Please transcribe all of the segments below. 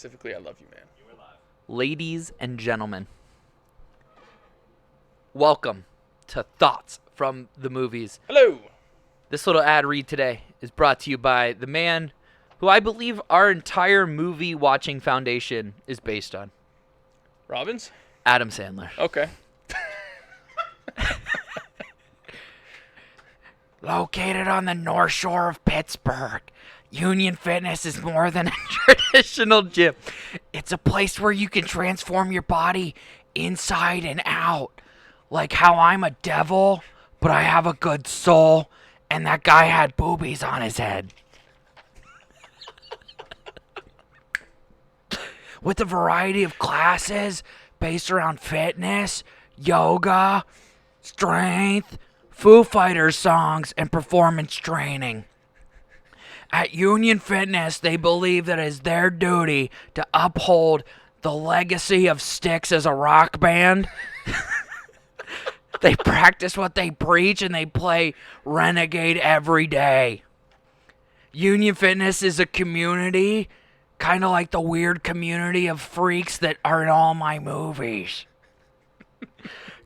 specifically, I love you, man. Ladies and gentlemen, welcome to Thoughts from the Movies. Hello. This little ad read today is brought to you by the man who I believe our entire movie watching foundation is based on, Robbins? Adam Sandler. Okay. Located on the North Shore of Pittsburgh, Union Fitness is more than a traditional gym. It's a place where you can transform your body inside and out. Like how I'm a devil, but I have a good soul, and that guy had boobies on his head. With a variety of classes based around fitness, yoga, strength, Foo Fighters songs, and performance training. At Union Fitness, they believe that it is their duty to uphold the legacy of Styx as a rock band. They practice what they preach, and they play Renegade every day. Union Fitness is a community, kind of like the weird community of freaks that are in all my movies.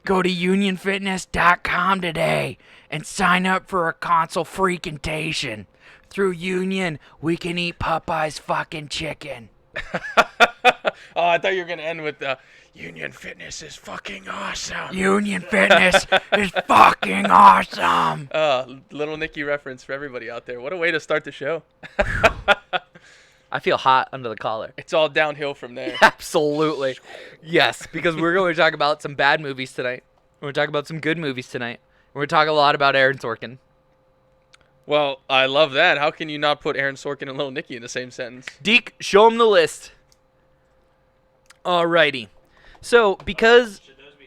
Go to unionfitness.com today and sign up for a console freakentation. Through Union, we can eat Popeye's fucking chicken. Oh, I thought you were going to end with Union Fitness is fucking awesome. Union Fitness is fucking awesome. Little Nicky reference for everybody out there. What a way to start the show. I feel hot under the collar. It's all downhill from there. Absolutely. Yes, because we're going to talk about some bad movies tonight. We're going to talk about some good movies tonight. We're going to talk a lot about Aaron Sorkin. Well, I love that. How can you not put Aaron Sorkin and Little Nicky in the same sentence? Deke, show him the list. Alrighty. So, because... Should those be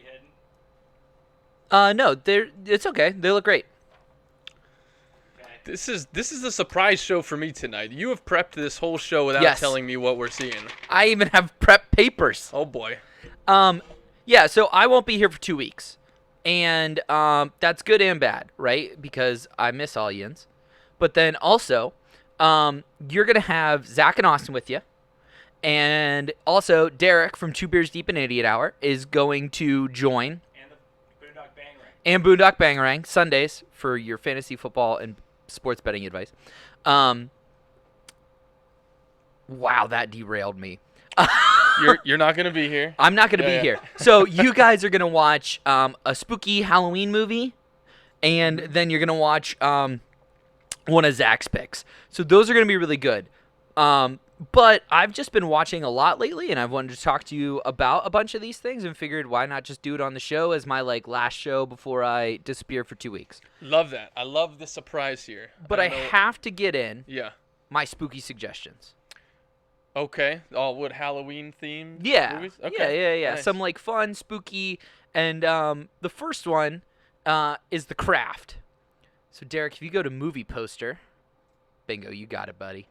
hidden? No, it's okay. They look great. This is the surprise show for me tonight. You have prepped this whole show without Yes. telling me what we're seeing. I even have prep papers. Oh, boy. Yeah, so I won't be here for 2 weeks. And that's good and bad, right? Because I miss all yins. But then also, you're going to have Zach and Austin with you. And also, Derek from 2 Beers Deep and Idiot Hour is going to join. And the Boondock Bangarang. And Boondock Bangarang, Sundays, for your fantasy football and sports betting advice. Wow, that derailed me. You're not going to be here. I'm not going to be here. So you guys are going to watch a spooky Halloween movie, and then you're going to watch one of Zach's picks. So those are going to be really good. But I've just been watching a lot lately, and I've wanted to talk to you about a bunch of these things and figured why not just do it on the show as my last show before I disappear for 2 weeks. Love that. I love the surprise here. But I have to get in my spooky suggestions. Okay. Oh, what, Halloween theme Yeah. movies? Okay. Yeah. Nice. Some fun, spooky, and the first one is The Craft. So Derek, if you go to movie poster, bingo, you got it, buddy.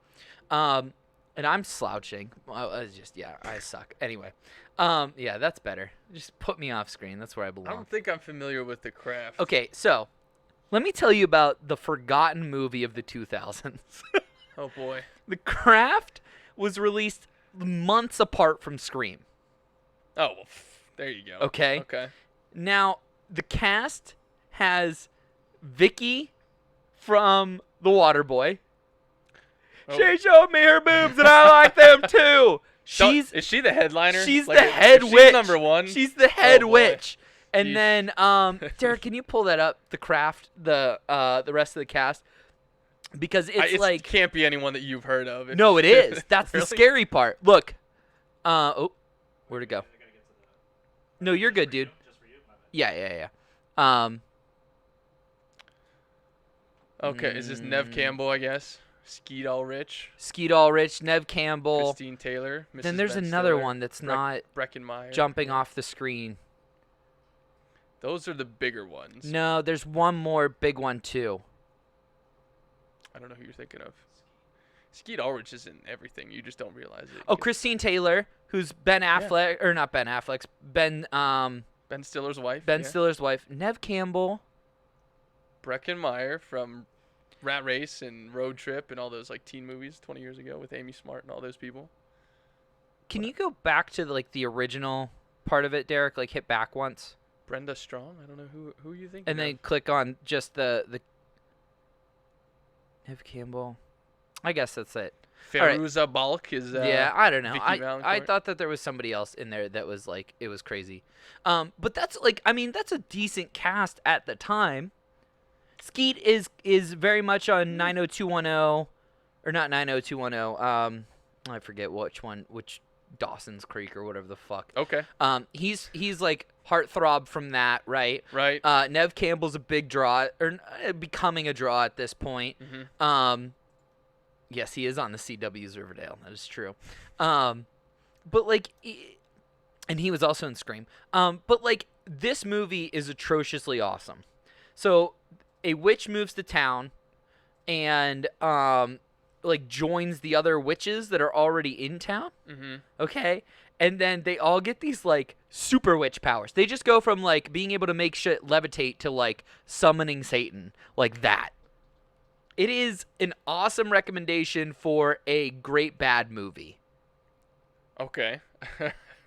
And I'm slouching. Well, I suck. Anyway, yeah, that's better. Just put me off screen. That's where I I belong. don't think I'm familiar with The Craft. Okay, so let me tell you about the forgotten movie of the 2000s. Oh, boy. The Craft was released months apart from Scream. Oh, well, there you go. Okay. Okay. Now, the cast has Vicky from The Waterboy. Oh. She showed me her boobs, and I like them too. Is she the headliner? She's Like, the head she's witch. number one. She's the head Oh, boy. witch. And Jeez. then, Derek, can you pull that up? The Craft, the rest of the cast, because It can't be anyone that you've heard of. No, it is. That's Really? the scary part. Look, where'd it go? No, you're good, dude. Just for you? My bad. Yeah. Okay, is this Nev Campbell, I guess? Skeet Ulrich, Skeet Ulrich, Nev Campbell. Christine Taylor, Mrs. Then there's Ben another Stiller, one that's not Breckenmeyer. jumping off the screen. Those are the bigger ones. No, there's one more big one too. I don't know who you're thinking of. Skeet Ulrich is in everything. You just don't realize it. Oh, Christine Taylor, who's Ben Affleck, or not Ben Affleck's, Ben Stiller's wife. Ben yeah. Stiller's wife. Nev Campbell. Breckenmeyer from Rat Race and Road Trip and all those teen movies 20 years ago with Amy Smart and all those people. Can you go back to the original part of it, Derek? Like hit back once, Brenda Strong. I don't know who you think. and then click on just the Nev Campbell. I guess that's it. right. Fairuza Balk is. Yeah, I don't know. Vicky I Valancourt. thought that there was somebody else in there that was it was crazy. But that's that's a decent cast at the time. Skeet is very much on 90210, or not 90210. I forget which Dawson's Creek or whatever the fuck. Okay. He's like heartthrob from that, right? Right. Nev Campbell's a big draw, or becoming a draw at this point. Mm-hmm. Yes, he is on the CW's Riverdale. That is true. But and he was also in Scream. But this movie is atrociously awesome. So a witch moves to town and joins the other witches that are already in town. Mm-hmm. Okay? And then they all get these super witch powers. They just go from being able to make shit levitate to summoning Satan, like that. It is an awesome recommendation for a great bad movie. Okay.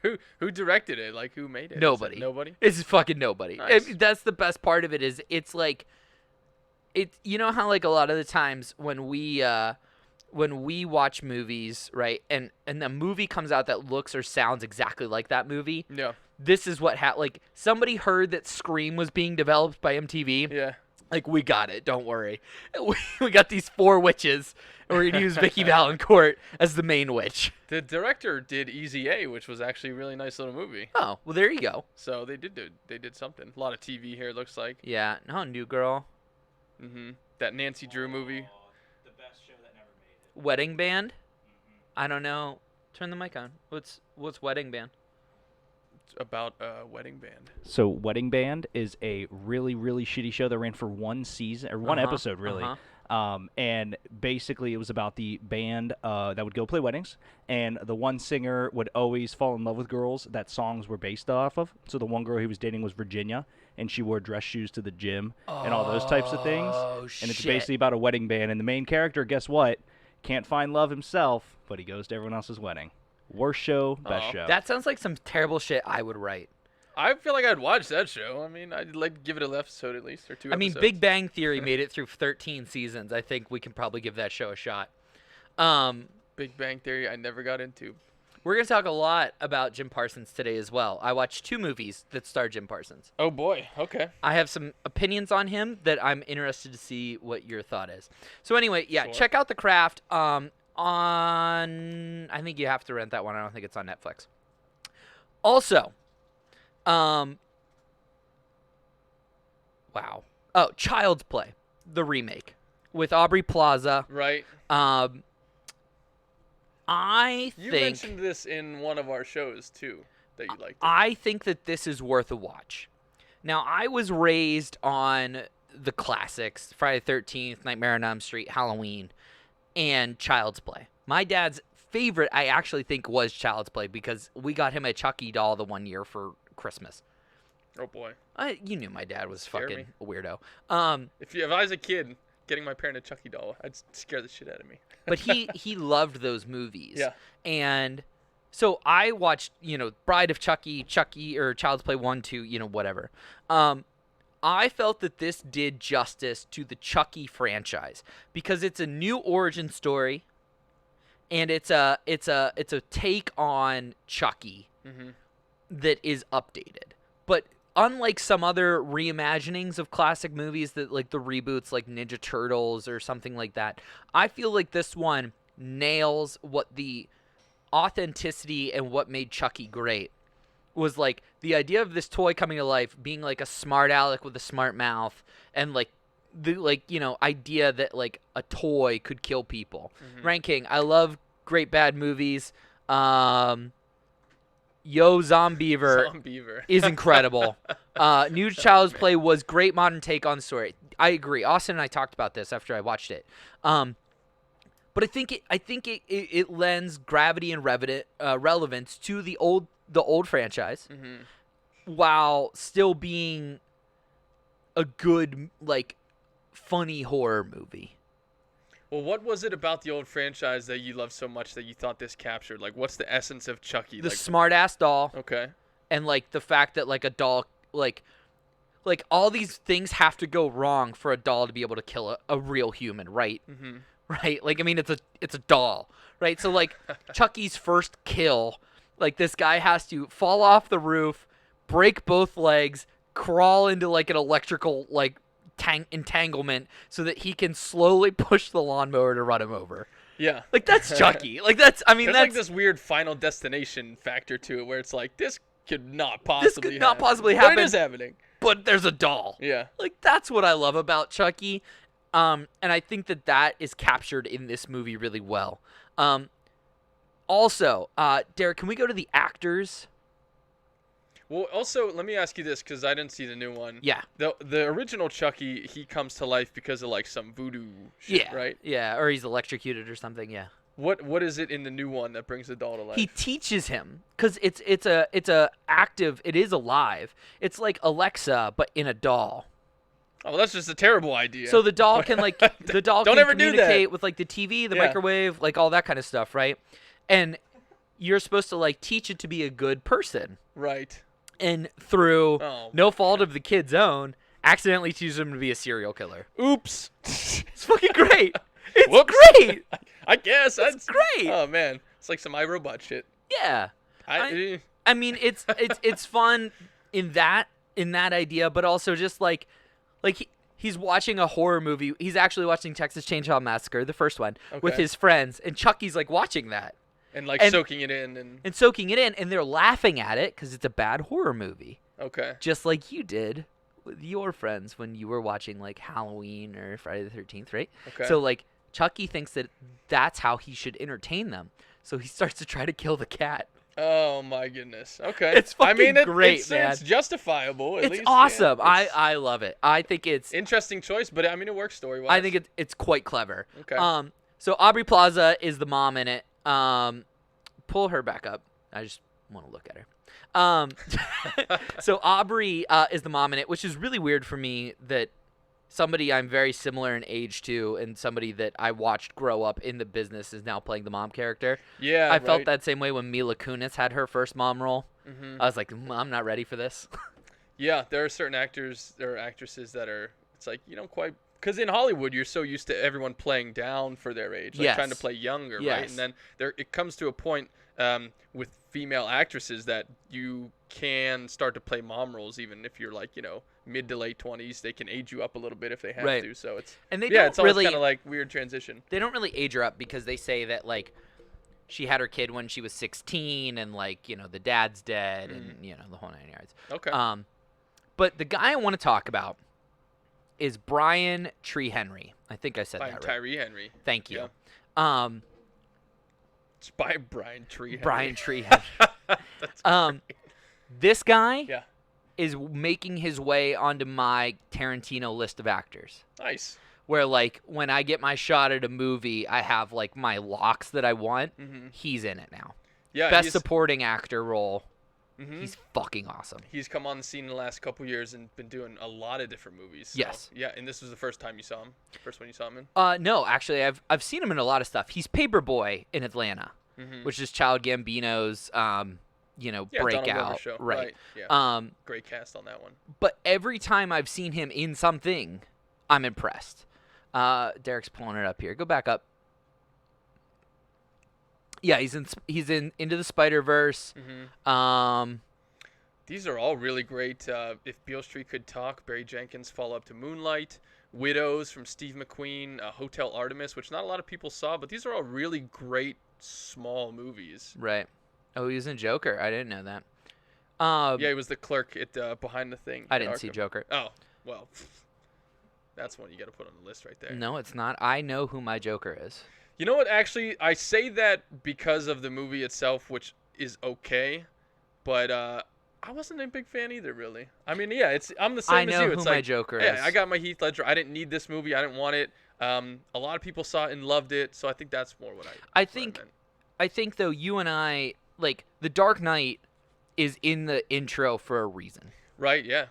Who directed it? Who made it? Nobody. Nobody? It's fucking nobody. Nice. That's the best part of it is it's you know how a lot of the times when we watch movies, right, and the movie comes out that looks or sounds exactly like that movie. Yeah. This is what somebody heard that Scream was being developed by MTV. Yeah. We got it. Don't worry. We got these 4 witches, and we're gonna use Vicky Valancourt as the main witch. The director did Easy A, which was actually a really nice little movie. Oh, well, there you go. So they did something. A lot of TV here, it looks like. Yeah. No, New Girl. Mm-hmm. That Nancy Drew movie. The best show that never made it. Wedding Band. I don't know. Turn the mic on. What's Wedding Band? It's about a wedding band. So Wedding Band is a really, really shitty show that ran for one season, or one episode, really. And basically it was about the band that would go play weddings, and the one singer would always fall in love with girls that songs were based off of. So the one girl he was dating was Virginia, and she wore dress shoes to the gym and all those types of things. Oh, And it's shit. basically about a wedding band, and the main character, guess what? Can't find love himself, but he goes to everyone else's wedding. Worst show, best show. That sounds like some terrible shit I would write. I feel like I'd watch that show. I mean, I'd like to give it an episode at least, or 2 I mean, episodes. Big Bang Theory made it through 13 seasons. I think we can probably give that show a shot. Big Bang Theory, I never got into. We're going to talk a lot about Jim Parsons today as well. I watched 2 movies that star Jim Parsons. Oh, boy. Okay. I have some opinions on him that I'm interested to see what your thought is. So anyway, yeah, Sure. check out The Craft on I think you have to rent that one. I don't think it's on Netflix. Also, wow. Oh, Child's Play, the remake with Aubrey Plaza. Right. I You think mentioned this in one of our shows, too, that you liked. I think that this is worth a watch. Now, I was raised on the classics, Friday the 13th, Nightmare on Elm Street, Halloween, and Child's Play. My dad's favorite, I actually think, was Child's Play because we got him a Chucky doll the one year for Christmas. Oh, boy. You knew my dad was Scare fucking me. a weirdo. If I was a kid getting my parent a Chucky doll, I'd scare the shit out of me. But he loved those movies. Yeah. And so I watched, Bride of Chucky, or Child's Play 1, 2, whatever. I felt that this did justice to the Chucky franchise because it's a new origin story, and it's a take on Chucky that is updated. But unlike some other reimaginings of classic movies that the reboots like Ninja Turtles or something like that, I feel like this one nails what the authenticity and what made Chucky great was the idea of this toy coming to life being a smart aleck with a smart mouth, and the idea that a toy could kill people. Ranking, I love great bad movies. Yo Zombiever Zombiever. is incredible. New Child's Play was great modern take on the story. I agree. Austin and I talked about this after I watched it. But I think it lends gravity and relevance to the old franchise, while still being a good funny horror movie. Well, what was it about the old franchise that you loved so much that you thought this captured? Like, what's the essence of Chucky? The Like, smart-ass doll. okay. And, like, the fact that, like, a doll, like all these things have to go wrong for a doll to be able to kill a real human, right? Mm-hmm. Right? Like, I mean, it's a doll, right? So, like, Chucky's first kill, like, this guy has to fall off the roof, break both legs, crawl into, like, an electrical, like, entanglement so that he can slowly push the lawnmower to run him over. Yeah. Like, that's Chucky. Like, that's, I mean, There's that's... like this weird Final Destination factor to it where it's like, this could not This possibly could not happen. possibly But happen. it is happening. But there's a doll. Yeah. Like, that's what I love about Chucky. And I think that is captured in this movie really well. Also, Derek, can we go to the actors? Well, also, let me ask you this, because I didn't see the new one. Yeah. The original Chucky, he comes to life because of, like, some voodoo shit, right? Yeah, or he's electrocuted or something, yeah. What is it in the new one that brings the doll to life? He teaches him, because it's a active, it is alive. It's like Alexa, but in a doll. Oh, that's just a terrible idea. So the doll can, like, Don't can ever do that. communicate with, like, the TV, the microwave, like, all that kind of stuff, right? And you're supposed to, like, teach it to be a good person. Right. And through Oh, no fault of the kid's own, accidentally teaches him to be a serial killer. Oops. It's fucking great. It's Whoops. great. I guess. It's great. Oh, man. It's like some iRobot shit. Yeah. I mean, it's fun in that idea, but also just like he's watching a horror movie. He's actually watching Texas Chainsaw Massacre, the first one, with Okay. his friends, and Chucky's like watching that and, like, and- soaking it in. and soaking it in, and they're laughing at it because it's a bad horror movie, Okay. just like you did with your friends when you were watching, like, Halloween or Friday the 13th, right? Okay. So, like, Chucky thinks that that's how he should entertain them. So he starts to try to kill the cat. Oh, my goodness. Okay. It's fucking great, it's, man. It's justifiable, at It's least. awesome. Yeah. It's I love it. I think it's interesting choice, but, I mean, it works story-wise. I think it's quite clever. Okay. So Aubrey Plaza is the mom in it. Pull her back up. I just want to look at her. So Aubrey is the mom in it, which is really weird for me that somebody I'm very similar in age to and somebody that I watched grow up in the business is now playing the mom character. Yeah, I felt right. that same way when Mila Kunis had her first mom role. Mhm. I was like, I'm not ready for this. Yeah, there are certain actors or actresses that are, it's like, you don't quite, because in Hollywood, you're so used to everyone playing down for their age, like trying to Yes. play younger, right? Yes. And then it comes to a point with female actresses that you can start to play mom roles even if you're, like, mid to late 20s. They can age you up a little bit if they have Right. to. So it's And they yeah, don't it's always really kind of like weird transition. they don't really age her up because they say that, like, she had her kid when she was 16 and, like, the dad's dead and the whole 9 yards. Okay. But the guy I want to talk about is Brian Tree Henry. I think I said By that right. Tyree Henry. Thank you. It's by Brian Tree Henry. Brian Tree Henry. That's This guy yeah. is making his way onto my Tarantino list of actors. Nice. Where, like, when I get my shot at a movie, I have, like, my locks that I want. Mhm. He's in it now. Yeah. Best supporting actor role. Mhm. He's fucking awesome. He's come on the scene in the last couple years and been doing a lot of different movies. So, Yes. Yeah, and this was the first time you saw him? First one you saw him in? No, actually, I've seen him in a lot of stuff. He's Paperboy in Atlanta, Mhm. which is Child Gambino's, Yeah, Donald breakout. Glover show. Right. Yeah. Great cast on that one. But every time I've seen him in something, I'm impressed. Derek's pulling it up here. Go back up. Yeah, he's in Into the Spider-Verse. Mhm. These are all really great. If Beale Street Could Talk, Barry Jenkins, Follow Up to Moonlight, Widows from Steve McQueen, Hotel Artemis, which not a lot of people saw, but these are all really great small movies. Right. Oh, he was in Joker. I didn't know that. Yeah, he was the clerk at Behind the Thing. I at didn't see Arkham. Joker. Oh, well, that's one you got to put on the list right there. No, it's not. I know who my Joker is. You know what? Actually, I say that because of the movie itself, which is okay, but I wasn't a big fan either, really. I mean, yeah, I'm the same I as know you. who It's my like, Joker yeah, is. I got my Heath Ledger. I didn't need this movie. I didn't want it. A lot of people saw it and loved it, so I think that's more what I think though, you and I, like, The Dark Knight is in the intro for a reason. Right? Yeah.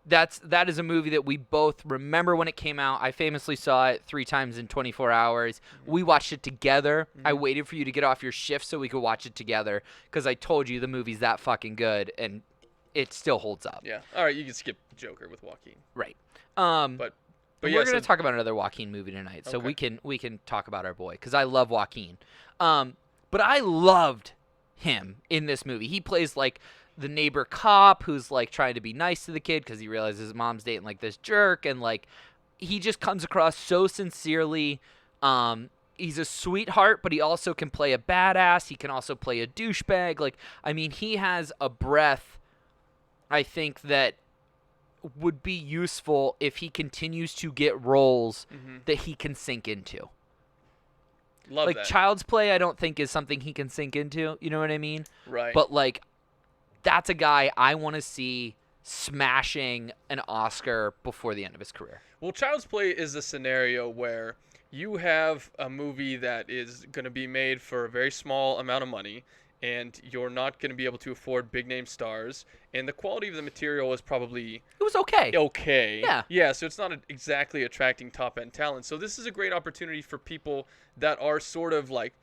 that is a movie that we both remember when it came out. I famously saw it 3 times in 24 hours. We watched it together. I waited for you to get off your shift so we could watch it together because I told you the movie's that fucking good, and it still holds up. Yeah. All right, you can skip Joker with Joaquin. Right. But we're going to talk about another Joaquin movie tonight, so we can talk about our boy because I love Joaquin. But I loved him in this movie. He plays like the neighbor cop who's like trying to be nice to the kid because he realizes his mom's dating like this jerk, and like he just comes across so sincerely. He's a sweetheart, but he also can play a badass. He can also play a douchebag. Like, I mean, he has a breadth, I think, that would be useful if he continues to get roles that he can sink into. Love like that. Child's Play, I don't think is something he can sink into. You know what I mean? Right. But like, that's a guy I want to see smashing an Oscar before the end of his career. Well, Child's Play is a scenario where you have a movie that is going to be made for a very small amount of money, and you're not going to be able to afford big-name stars, and the quality of the material is probably It was okay. okay. Yeah. Yeah, so it's not exactly attracting top-end talent. So this is a great opportunity for people that are sort of like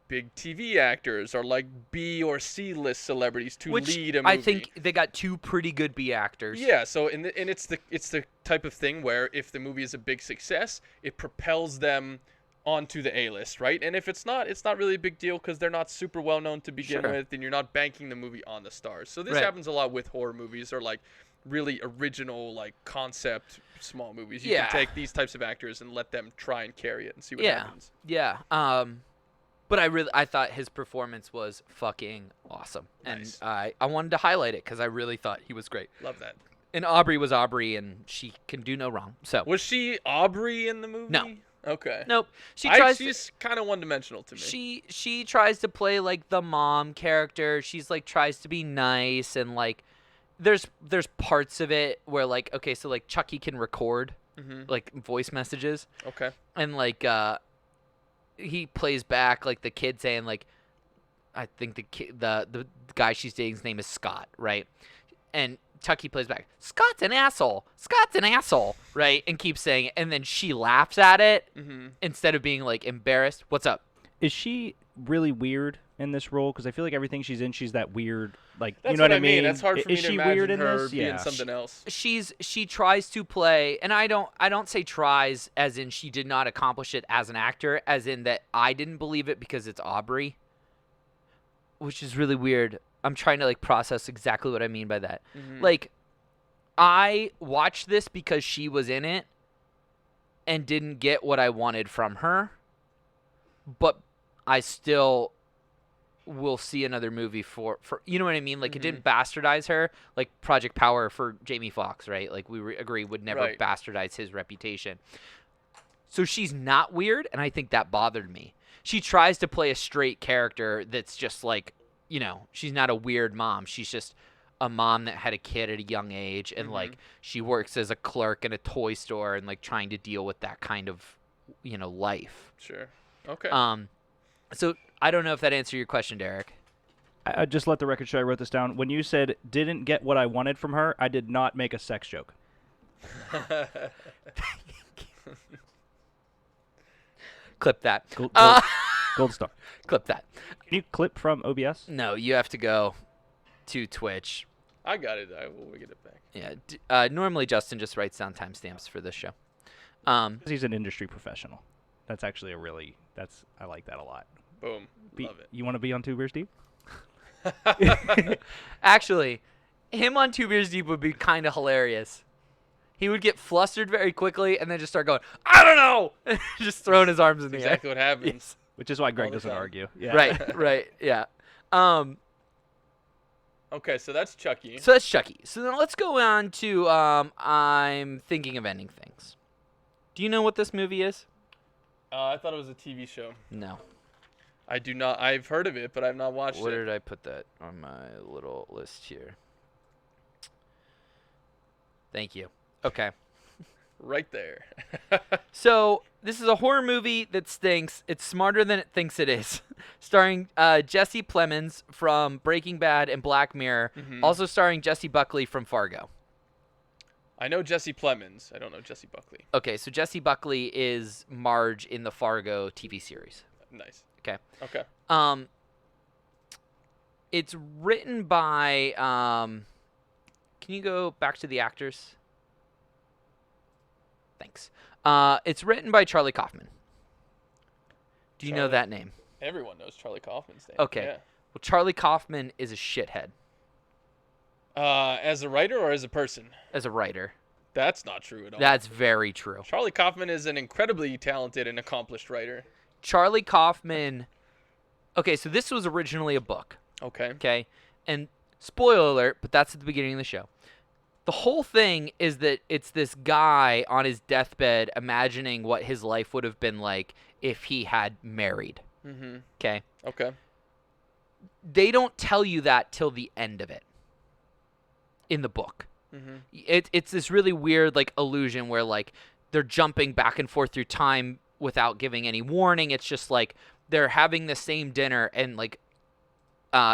big TV actors or like B or C list celebrities to Which lead a movie. I think they got 2 pretty good B actors. Yeah, so and it's the type of thing where if the movie is a big success, it propels them onto the A-list, right? And if it's not really a big deal because they're not super well known to begin with, and you're not banking the movie on the stars. So this happens a lot with horror movies or like really original like concept small movies. You can take these types of actors and let them try and carry it and see what happens. Yeah. But I thought his performance was fucking awesome. Nice. And I wanted to highlight it because I really thought he was great. Love that. And Aubrey was Aubrey, and she can do no wrong. So Was she Aubrey in the movie? No. Okay. Nope. She's kind of one-dimensional to me. She tries to play like the mom character. She's like tries to be nice, and like there's parts of it where like okay, so like Chucky can record like voice messages. Okay. And like he plays back like the kid saying like I think the guy she's dating's name is Scott, right? And Chucky plays back, Scott's an asshole, right? And keeps saying it, and then she laughs at it instead of being like embarrassed. What's up? Is she really weird in this role? Because I feel like everything she's in, she's that weird, like, That's you know what I mean? That's hard for me is to she imagine weird in her this? being Yeah. something else. She tries to play, and I don't say tries as in she did not accomplish it as an actor, as in that I didn't believe it because it's Aubrey, which is really weird. I'm trying to like process exactly what I mean by that. Like, I watched this because she was in it and didn't get what I wanted from her, but I still will see another movie for you know what I mean? Like, it didn't bastardize her, like Project Power for Jamie Foxx, right? Like, we agree would never bastardize his reputation. So she's not weird, and I think that bothered me. She tries to play a straight character that's just like, you know, she's not a weird mom. She's just a mom that had a kid at a young age, and like she works as a clerk in a toy store and like trying to deal with that kind of, you know, life. Sure. Okay. So I don't know if that answered your question, Derek. I just let the record show I wrote this down. When you said didn't get what I wanted from her, I did not make a sex joke. Clip that. Gold star. Clip that. Can you clip from OBS? No, you have to go to Twitch. I got it. I will get it back. Yeah. Normally Justin just writes down timestamps for this show. He's an industry professional. That's actually I like that a lot. Boom. Love it. You want to be on Two Beers Deep? Actually, him on Two Beers Deep would be kind of hilarious. He would get flustered very quickly and then just start going, I don't know! Just throwing his arms in the Exactly air. what happens. Yes. Which is why Greg All the doesn't time. argue. Yeah. Right, yeah. Okay, so that's Chucky. So that's Chucky. So then let's go on to I'm Thinking of Ending Things. Do you know what this movie is? I thought it was a TV show. No. I do not. I've heard of it, but I've not watched Where it. did I put that on my little list here? Thank you. Okay. Right there. So this is a horror movie that stinks. It's smarter than it thinks it is. Starring Jesse Plemons from Breaking Bad and Black Mirror. Also starring Jesse Buckley from Fargo. I know Jesse Plemons. I don't know Jesse Buckley. Okay, so Jesse Buckley is Marge in the Fargo TV series. Nice. Okay. Okay. It's written by. Can you go back to the actors? Thanks. It's written by Charlie Kaufman. Do you know that name? Everyone knows Charlie Kaufman's name. Okay. Yeah. Well, Charlie Kaufman is a shithead. As a writer or as a person? As a writer. That's not true at all. That's very true. Charlie Kaufman is an incredibly talented and accomplished writer. Charlie Kaufman. Okay, so this was originally a book. Okay. Okay. And spoiler alert, but that's at the beginning of the show. The whole thing is that it's this guy on his deathbed imagining what his life would have been like if he had married. Mm-hmm. Okay. Okay. They don't tell you that till the end of it in the book. Mm-hmm. It's this really weird like illusion where like they're jumping back and forth through time without giving any warning. It's just like they're having the same dinner and like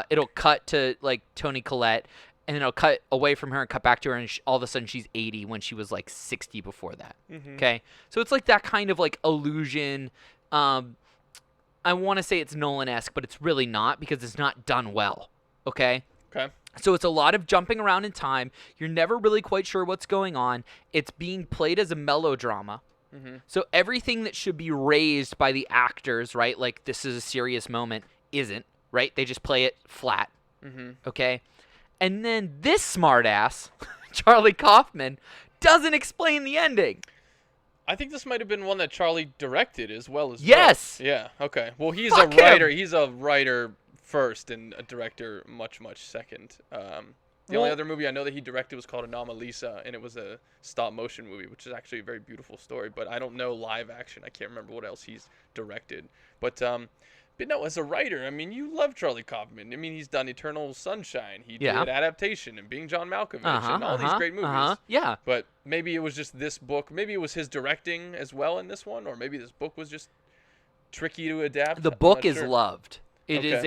it'll cut to like Toni Collette and then it'll cut away from her and cut back to her and all of a sudden she's 80 when she was like 60 before that. Mm-hmm. Okay. So it's like that kind of like illusion. I want to say it's Nolan-esque, but it's really not because it's not done well. Okay. Okay. So it's a lot of jumping around in time. You're never really quite sure what's going on. It's being played as a melodrama. Mm-hmm. So everything that should be raised by the actors, right? Like this is a serious moment, isn't, right? They just play it flat. Mm-hmm. Okay. And then this smartass, Charlie Kaufman, doesn't explain the ending. I think this might have been one that Charlie directed as well as. Yes. Well. Yeah. Okay. Well, he's Fuck a writer. him. He's a writer first and a director much second. The only other movie I know that he directed was called Anomalisa, and it was a stop motion movie, which is actually a very beautiful story. But I don't know live action. I can't remember what else he's directed. But no, as a writer, I mean, you love Charlie Kaufman. I mean, he's done Eternal Sunshine. He did Adaptation and Being John Malkovich and all these great movies. Yeah. But maybe it was just this book. Maybe it was his directing as well in this one, or maybe this book was just tricky to adapt. The book is loved. It is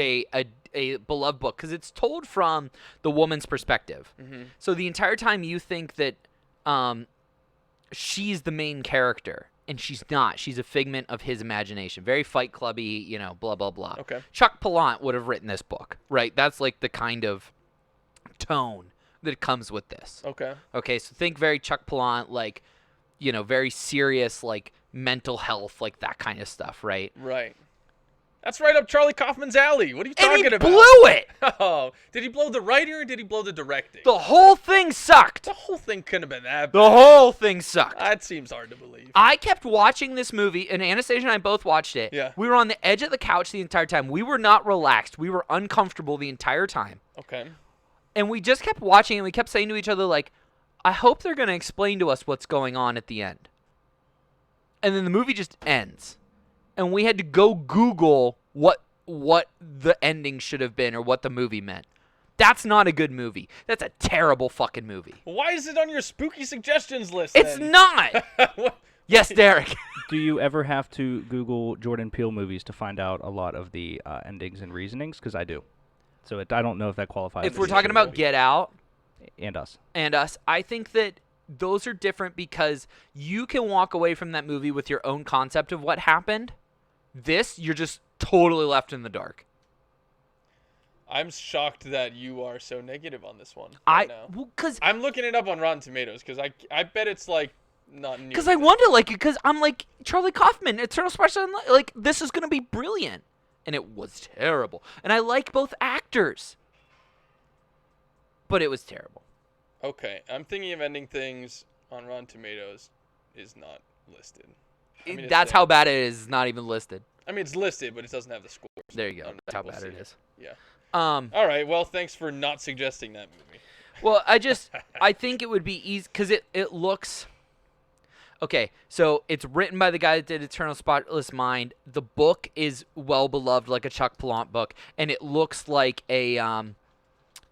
a beloved book because it's told from the woman's perspective. Mm-hmm. So the entire time you think that she's the main character, and she's not. She's a figment of his imagination. Very Fight Clubby, blah, blah, blah. Okay. Chuck Palahniuk would have written this book, right? That's like the kind of tone that comes with this. Okay. Okay, so think very Chuck Palahniuk, like, very serious, like, mental health, like that kind of stuff, right? Right. That's right up Charlie Kaufman's alley. What are you talking And he about? blew it! Oh, did he blow the writing or did he blow the directing? The whole thing sucked! The whole thing couldn't have been that bad. The whole thing sucked. That seems hard to believe. I kept watching this movie, and Anastasia and I both watched it. Yeah. We were on the edge of the couch the entire time. We were not relaxed. We were uncomfortable the entire time. Okay. And we just kept watching, and we kept saying to each other, like, I hope they're going to explain to us what's going on at the end. And then the movie just ends. And we had to go Google what the ending should have been or what the movie meant. That's not a good movie. That's a terrible fucking movie. Why is it on your spooky suggestions list It's then? not! Yes, Derek. Do you ever have to Google Jordan Peele movies to find out a lot of the endings and reasonings? Because I do. So I don't know if that qualifies. If as we're a talking about movie. Get Out and Us. I think that those are different because you can walk away from that movie with your own concept of what happened. This, you're just totally left in the dark. I'm shocked that you are so negative on this one. Because I'm looking it up on Rotten Tomatoes because I bet it's like not near. I wonder, like, because I'm like, Charlie Kaufman, Eternal Special, like, this is going to be brilliant. And it was terrible. And I like both actors. But it was terrible. Okay, I'm thinking of ending things on Rotten Tomatoes is not listed. I mean, That's how bad it is. It's not even listed. I mean, it's listed, but it doesn't have the scores. There you go. That's how We'll bad see. it is. Yeah. All right. Well, thanks for not suggesting that movie. Well, I think it would be easy because it looks. Okay, so it's written by the guy that did Eternal Spotless Mind. The book is well beloved, like a Chuck Palahniuk book, and it looks like a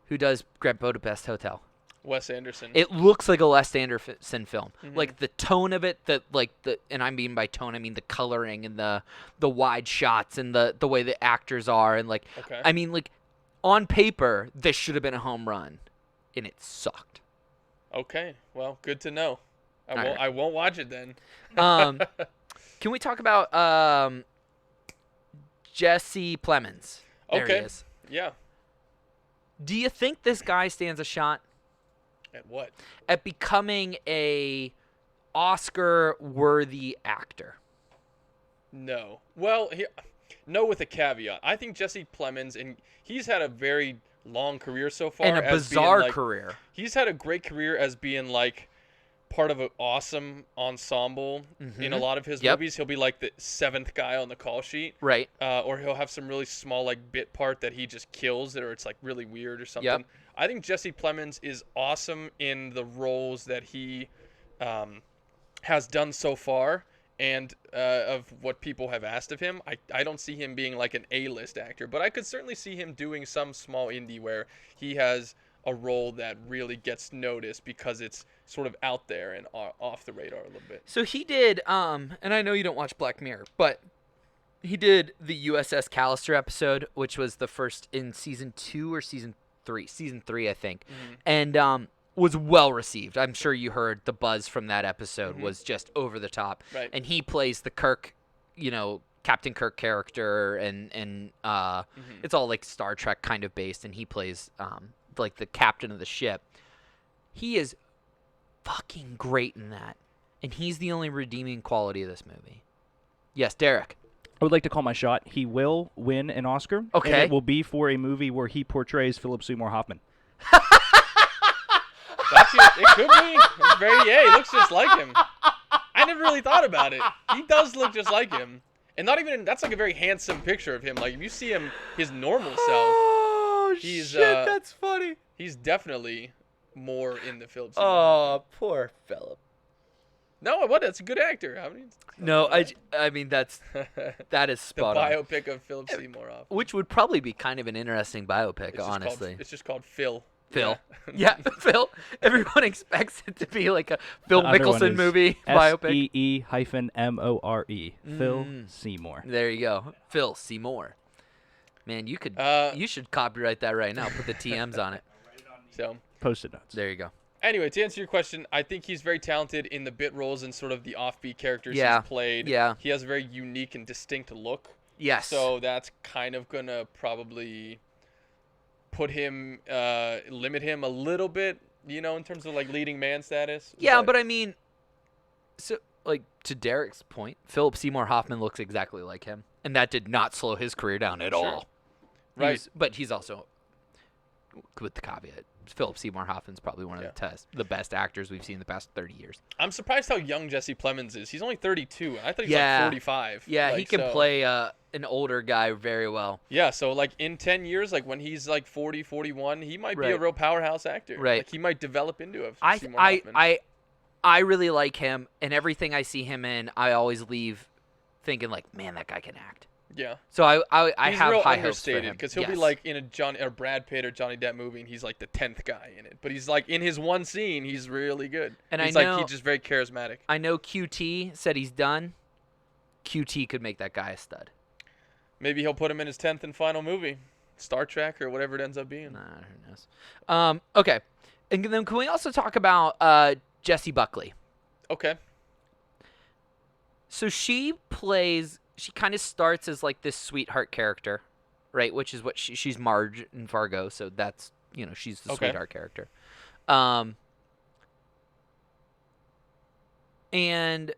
who does Grand Budapest Hotel. Wes Anderson. It looks like a Wes Anderson film. Mhm. Like the tone of it, and I mean by tone, I mean the coloring and the wide shots and the way the actors are and like, Okay. I mean like, on paper this should have been a home run, and it sucked. Okay, well, good to know. right. I won't watch it then. Can we talk about Jesse Plemons? There he Okay. is. Yeah. Do you think this guy stands a shot At what? at becoming a Oscar-worthy actor? No. Well, no, with a caveat. I think Jesse Plemons, and he's had a very long career so far. And a as being, bizarre like, career. He's had a great career as being like part of an awesome ensemble in a lot of his movies. He'll be like the 7th guy on the call sheet. Right. Or he'll have some really small like bit part that he just kills, or it's like really weird or something. Yep. I think Jesse Plemons is awesome in the roles that he has done so far, and of what people have asked of him. I don't see him being like an A-list actor, but I could certainly see him doing some small indie where he has a role that really gets noticed because it's sort of out there and off the radar a little bit. So he did, and I know you don't watch Black Mirror, but he did the USS Callister episode, which was the first in season 2 or season 3. Season 3, I think. And was well received. I'm sure you heard the buzz from that episode was just over the top. Right. And he plays the Kirk, Captain Kirk character, and it's all like Star Trek kind of based, and he plays like the captain of the ship. He is fucking great in that, and he's the only redeeming quality of this movie. Yes, Derek. I would like to call my shot. He will win an Oscar. Okay. And it will be for a movie where he portrays Philip Seymour Hoffman. It could be. He looks just like him. I never really thought about it. He does look just like him. And not even, that's like a very handsome picture of him. Like, if you see him, his normal self, Oh, He's, shit, that's funny. he's definitely more in the Philip Seymour. Oh, poor Philip. No, what? That's a good actor. No, I mean, that is the spot on. biopic of Philip Seymour Hoffman. Which would probably be kind of an interesting biopic, honestly. It's just called Phil. Phil. Yeah, Phil. Everyone expects it to be like a Phil The other one Mickelson is movie biopic. SEE-MORE. Phil Seymour. There you go. Phil Seymour. Man, you should copyright that right now. Put the TMs on it. So, Post-it notes. There you go. anyway, to answer your question, I think he's very talented in the bit roles and sort of the offbeat characters Yeah. he's played. Yeah. He has a very unique and distinct look. Yes. So that's kind of going to probably put him, limit him a little bit, you know, in terms of like leading man status. Yeah, but I mean, so like to Derek's point, Philip Seymour Hoffman looks exactly like him, and that did not slow his career down at all. Right. But he's also, with the caveat, Philip Seymour Hoffman's probably one of the best actors we've seen in the past 30 years. I'm surprised how young Jesse Plemons is. He's only 32. I thought he was Yeah. like 45. Yeah, like, he can so- play an older guy very well. Yeah, so like in 10 years, like when he's like 40, 41, he might be a Right. real powerhouse actor. Right. Like he might develop into a I Seymour Hoffman. I really like him, and everything I see him in, I always leave thinking like, man, that guy can act. Yeah. So I He's have real high hopes for understated him. because he'll be Yes. like in a Brad Pitt or Johnny Depp movie, and he's like the 10th guy in it. But he's like in his one scene, he's really good. And he's I know- like he's just very charismatic. I know QT said he's done. QT could make that guy a stud. Maybe he'll put him in his 10th and final movie, Star Trek or whatever it ends up being. Nah, who knows? Okay, and then can we also talk about Jessie Buckley? Okay. So she kind of starts as like this sweetheart character, right? Which is what she's Marge in Fargo, so that's, she's the Okay. sweetheart character. And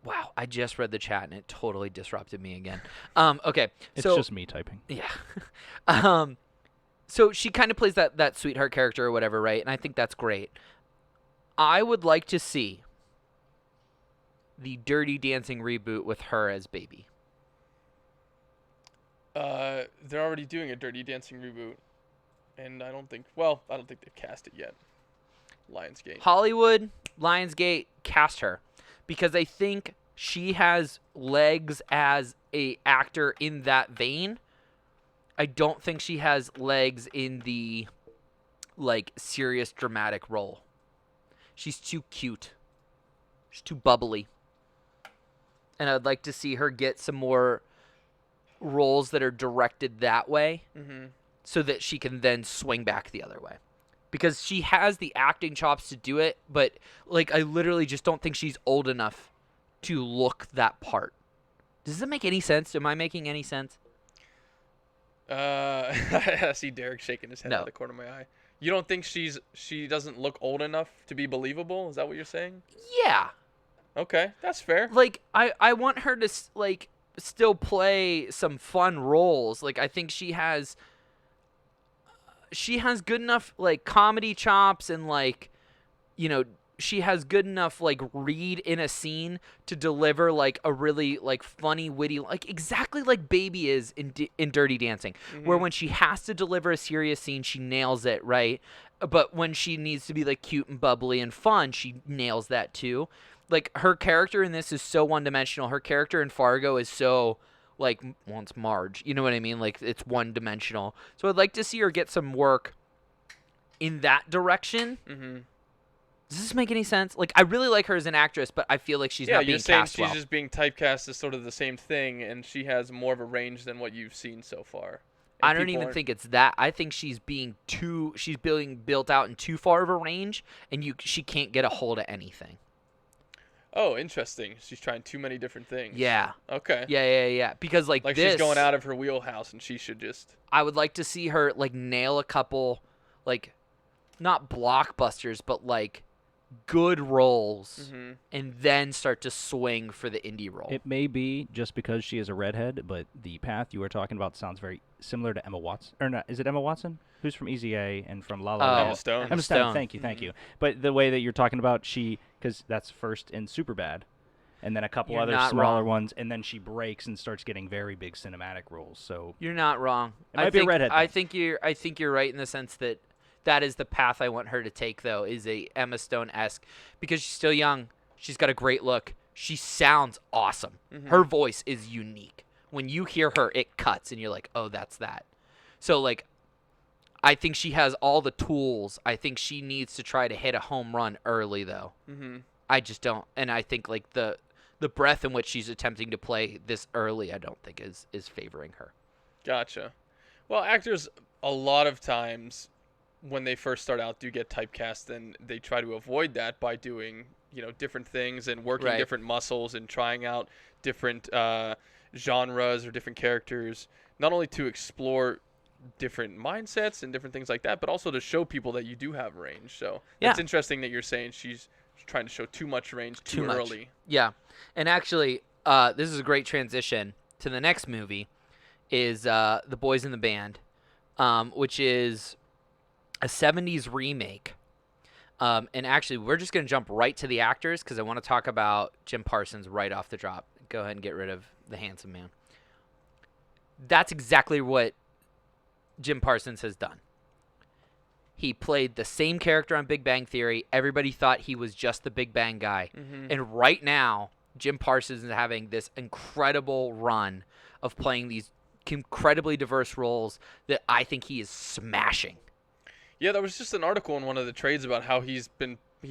wow, I just read the chat and it totally disrupted me again. Okay, It's so just me typing. yeah. So she kind of plays that sweetheart character or whatever, right? And I think that's great. I would like to see the Dirty Dancing reboot with her as Baby. They're already doing a Dirty Dancing reboot, and I don't think they've cast it yet. Lionsgate. Hollywood, Lionsgate, cast her. Because I think she has legs as a actor in that vein. I don't think she has legs in the like serious dramatic role. She's too cute. She's too bubbly. And I'd like to see her get some more roles that are directed that way, Mm-hmm. so that she can then swing back the other way. because she has the acting chops to do it, but like I literally just don't think she's old enough to look that part. Does that make any sense? Am I making any sense? I see Derek shaking his head No. out of the corner of my eye. You don't think she doesn't look old enough to be believable? Is that what you're saying? Yeah. Okay, that's fair. Like I want her to like still play some fun roles. Like I think she has good enough like comedy chops and like, you know, she has good enough like read in a scene to deliver like a really like funny, witty, like exactly like Baby is in Dirty Dancing, where when she has to deliver a serious scene, she nails it, right? But when she needs to be like cute and bubbly and fun, she nails that too. Like her character in this is so one-dimensional. Her character in Fargo is so like, well, it's Marge. You know what I mean? Like it's one-dimensional. So I'd like to see her get some work in that direction. Mm-hmm. Does this make any sense? Like, I really like her as an actress, but I feel like she's not being cast well. Yeah, you're saying she's just being typecast as sort of the same thing, and she has more of a range than what you've seen so far. And I don't even think it's that. I think she's being built out in too far of a range, and she can't get a hold of anything. Oh, interesting. She's trying too many different things. Yeah. Okay. Yeah. Because like this, she's going out of her wheelhouse, and she should just. I would like to see her like nail a couple, like, not blockbusters, but like good roles, and then start to swing for the indie role. It may be just because she is a redhead, but the path you were talking about sounds very similar to Emma Watson. Or not? Is it Emma Watson? Who's from Easy A and from La La Land? Emma Stone. Emma Stone. Thank you. But the way that you're talking about, because that's first in Superbad, and then a couple You're other not smaller wrong. ones, and then she breaks and starts getting very big cinematic roles. So You're not wrong. It might be a redhead I thing. think you're right in the sense that is the path I want her to take, though, is a Emma Stone-esque, because she's still young. She's got a great look. She sounds awesome. Her voice is unique. When you hear her, it cuts, and you're like, oh, that's that. So, like, I think she has all the tools. I think she needs to try to hit a home run early, though. I just don't. And I think, like, the breadth in which she's attempting to play this early, I don't think is favoring her. Gotcha. Well, actors, a lot of times, when they first start out, do get typecast, and they try to avoid that by doing, different things and working Right. different muscles and trying out different genres or different characters, not only to explore different mindsets and different things like that, but also to show people that you do have range. So it's interesting that you're saying she's trying to show too much range too much. early. Yeah. And actually, this is a great transition to the next movie, is The Boys in the Band, which is a 70s remake. And actually, we're just going to jump right to the actors because I want to talk about Jim Parsons right off the drop. Go ahead and get rid of the handsome man. That's exactly what Jim Parsons has done. He played the same character on Big Bang Theory. Everybody thought he was just the Big Bang guy. And right now, Jim Parsons is having this incredible run of playing these incredibly diverse roles that I think he is smashing. Yeah, there was just an article in one of the trades about how he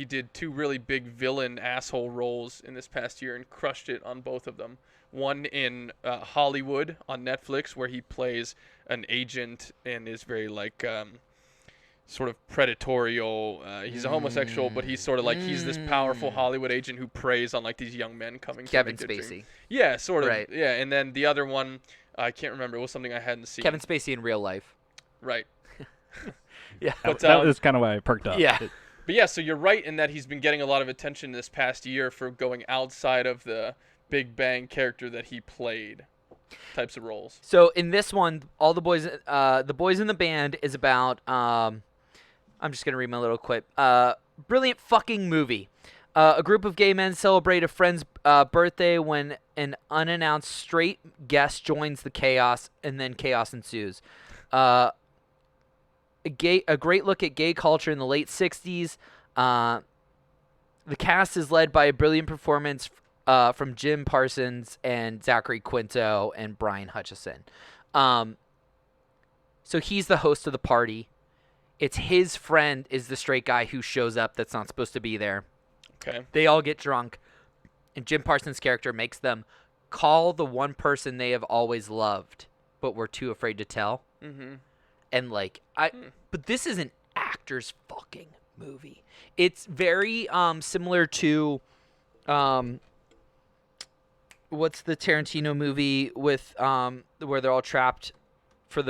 did two really big villain asshole roles in this past year and crushed it on both of them. One in Hollywood on Netflix, where he plays an agent and is very like sort of predatorial. He's a homosexual, but he's sort of like he's this powerful Hollywood agent who preys on like these young men coming Kevin to make their Spacey. dream. Yeah, sort of. Right. Yeah, and then the other one, I can't remember. It was something I hadn't seen. Kevin Spacey in real life. Right. Yeah. that was kind of why I perked up. Yeah. But yeah, so you're right in that he's been getting a lot of attention this past year for going outside of the Big Bang character that he played types of roles. So in this one, the Boys in the Band is about. I'm just gonna read my little quip. Brilliant fucking movie. A group of gay men celebrate a friend's birthday when an unannounced straight guest joins the chaos, and then chaos ensues. A great look at gay culture in the late 60s. The cast is led by a brilliant performance from Jim Parsons and Zachary Quinto and Brian Hutchison. So he's the host of the party. It's his friend is the straight guy who shows up that's not supposed to be there. Okay. They all get drunk, and Jim Parsons' character makes them call the one person they have always loved, but were too afraid to tell. Mm-hmm. And but this isn't actor's fucking movie. It's very similar to what's the Tarantino movie with where they're all trapped through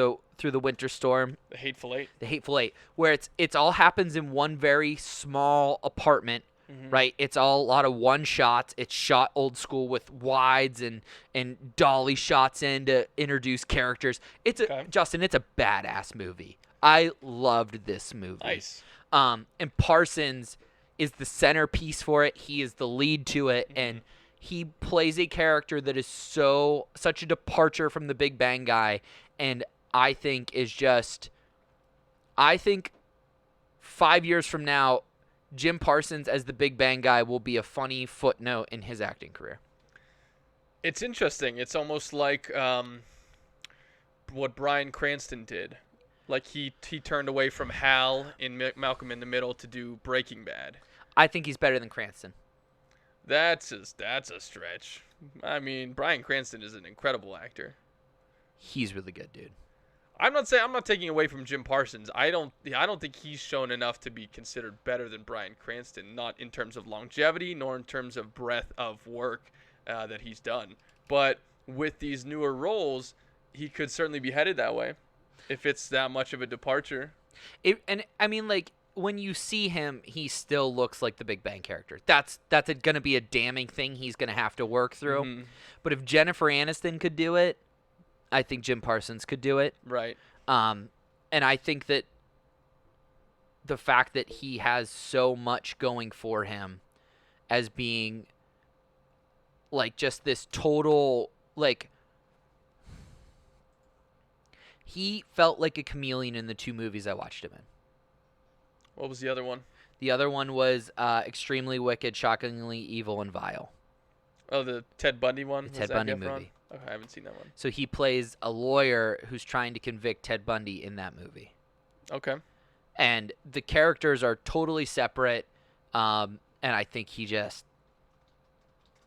the winter storm? The Hateful Eight. The Hateful Eight, where it's all happens in one very small apartment, right? It's all a lot of one shots. It's shot old school with wides and dolly shots in to introduce characters. Justin, it's a badass movie. I loved this movie. Nice. And Parsons is the centerpiece for it. He is the lead to it, and he plays a character that is such a departure from the Big Bang guy, and I think 5 years from now, Jim Parsons as the Big Bang guy will be a funny footnote in his acting career. It's interesting. It's almost like what Bryan Cranston did. Like he turned away from Hal in Malcolm in the Middle to do Breaking Bad. I think he's better than Cranston. That's a stretch. I mean, Bryan Cranston is an incredible actor. He's really good, dude. I'm not taking away from Jim Parsons. I don't think he's shown enough to be considered better than Bryan Cranston, not in terms of longevity nor in terms of breadth of work that he's done. But with these newer roles, he could certainly be headed that way if it's that much of a departure. And I mean, like, when you see him, he still looks like the Big Bang character. That's going to be a damning thing he's going to have to work through. Mm-hmm. But if Jennifer Aniston could do it, I think Jim Parsons could do it. Right. And I think that the fact that he has so much going for him as being like just this total, like, he felt like a chameleon in the two movies I watched him in. What was the other one? The other one was Extremely Wicked, Shockingly Evil, and Vile. Oh, the Ted Bundy one? The Ted Bundy movie. Okay, I haven't seen that one. So he plays a lawyer who's trying to convict Ted Bundy in that movie. Okay. And the characters are totally separate, and I think he just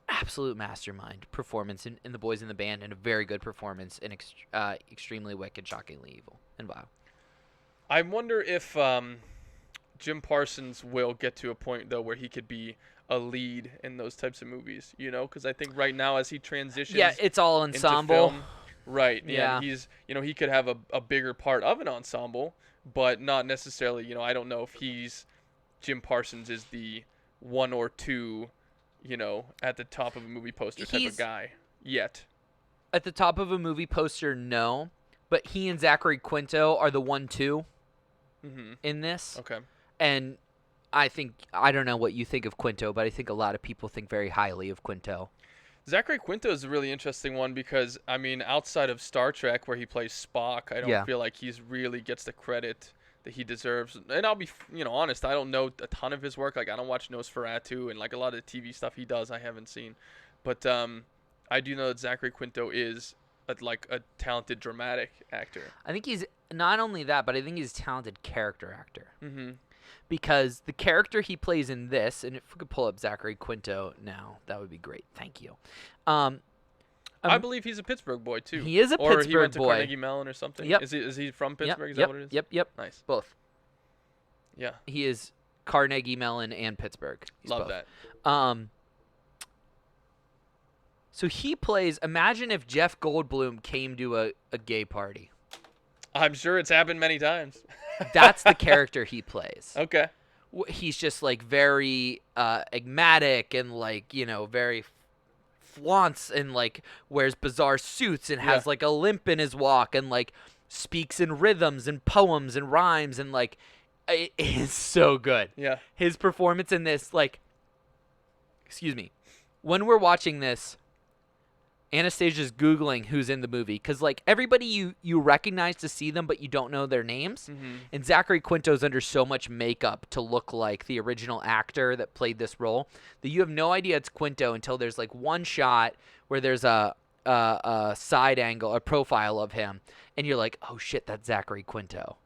absolute mastermind performance in The Boys in the Band, and a very good performance in Extremely Wicked, Shockingly Evil, and Vile. I wonder if Jim Parsons will get to a point, though, where he could be a lead in those types of movies, you know? Because I think right now, as he transitions it's all ensemble. into film, right, Yeah. he's, he could have a bigger part of an ensemble, but not necessarily, I don't know if Jim Parsons is the one or two, at the top of a movie poster type of guy yet. At the top of a movie poster, no. But he and Zachary Quinto are the 1-2 in this. Okay. And I don't know what you think of Quinto, but I think a lot of people think very highly of Quinto. Zachary Quinto is a really interesting one because, I mean, outside of Star Trek where he plays Spock, I don't feel like he's really gets the credit that he deserves. And I'll be, honest, I don't know a ton of his work. Like, I don't watch Nosferatu, and, like, a lot of the TV stuff he does I haven't seen. But I do know that Zachary Quinto is, a talented dramatic actor. I think he's not only that, but I think he's a talented character actor. Mm-hmm. Because the character he plays in this, and if we could pull up Zachary Quinto now, that would be great. Thank you. I believe he's a Pittsburgh boy, too. He is a Pittsburgh boy. Or he went to boy. Carnegie Mellon or something. Yep. Is he from Pittsburgh? Is Yep. that what it is? Yep. Nice. Both. Yeah. He is Carnegie Mellon and Pittsburgh. He's Love both. that. So he plays, imagine if Jeff Goldblum came to a gay party. I'm sure it's happened many times. That's the character he plays. Okay. He's just like very enigmatic and very flaunts and like wears bizarre suits and has like a limp in his walk and like speaks in rhythms and poems and rhymes and like it is so good. Yeah. His performance in this, like, excuse me, when we're watching this, Anastasia's Googling who's in the movie because, like, everybody you recognize to see them, but you don't know their names. Mm-hmm. And Zachary Quinto's under so much makeup to look like the original actor that played this role that you have no idea it's Quinto until there's, like, one shot where there's a side angle, a profile of him, and you're like, oh, shit, that's Zachary Quinto.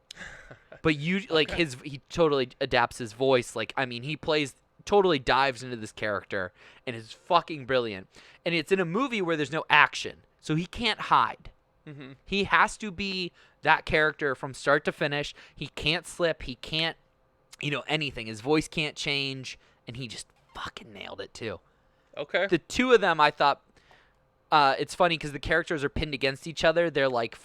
But you, like, he totally adapts his voice. Like, I mean, he totally dives into this character and is fucking brilliant. And it's in a movie where there's no action, so he can't hide. Mm-hmm. He has to be that character from start to finish. He can't slip. He can't, anything. His voice can't change, and he just fucking nailed it too. Okay. The two of them, I thought, it's funny because the characters are pinned against each other. They're like,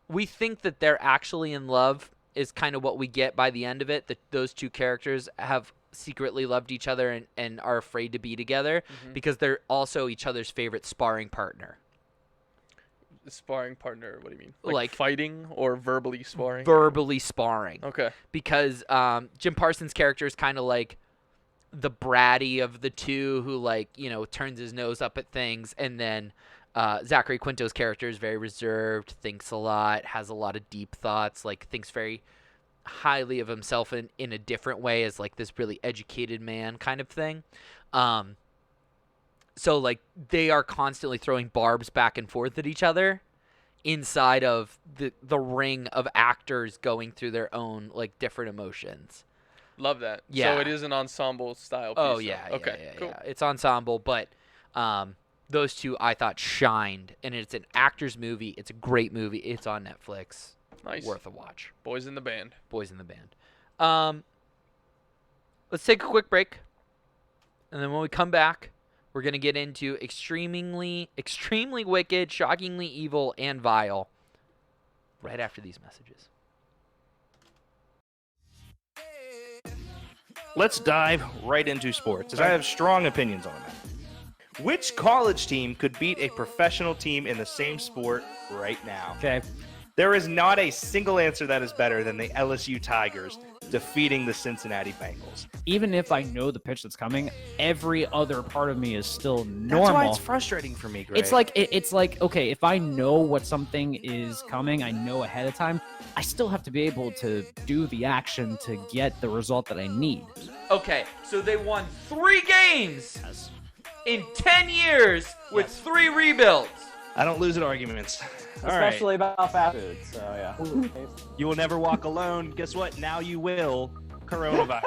we think that they're actually in love is kind of what we get by the end of it. That those two characters have secretly loved each other and are afraid to be together because they're also each other's favorite sparring partner. Sparring partner, what do you mean? Like fighting or verbally sparring? Verbally sparring. Okay. Because Jim Parsons' character is kind of like the bratty of the two who, turns his nose up at things. And then Zachary Quinto's character is very reserved, thinks a lot, has a lot of deep thoughts, thinks very highly of himself in a different way as, this really educated man kind of thing. So, they are constantly throwing barbs back and forth at each other inside of the ring of actors going through their own, different emotions. Love that. Yeah. So it is an ensemble style piece. Oh, yeah. Okay, cool. Yeah. It's ensemble, but those two I thought shined. And it's an actor's movie. It's a great movie. It's on Netflix. Nice. Worth a watch. Boys in the Band. Boys in the Band. Let's take a quick break. And then when we come back, we're going to get into extremely wicked, shockingly evil, and vile right after these messages. Let's dive right into sports, as I have strong opinions on that. Which college team could beat a professional team in the same sport right now? Okay. There is not a single answer that is better than the LSU Tigers defeating the Cincinnati Bengals. Even if I know the pitch that's coming, every other part of me is still normal. That's why it's frustrating for me, Greg. It's like okay, if I know what something is coming, I know ahead of time, I still have to be able to do the action to get the result that I need. Okay, so they won 3 games in 10 years with 3 rebuilds. I don't lose at arguments. Especially about fast food, so yeah. You will never walk alone. Guess what? Now you will. Coronavirus.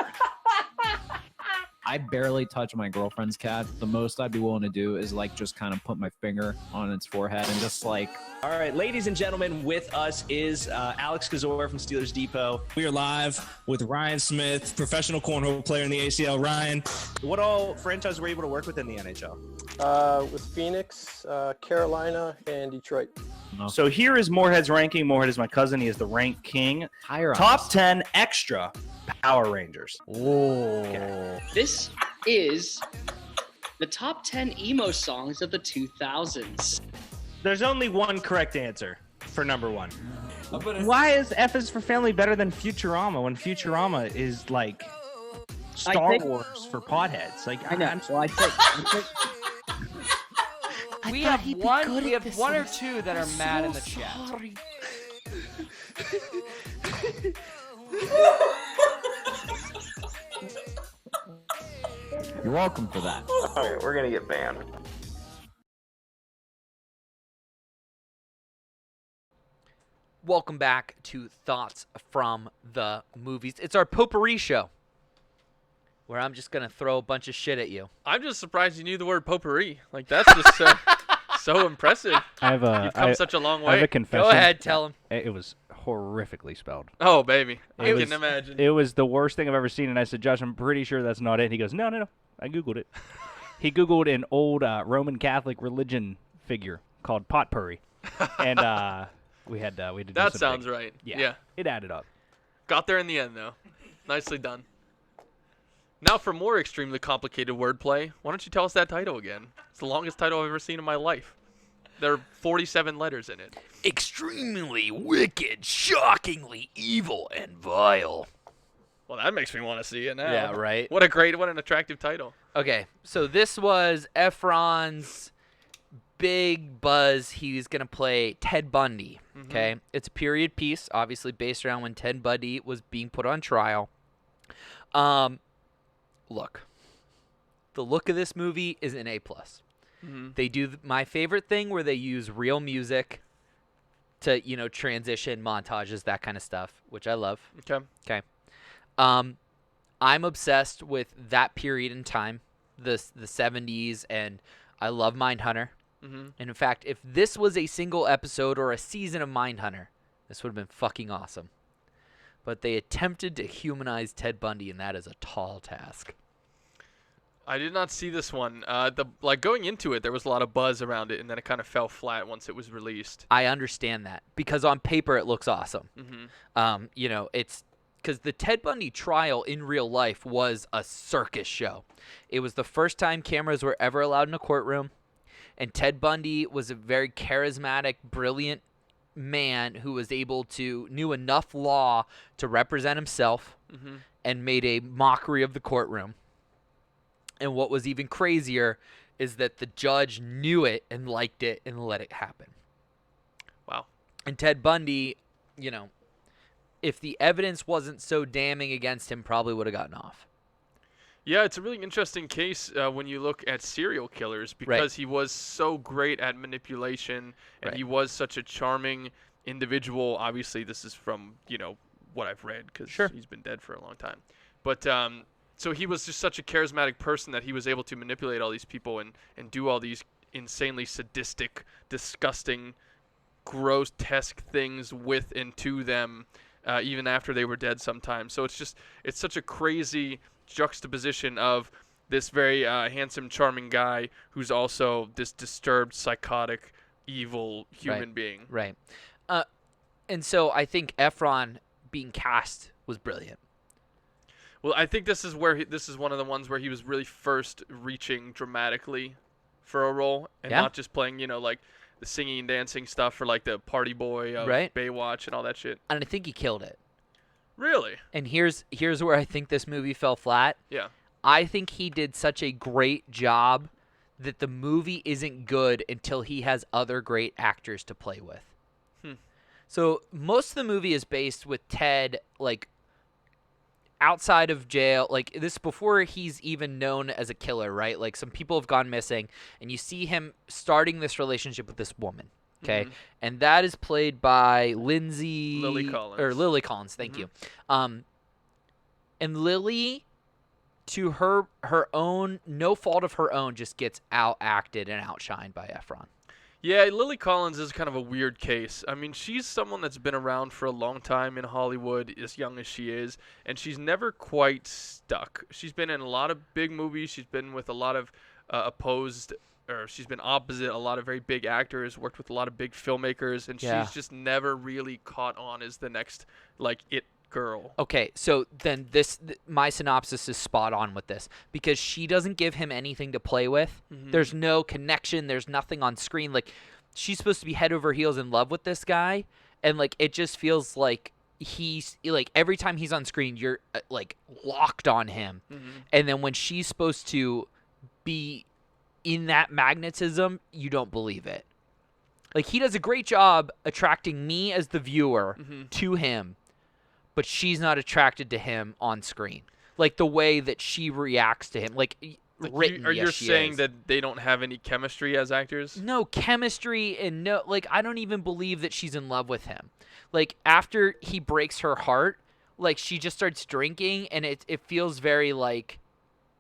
I barely touch my girlfriend's cat. The most I'd be willing to do is just kind of put my finger on its forehead and just All right, ladies and gentlemen, with us is Alex Kazor from Steelers Depot. We are live with Ryan Smith, professional cornhole player in the ACL. Ryan, What all franchises were you able to work with in the NHL? With Phoenix, Carolina, and Detroit. So here is Moorhead's ranking. Moorhead is my cousin. He is the rank king. higher on Top this. 10 extra Power Rangers. This is the top 10 emo songs of the 2000s. There's only one correct answer for number 1. Why is F is for Family better than Futurama when Futurama is Star Wars for potheads? I know. Well, I think We have one or two that are mad in the chat. You're welcome for that. Okay, we're gonna get banned. Welcome back to Thoughts from the Movies. It's our Potpourri show, where I'm just going to throw a bunch of shit at you. I'm just surprised you knew the word potpourri. That's just so impressive. You've come such a long way. I have a confession. Go ahead, tell him. It was horrifically spelled. Oh, baby. I It was- can imagine. It was the worst thing I've ever seen, and I said, Josh, I'm pretty sure that's not it. And he goes, no. I Googled it. He Googled an old Roman Catholic religion figure called Potpourri. And we had to do That some sounds digging. right. Yeah. It added up. Got there in the end, though. Nicely done. Now for more extremely complicated wordplay, why don't you tell us that title again? It's the longest title I've ever seen in my life. There are 47 letters in it. Extremely wicked, shockingly evil, and vile. Well, that makes me want to see it now. Yeah, right? What an attractive title. Okay, so this was Efron's big buzz. He was going to play Ted Bundy, okay? It's a period piece, obviously based around when Ted Bundy was being put on trial. Look, the look of this movie is an A+. They do my favorite thing where they use real music to, transition montages, that kind of stuff, which I love. Okay. I'm obsessed with that period in time, the 70s, and I love Mindhunter. And in fact, if this was a single episode or a season of Mindhunter, This would have been fucking awesome. But they attempted to humanize Ted Bundy, and that is a tall task. I did not see this one. Going into it, there was a lot of buzz around it, and then it kind of fell flat once it was released. I understand that because on paper it looks awesome. Mm-hmm. It's because the Ted Bundy trial in real life was a circus show. It was the first time cameras were ever allowed in a courtroom, and Ted Bundy was a very charismatic, brilliant man who was knew enough law to represent himself and made a mockery of the courtroom. And what was even crazier is that the judge knew it and liked it and let it happen. Wow. And Ted Bundy, if the evidence wasn't so damning against him, probably would have gotten off. Yeah, it's a really interesting case when you look at serial killers because he was so great at manipulation and he was such a charming individual. Obviously, this is from, what I've read because he's been dead for a long time. But so he was just such a charismatic person that he was able to manipulate all these people and do all these insanely sadistic, disgusting, grotesque things with and to them even after they were dead sometimes. So it's such a crazy juxtaposition of this very handsome, charming guy who's also this disturbed, psychotic, evil human being. Right. And so I think Efron being cast was brilliant. Well, I think this is one of the ones where he was really first reaching dramatically for a role and not just playing, like the singing and dancing stuff for like the party boy of Baywatch and all that shit. And I think he killed it. Really? And here's where I think this movie fell flat. Yeah. I think he did such a great job that the movie isn't good until he has other great actors to play with. So most of the movie is based with Ted, like, outside of jail, like this before he's even known as a killer, right? Like some people have gone missing, and you see him starting this relationship with this woman. Okay, and that is played by Lily Collins. Thank you. And Lily, to her own no fault of her own, just gets out-acted and outshined by Efron. Yeah, Lily Collins is kind of a weird case. I mean, she's someone that's been around for a long time in Hollywood, as young as she is, and she's never quite stuck. She's been in a lot of big movies. She's been with a lot of she's been opposite a lot of very big actors, worked with a lot of big filmmakers, and she's just never really caught on as the next, like, it girl. Okay, so then my synopsis is spot on with this because she doesn't give him anything to play with. There's no connection. There's nothing on screen. Like, she's supposed to be head over heels in love with this guy, and like it just feels like he's like every time he's on screen, you're like locked on him, and then when she's supposed to be in that magnetism, you don't believe it. Like, he does a great job attracting me as the viewer to him. But she's not attracted to him on screen, like the way that she reacts to him. Like written, are you saying that they don't have any chemistry as actors? No chemistry, and no, like I don't even believe that she's in love with him. Like after he breaks her heart, like she just starts drinking, and it feels very like,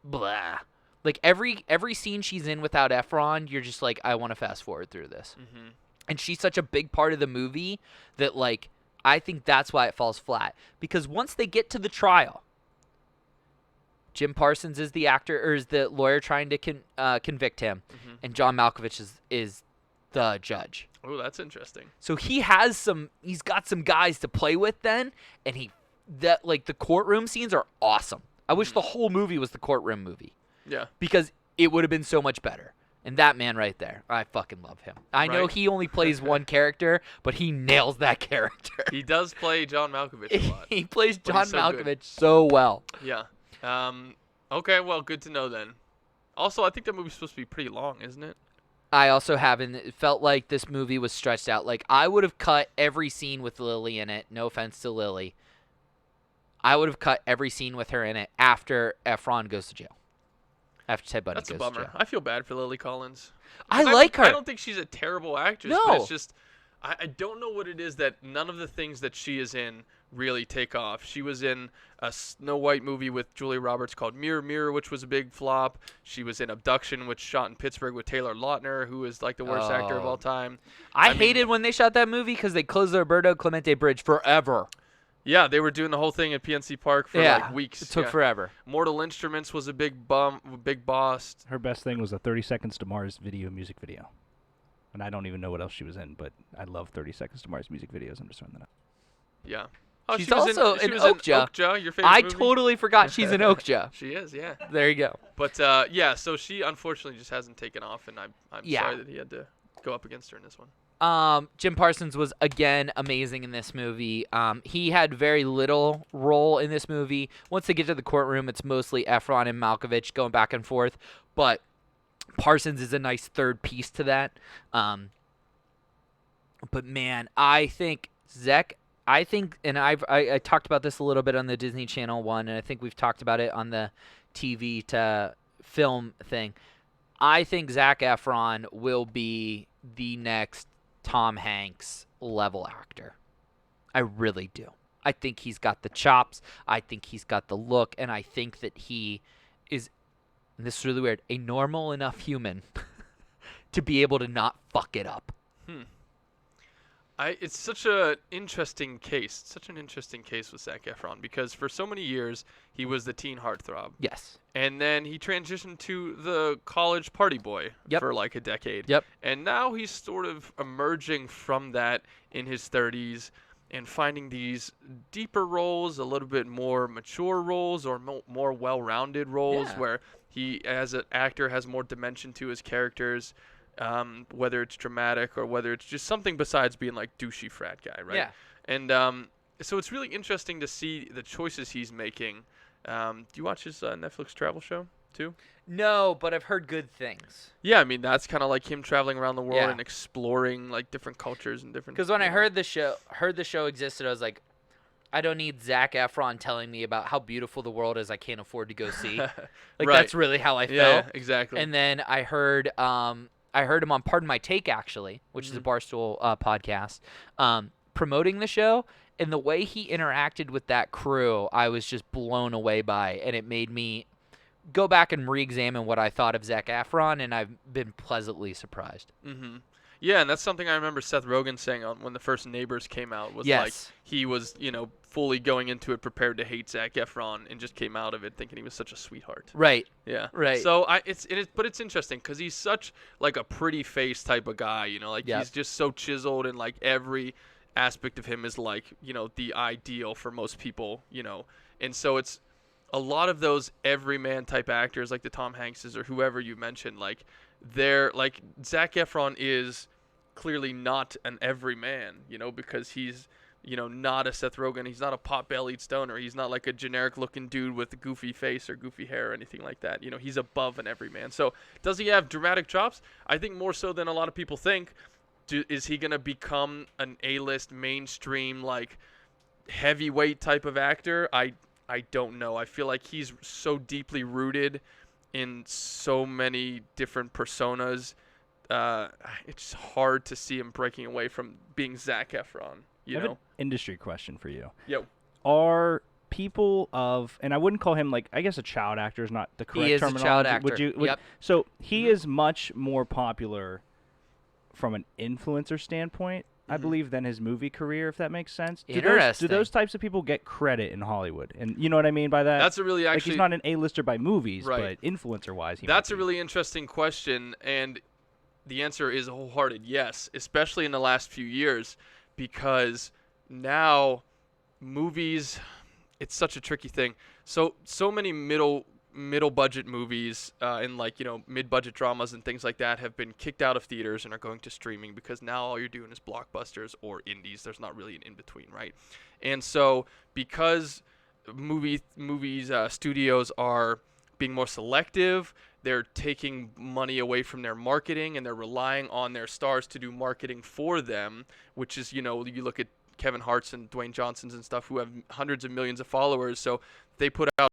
blah. Like every scene she's in without Efron, you're just like, I want to fast forward through this. And she's such a big part of the movie that like. I think that's why it falls flat. Because once they get to the trial, Jim Parsons is the actor or is the lawyer trying to convict him, and John Malkovich is the judge. Oh, that's interesting. So he's got some guys to play with then, and the courtroom scenes are awesome. I wish the whole movie was the courtroom movie. Yeah. Because it would have been so much better. And that man right there, I fucking love him. I know he only plays one character, but he nails that character. He does play John Malkovich a lot. He plays John Malkovich so well. Yeah. Okay, well, good to know then. Also, I think that movie's supposed to be pretty long, isn't it? I also haven't. It felt like this movie was stretched out. Like, I would have cut every scene with Lily in it. No offense to Lily. I would have cut every scene with her in it after Efron goes to jail. After Ted Bundy goes to jail. That's a bummer. I feel bad for Lily Collins. I like her. I don't think she's a terrible actress. No. But it's just, I don't know what it is that none of the things that she is in really take off. She was in a Snow White movie with Julia Roberts called Mirror Mirror, which was a big flop. She was in Abduction, which shot in Pittsburgh with Taylor Lautner, who is like the worst actor of all time. I hated when they shot that movie because they closed the Roberto Clemente Bridge forever. Yeah, they were doing the whole thing at PNC Park for like weeks. It took forever. Mortal Instruments was a big boss. Her best thing was a 30 Seconds to Mars music video. And I don't even know what else she was in, but I love 30 Seconds to Mars music videos. I'm just throwing that out. Yeah. Oh, She's she was also in in Okja. Okja. Your favorite I movie? totally forgot she's in Okja. She is, yeah. There you go. But yeah, so she unfortunately just hasn't taken off, and I'm sorry that he had to go up against her in this one. Jim Parsons was again amazing in this movie. He had very little role in this movie. Once they get to the courtroom, it's mostly Efron and Malkovich going back and forth, but Parsons is a nice third piece to that. But man, I think and I talked about this a little bit on the Disney Channel one, and I think we've talked about it on the TV to film thing. I think Zac Efron will be the next Tom Hanks level actor. I really do. I think he's got the chops. I think he's got the look, and I think that he is, and this is really weird, a normal enough human to be able to not fuck it up. It's such an interesting case. Such an interesting case with Zac Efron because for so many years he was the teen heartthrob. Yes. And then he transitioned to the college party boy for like a decade. Yep. And now he's sort of emerging from that in his 30s and finding these deeper roles, a little bit more mature roles or more well-rounded roles where he, as an actor, has more dimension to his characters. Whether it's dramatic or whether it's just something besides being like douchey frat guy, right? Yeah. And so it's really interesting to see the choices he's making. Do you watch his Netflix travel show too? No, but I've heard good things. Yeah, I mean that's kind of like him traveling around the world and exploring like different cultures and different. Because when I heard the show existed, I was like, I don't need Zac Efron telling me about how beautiful the world is I can't afford to go see. Like that's really how I felt. Yeah, exactly. And then I heard him on Pardon My Take, actually, which is a Barstool podcast, promoting the show. And the way he interacted with that crew, I was just blown away by. And it made me go back and re-examine what I thought of Zac Efron, and I've been pleasantly surprised. Mm-hmm. Yeah, and that's something I remember Seth Rogen saying when the first Neighbors came out. Was like he was, fully going into it prepared to hate Zac Efron and just came out of it thinking he was such a sweetheart. Right. Yeah. Right. So but it's interesting because he's such like a pretty face type of guy. He's just so chiseled and like every aspect of him is like the ideal for most people. And so it's a lot of those everyman type actors like the Tom Hankses or whoever you mentioned. Like they're like Zac Efron is clearly not an everyman. Because he's not a Seth Rogen. He's not a pot-bellied stoner. He's not like a generic-looking dude with a goofy face or goofy hair or anything like that. He's above an everyman. So does he have dramatic chops? I think more so than a lot of people think. Is he going to become an A-list, mainstream, like, heavyweight type of actor? I don't know. I feel like he's so deeply rooted in so many different personas. It's hard to see him breaking away from being Zac Efron. I have an industry question for you. Yo. Are people of, and I wouldn't call him like, I guess a child actor is not the correct terminology. terminology. He is a child actor. Yep. So he is much more popular from an influencer standpoint, I believe, than his movie career, if that makes sense. Interesting. Do those types of people get credit in Hollywood? And you know what I mean by that? That's a really like he's not an A-lister by movies, right. but influencer-wise, That's a really interesting question, and the answer is a wholehearted yes, especially in the last few years. Because now movies, it's such a tricky thing. So many middle budget movies and like mid-budget dramas and things like that have been kicked out of theaters and are going to streaming because now all you're doing is blockbusters or indies. There's not really an in-between, right? And so because studios are being more selective, they're taking money away from their marketing and they're relying on their stars to do marketing for them, which is, you look at Kevin Hart's and Dwayne Johnson's and stuff who have hundreds of millions of followers. So they put out,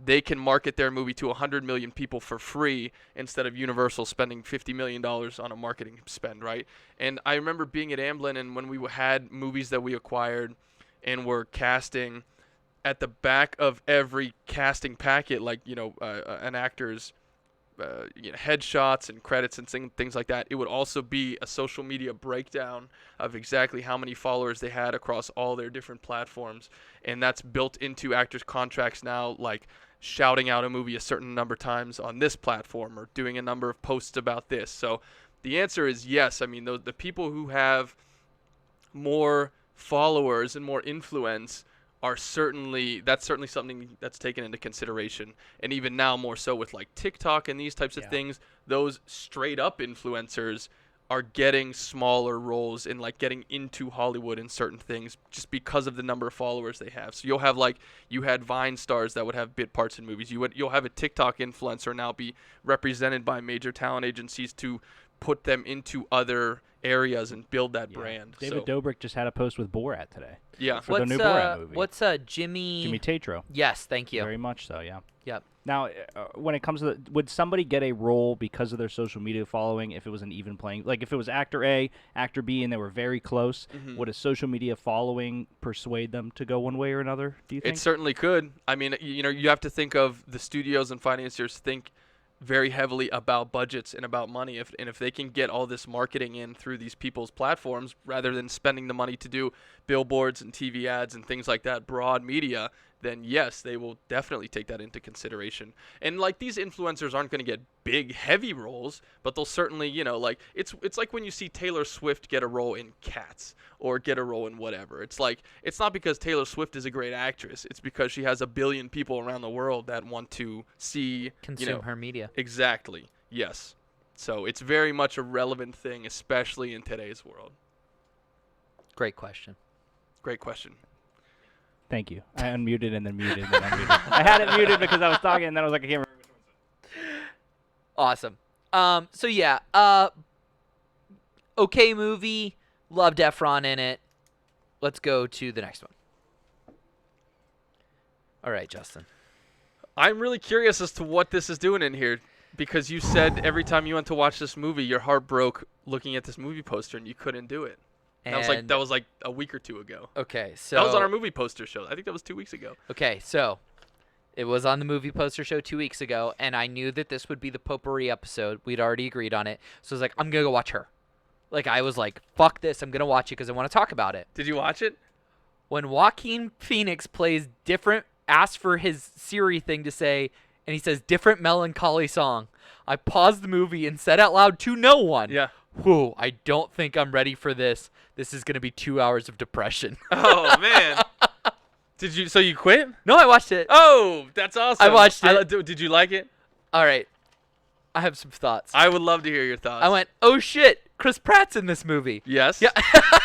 they can market their movie to 100 million people for free instead of Universal spending $50 million on a marketing spend, right? And I remember being at Amblin and when we had movies that we acquired, and were casting at the back of every casting packet, like, an actor's headshots and credits and things like that. It would also be a social media breakdown of exactly how many followers they had across all their different platforms. And that's built into actors' contracts now, like shouting out a movie a certain number of times on this platform or doing a number of posts about this. So the answer is yes. I mean, the people who have more followers and more influence that's certainly something that's taken into consideration. And even now more so with like TikTok and these types of things, those straight up influencers are getting smaller roles and like getting into Hollywood in certain things just because of the number of followers they have. So you'll have you had Vine stars that would have bit parts in movies. You'll have a TikTok influencer now be represented by major talent agencies to put them into other areas and build that brand. David Dobrik just had a post with Borat today. Yeah. For the new Borat movie. What's Jimmy Tatro. Yes, thank you. Very much so, yeah. Yep. Now, when it comes to would somebody get a role because of their social media following if it was an even playing, like if it was actor A, actor B, and they were very close, would a social media following persuade them to go one way or another, do you think? It certainly could. I mean, you have to think of the studios and financiers think very heavily about budgets and about money. If they can get all this marketing in through these people's platforms rather than spending the money to do billboards and TV ads and things like that, broad media, then yes, they will definitely take that into consideration. And like these influencers aren't going to get big, heavy roles, but they'll certainly, like it's like when you see Taylor Swift get a role in Cats or get a role in whatever. It's like it's not because Taylor Swift is a great actress. It's because she has a billion people around the world that want to consume her media. Exactly. Yes. So it's very much a relevant thing, especially in today's world. Great question. Great question. Thank you. I unmuted and then muted and then unmuted. I had it muted because I was talking and then I was like, I can't remember which one. Awesome. So yeah, okay movie, loved Efron in it. Let's go to the next one. All right, Justin. I'm really curious as to what this is doing in here because you said every time you went to watch this movie, your heart broke looking at this movie poster and you couldn't do it. That was like a week or two ago. Okay, so that was on our movie poster show. I think that was 2 weeks ago. Okay, so it was on the movie poster show 2 weeks ago, and I knew that this would be the Potpourri episode. We'd already agreed on it, so I was like, I'm gonna go watch her. Like I was like, fuck this, I'm gonna watch it because I want to talk about it. Did you watch it? When Joaquin Phoenix plays asks for his Siri thing to say, and he says different melancholy song, I paused the movie and said out loud to no one. Yeah. Whoa, I don't think I'm ready for this. This is going to be 2 hours of depression. Oh, man. So you quit? No, I watched it. Oh, that's awesome. I watched it. Did you like it? All right. I have some thoughts. I would love to hear your thoughts. I went, oh, shit. Chris Pratt's in this movie. Yes. Yeah.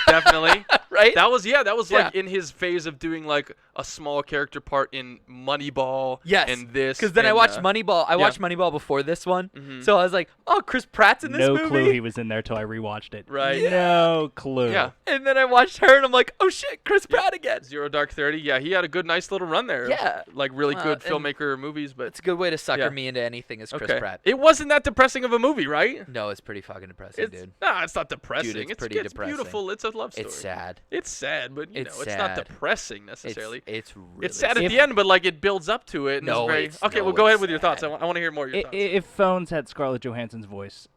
Definitely. Right? That was like in his phase of doing like a small character part in Moneyball. Yes. And this. Because then I watched Moneyball. I watched Moneyball before this one. Mm-hmm. So I was like, oh, Chris Pratt's in this movie? No clue he was in there till I rewatched it. Right. Yeah. No clue. Yeah. And then I watched her and I'm like, oh, shit, Chris Pratt again. Zero Dark 30. Yeah, he had a nice little run there. Yeah. Like really good filmmaker movies. But it's a good way to sucker me into anything as Chris Pratt. It wasn't that depressing of a movie, right? No, it's pretty fucking depressing, dude. Nah, it's not depressing. Dude, it's pretty it's depressing. Beautiful. It's a love story. It's sad. It's sad, but it's not sad. depressing necessarily. It's really it's sad at the end, but like it builds up to it. And No, it's very... Okay, well, go ahead with your thoughts. I want to hear more of your thoughts. If Phones had Scarlett Johansson's voice,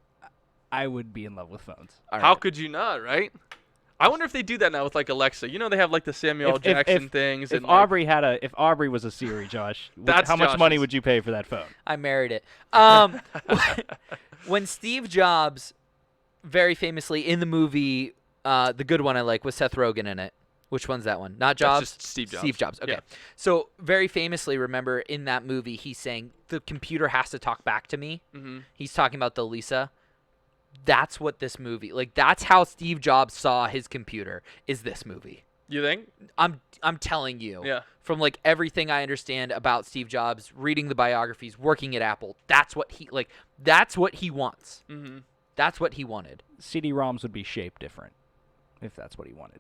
I would be in love with Phones. How could you not, right? I wonder if they do that now with like Alexa. They have like the Samuel Jackson things. If Aubrey was a Siri, Josh, how much money would you pay for that phone? I married it. When Steve Jobs, very famously in the movie, the good one I like, was Seth Rogen in it. Which one's that one? Not Jobs? That's just Steve Jobs. Steve Jobs, okay. Yeah. So very famously, remember, in that movie, he's saying, the computer has to talk back to me. Mm-hmm. He's talking about the Lisa. That's what this movie, like, that's how Steve Jobs saw his computer, is this movie. You think? I'm telling you. Yeah. From, like, everything I understand about Steve Jobs, reading the biographies, working at Apple, that's what he wants. Mm-hmm. That's what he wanted. CD-ROMs would be shaped different if that's what he wanted.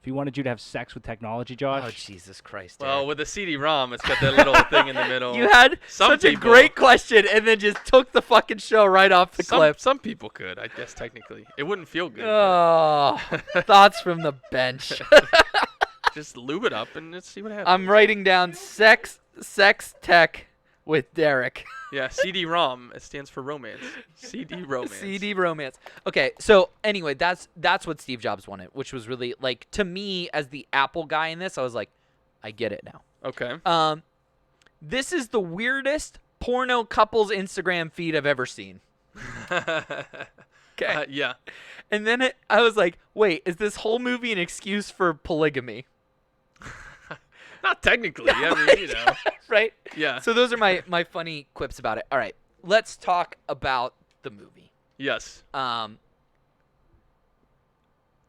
If he wanted you to have sex with technology, Josh. Oh, Jesus Christ. Well, with a CD-ROM, it's got that little thing in the middle. You had such a great question and then just took the fucking show right off the cliff. Some people could, I guess, technically. It wouldn't feel good. Oh, thoughts from the bench. Just lube it up and let's see what happens. I'm writing down sex tech with Derrik. Yeah, CD-ROM. It stands for romance. CD romance. CD romance. Okay, so anyway, that's what Steve Jobs wanted, which was really like, to me as the Apple guy in this, I was like, I get it now. Okay. This is the weirdest porno couples Instagram feed I've ever seen. Okay. Yeah. And then I was like, wait, is this whole movie an excuse for polygamy? Not technically. I mean, you know. Right? Yeah. So those are my funny quips about it. All right, let's talk about the movie. Yes.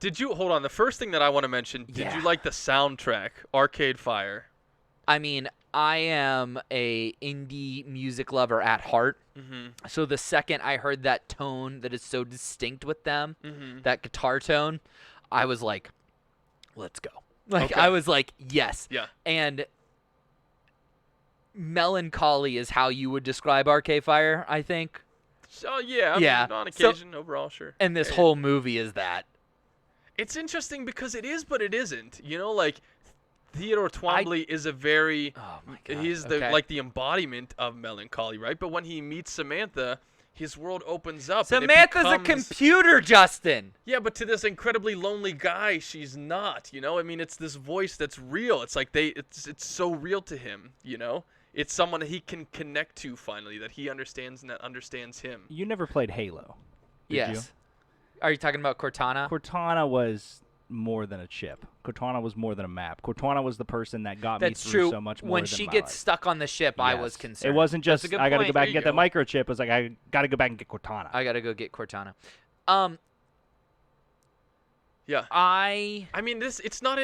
Did you hold on? The first thing that I want to mention. Did you like the soundtrack, Arcade Fire? I mean, I am a indie music lover at heart. Mm-hmm. So the second I heard that tone that is so distinct with them, that guitar tone, I was like, let's go. Like, Okay. I was like, yes. Yeah. And melancholy is how you would describe Arcade Fire, I think. So yeah. I Yeah. mean, on occasion, overall, sure. And this whole movie is that. It's interesting because it is, but it isn't. You know, like Theodore Twombly is a very. Oh my god. He's the embodiment of melancholy, right? But when he meets Samantha, his world opens up. and it Samantha's a becomes- computer, Justin. Yeah, but to this incredibly lonely guy, she's not. You know, I mean, it's this voice that's real. It's like it's so real to him. You know, it's someone that he can connect to finally, that he understands and that understands him. You never played Halo, did Yes. you? Are you talking about Cortana? Cortana was more than a chip. Cortana was more than a map. Cortana was the person that got That's me through true. so much more When than she my gets life. stuck on the ship, I was Yes. concerned. It wasn't That's just a good I got to go point. back There and you get the go. microchip. It was like I got to go back and get Cortana. I gotta go get Cortana. Yeah. I mean, it's not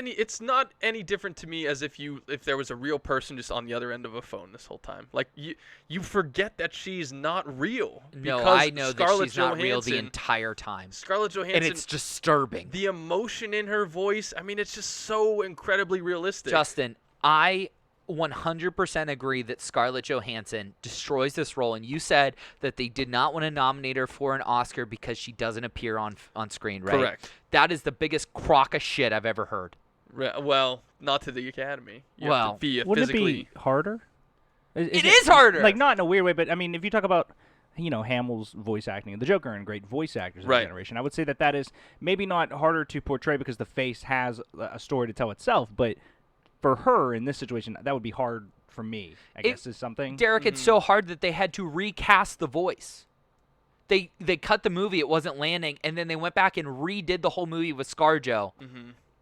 any different to me as if there was a real person just on the other end of a phone this whole time. Like you forget that she's not real. no, because I know that Scarlett she's not real the Johansson- entire time, Scarlett Johansson, and it's disturbing. the emotion in her voice. I mean, it's just so incredibly realistic. Justin, I 100% agree that Scarlett Johansson destroys this role, and you said that they did not want to nominate her for an Oscar because she doesn't appear on screen, right? Correct. That is the biggest crock of shit I've ever heard. Well, not to the Academy. You have Well, to be Wouldn't physically. it be harder? It is harder. Like, not in a weird way, but I mean, if you talk about, Hamill's voice acting and the Joker and great voice actors in the Right. generation, I would say that is maybe not harder to portray because the face has a story to tell itself, but for her in this situation, that would be hard for me, I guess, is something. Derrik, it's so hard that they had to recast the voice. They cut the movie, it wasn't landing, and then they went back and redid the whole movie with ScarJo,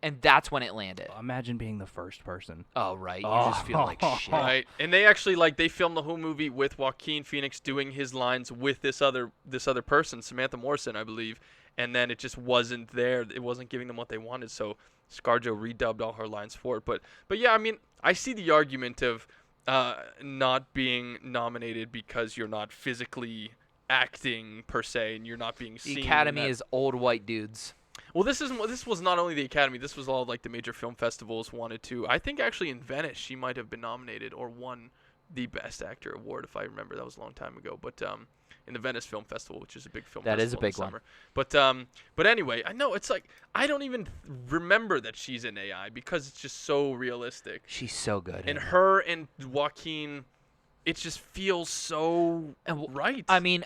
and that's when it landed. Imagine being the first person. Oh, right. You just feel like shit. Right, and they actually they filmed the whole movie with Joaquin Phoenix doing his lines with this other person, Samantha Morrison, I believe, and then it just wasn't there. It wasn't giving them what they wanted, so ScarJo redubbed all her lines for it. But yeah, I mean, I see the argument of not being nominated because you're not physically acting per se, and you're not being seen. The in Academy that. is old white dudes. Well, this was not only the Academy. This was all the major film festivals wanted to. I think actually in Venice she might have been nominated or won the Best Actor award, if I remember. That was a long time ago. But in the Venice Film Festival, which is a big film That festival is a big in the one. summer. But anyway, I know it's like I don't even remember that she's in AI because it's just so realistic. She's so good. And in it. her and Joaquin, it just feels so right. I mean,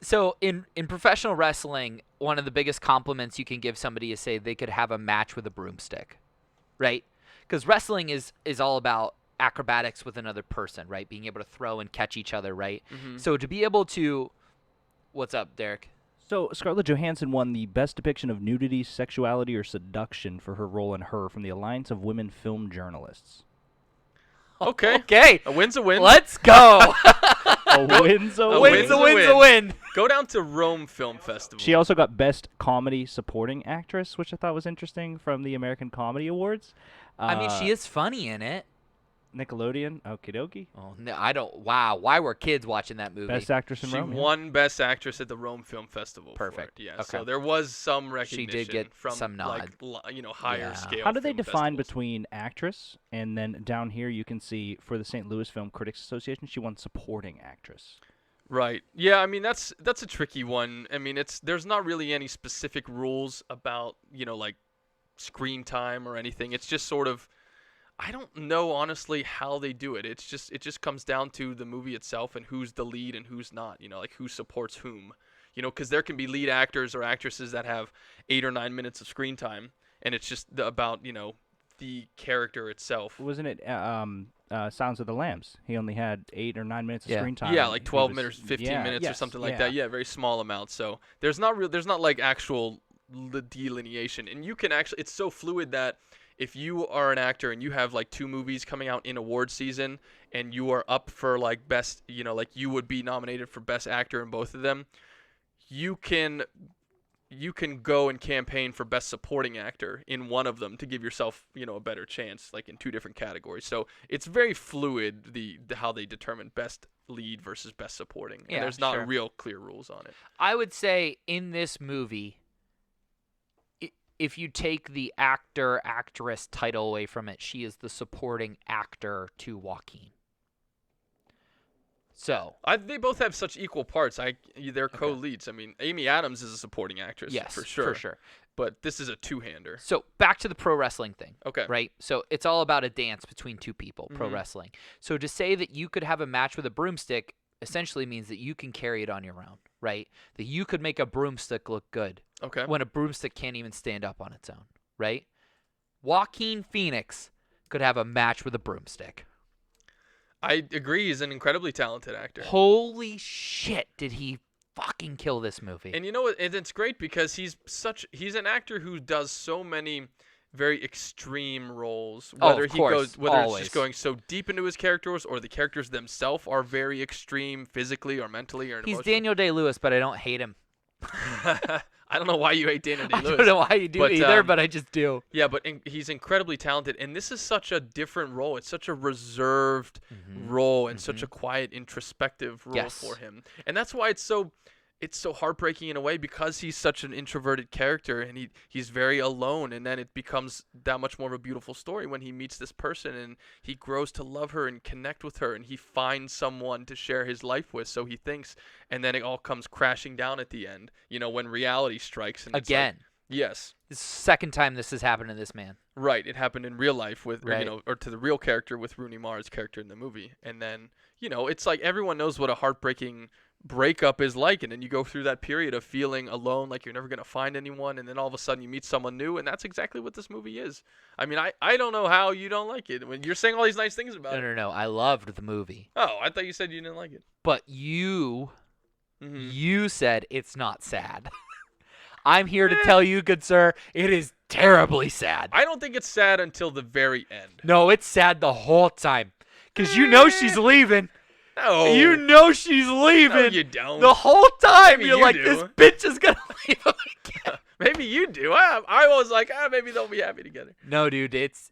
so in professional wrestling, one of the biggest compliments you can give somebody is say they could have a match with a broomstick, right? Because wrestling is all about acrobatics with another person, right? Being able to throw and catch each other, right? So to be able to, what's up, Derrik? So Scarlett Johansson won the Best Depiction of Nudity, Sexuality, or Seduction for her role in Her from the Alliance of Women Film Journalists. Okay. Okay. A win's a win. Let's go. A win's a A win. win's a win's a win. Go down to Rome Film Festival. She also got Best Comedy Supporting Actress, which I thought was interesting, from the American Comedy Awards. I mean, she is funny in it. Nickelodeon, okie dokie. Oh, no, I don't. Wow. Why were kids watching that movie? Best Actress in She Rome. yeah. won Best Actress at the Rome Film Festival. Perfect. For it. Yeah. Okay. So there was some She recognition did get from some nod. higher Yeah. scale. How do they film define festivals. between actress and then down here you can see for the St. Louis Film Critics Association she won supporting actress. Right. Yeah. I mean that's a tricky one. I mean there's not really any specific rules about screen time or anything. It's just sort of, I don't know honestly how they do it. It just comes down to the movie itself and who's the lead and who's not. Like who supports whom. Because there can be lead actors or actresses that have 8 or 9 minutes of screen time, and it's just about the character itself. Wasn't it Sounds of the Lambs? He only had 8 or 9 minutes of screen time. Yeah, like 12 minutes, 15 minutes or something like that. Yeah, very small amount. So there's not like actual delineation, and you can actually, it's so fluid that if you are an actor and you have like 2 movies coming out in award season and you are up for like best, like you would be nominated for best actor in both of them, you can go and campaign for best supporting actor in one of them to give yourself, a better chance, like in 2 different categories. So it's very fluid, the how they determine best lead versus best supporting. And there's not real clear rules on it. I would say in this movie, if you take the actor-actress title away from it, she is the supporting actor to Joaquin. So they both have such equal parts. They're co-leads. I mean, Amy Adams is a supporting actress, yes, for sure. For sure. But this is a two-hander. So back to the pro wrestling thing. Okay. Right? So it's all about a dance between 2 people, pro wrestling. So to say that you could have a match with a broomstick essentially means that you can carry it on your own, right? That you could make a broomstick look good. Okay. When a broomstick can't even stand up on its own, right? Joaquin Phoenix could have a match with a broomstick. I agree. He's an incredibly talented actor. Holy shit, did he fucking kill this movie. And you know what? And it's great because he's an actor who does so many very extreme roles. Whether of course, it's just going so deep into his characters or the characters themselves are very extreme physically or mentally or emotionally. He's Daniel Day-Lewis, but I don't hate him. I don't know why you hate Daniel Day-Lewis. I don't know why you do either, but I just do. Yeah, but he's incredibly talented, and this is such a different role. It's such a reserved role and such a quiet, introspective role for him. And that's why it's so heartbreaking in a way, because he's such an introverted character and he's very alone, and then it becomes that much more of a beautiful story when he meets this person and he grows to love her and connect with her and he finds someone to share his life with, so he thinks, and then it all comes crashing down at the end, when reality strikes. And again. Yes. This is the second time this has happened to this man. Right. It happened in real life with, or to the real character with Rooney Mara's character in the movie. And then, it's like everyone knows what a heartbreaking breakup is like, and then you go through that period of feeling alone, like you're never going to find anyone, and then all of a sudden you meet someone new, and that's exactly what this movie is. I mean, I don't know how you don't like it when you're saying all these nice things about it. No, I loved the movie. Oh, I thought you said you didn't like it. But you said it's not sad. I'm here to tell you, good sir, it is terribly sad. I don't think it's sad until the very end. No, it's sad the whole time, because you know she's leaving. No. You know she's leaving. No, you don't. The whole time. Maybe you're you like, do. this bitch is going to leave him again. Maybe you do. I was like, maybe they'll be happy together. No, dude, it's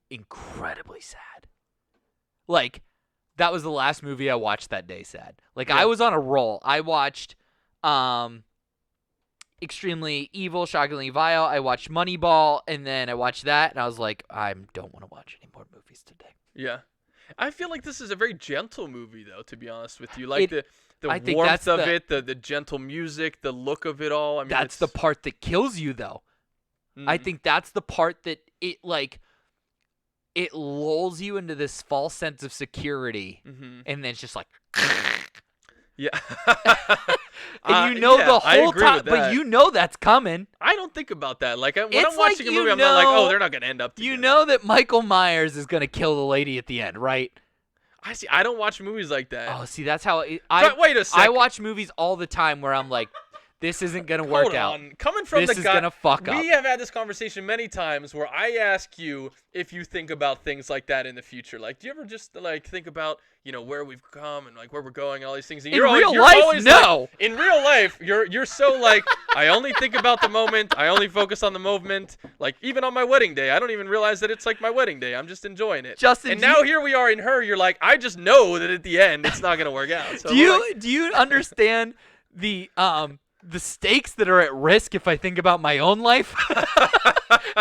incredibly sad. Like, that was the last movie I watched that day sad. Like, I was on a roll. I watched Extremely Evil, Shockingly Vile. I watched Moneyball, and then I watched that, and I was like, I don't want to watch any more movies today. Yeah. I feel like this is a very gentle movie, though, to be honest with you. Like, the think warmth that's of it, the gentle music, the look of it all. I mean, that's the part that kills you, though. I think that's the part that it lulls you into this false sense of security, and then it's just like... Yeah. And the whole time, but you know that's coming. I don't think about that. Like, when it's I'm watching a movie, I'm not like, oh, they're not going to end up together. You know that Michael Myers is going to kill the lady at the end, right? I don't watch movies like that. Oh, see, that's how... wait a second. I watch movies all the time where I'm like, this isn't going to work out. Coming from this the is guy, going to fuck up. We have had this conversation many times where I ask you if you think about things like that in the future. Like, do you ever just like think about, where we've come and like where we're going and all these things? And in real life, no. Like, in real life, you're so like, I only think about the moment. I only focus on the moment. Like, even on my wedding day, I don't even realize that it's like my wedding day. I'm just enjoying it. Justin, and now here we are in her. You're like, I just know that at the end it's not gonna work out. So do you understand the stakes that are at risk if I think about my own life?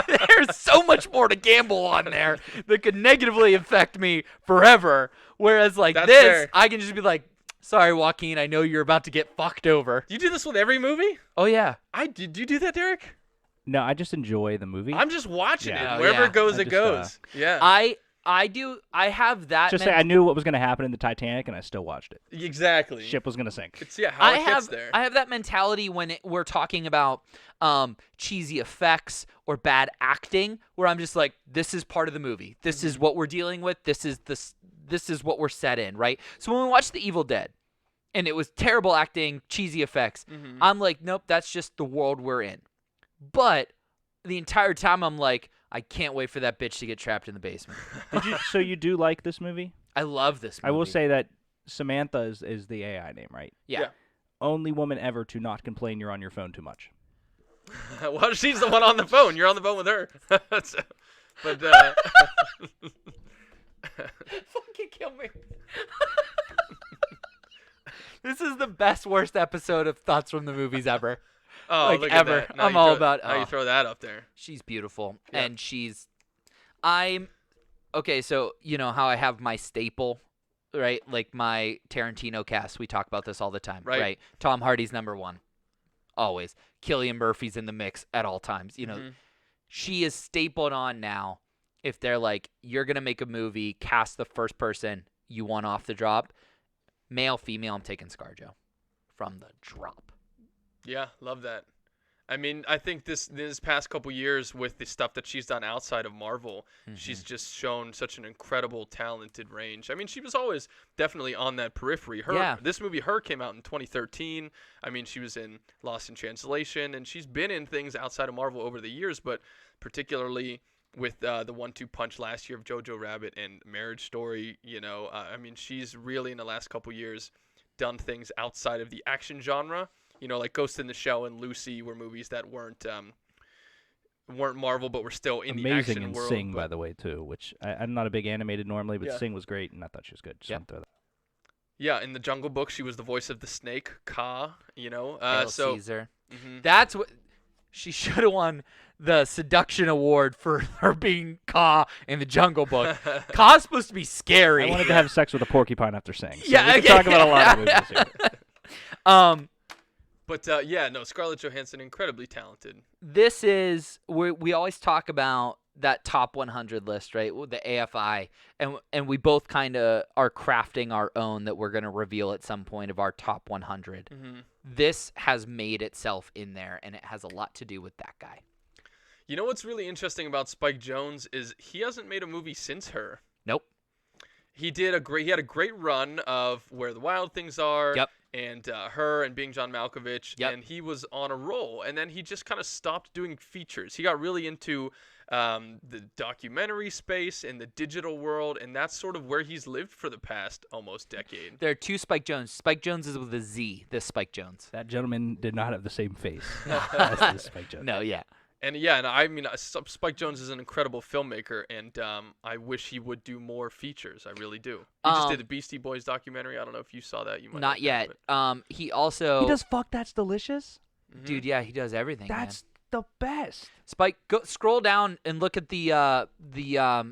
There's so much more to gamble on there that could negatively affect me forever. Whereas like That's this, fair. I can just be like, sorry, Joaquin, I know you're about to get fucked over. Do you do this with every movie? Oh, yeah. Did you do that, Derek? No, I just enjoy the movie. I'm just watching Yeah. it. Oh, Wherever yeah. it goes, I it just, goes. Yeah. I have that. Just say I knew what was going to happen in the Titanic, and I still watched it. Exactly. Ship was going to sink. It's how it gets there. I have that mentality when we're talking about cheesy effects or bad acting, where I'm just like, this is part of the movie. This is what we're dealing with. This is what we're set in, right? So when we watched The Evil Dead, and it was terrible acting, cheesy effects, I'm like, nope, that's just the world we're in. But the entire time I'm like, I can't wait for that bitch to get trapped in the basement. So you do like this movie? I love this movie. I will say that Samantha is the AI name, right? Yeah. Only woman ever to not complain you're on your phone too much. Well, she's the one on the phone. You're on the phone with her. But Fucking kill me. This is the best, worst episode of Thoughts from the Movies ever. oh, like look ever. at that. Now I'm you all throw- about. Now you oh. throw that up there. She's beautiful, Yeah. and I'm okay. So you know how I have my staple, right? Like my Tarantino cast. We talk about this all the time, Right. Tom Hardy's number one, always. Cillian Murphy's in the mix at all times. You know, Mhm. she is stapled on now. If they're like, you're gonna make a movie, cast the first person you want off the drop, male, female. I'm taking ScarJo from the drop. Yeah, love that. I mean, I think this past couple years with the stuff that she's done outside of Marvel, she's just shown such an incredible, talented range. I mean, she was always definitely on that periphery. This movie, Her, came out in 2013. I mean, she was in Lost in Translation, and she's been in things outside of Marvel over the years, but particularly with the 1-2 punch last year of Jojo Rabbit and Marriage Story, you know, I mean, she's really in the last couple years done things outside of the action genre. You know, like Ghost in the Shell and Lucy were movies that weren't Marvel, but were still in the Amazing action in world. Sing, but- by the way, too, which I'm not a big animated normally, but Yeah. Sing was great, and I thought she was good. Just want to throw that. Yeah, in the Jungle Book, she was the voice of the snake, Kaa. You know, Hail so Caesar. mhm. That's what she should have won the seduction award for her being Kaa in the Jungle Book. Kaa's supposed to be scary. I wanted to have sex with a porcupine after Sing. So Yeah, we can talk about a lot of movies here. But yeah, no, Scarlett Johansson, incredibly talented. This is we always talk about that top 100 list, right? With the AFI, and we both kind of are crafting our own that we're going to reveal at some point of our top 100. Mm-hmm. This has made itself in there, and it has a lot to do with that guy. You know what's really interesting about Spike Jonze is he hasn't made a movie since Her. Nope. He had a great run of Where the Wild Things Are. Yep. And Her and Being John Malkovich. Yep. And he was on a roll. And then he just kind of stopped doing features. He got really into the documentary space and the digital world. And that's sort of where he's lived for the past almost decade. There are two Spike Jonze. Spike Jonze is with a Z, this Spike Jonze. That gentleman did not have the same face as this Spike Jonze. No, yeah. And yeah, and I mean, Spike Jonze is an incredible filmmaker, and I wish he would do more features. I really do. He just did the Beastie Boys documentary. I don't know if you saw that. You might Not yet. He also He does Fuck That's Delicious? Dude, yeah, he does everything. That's the best. Spike, scroll down and look at the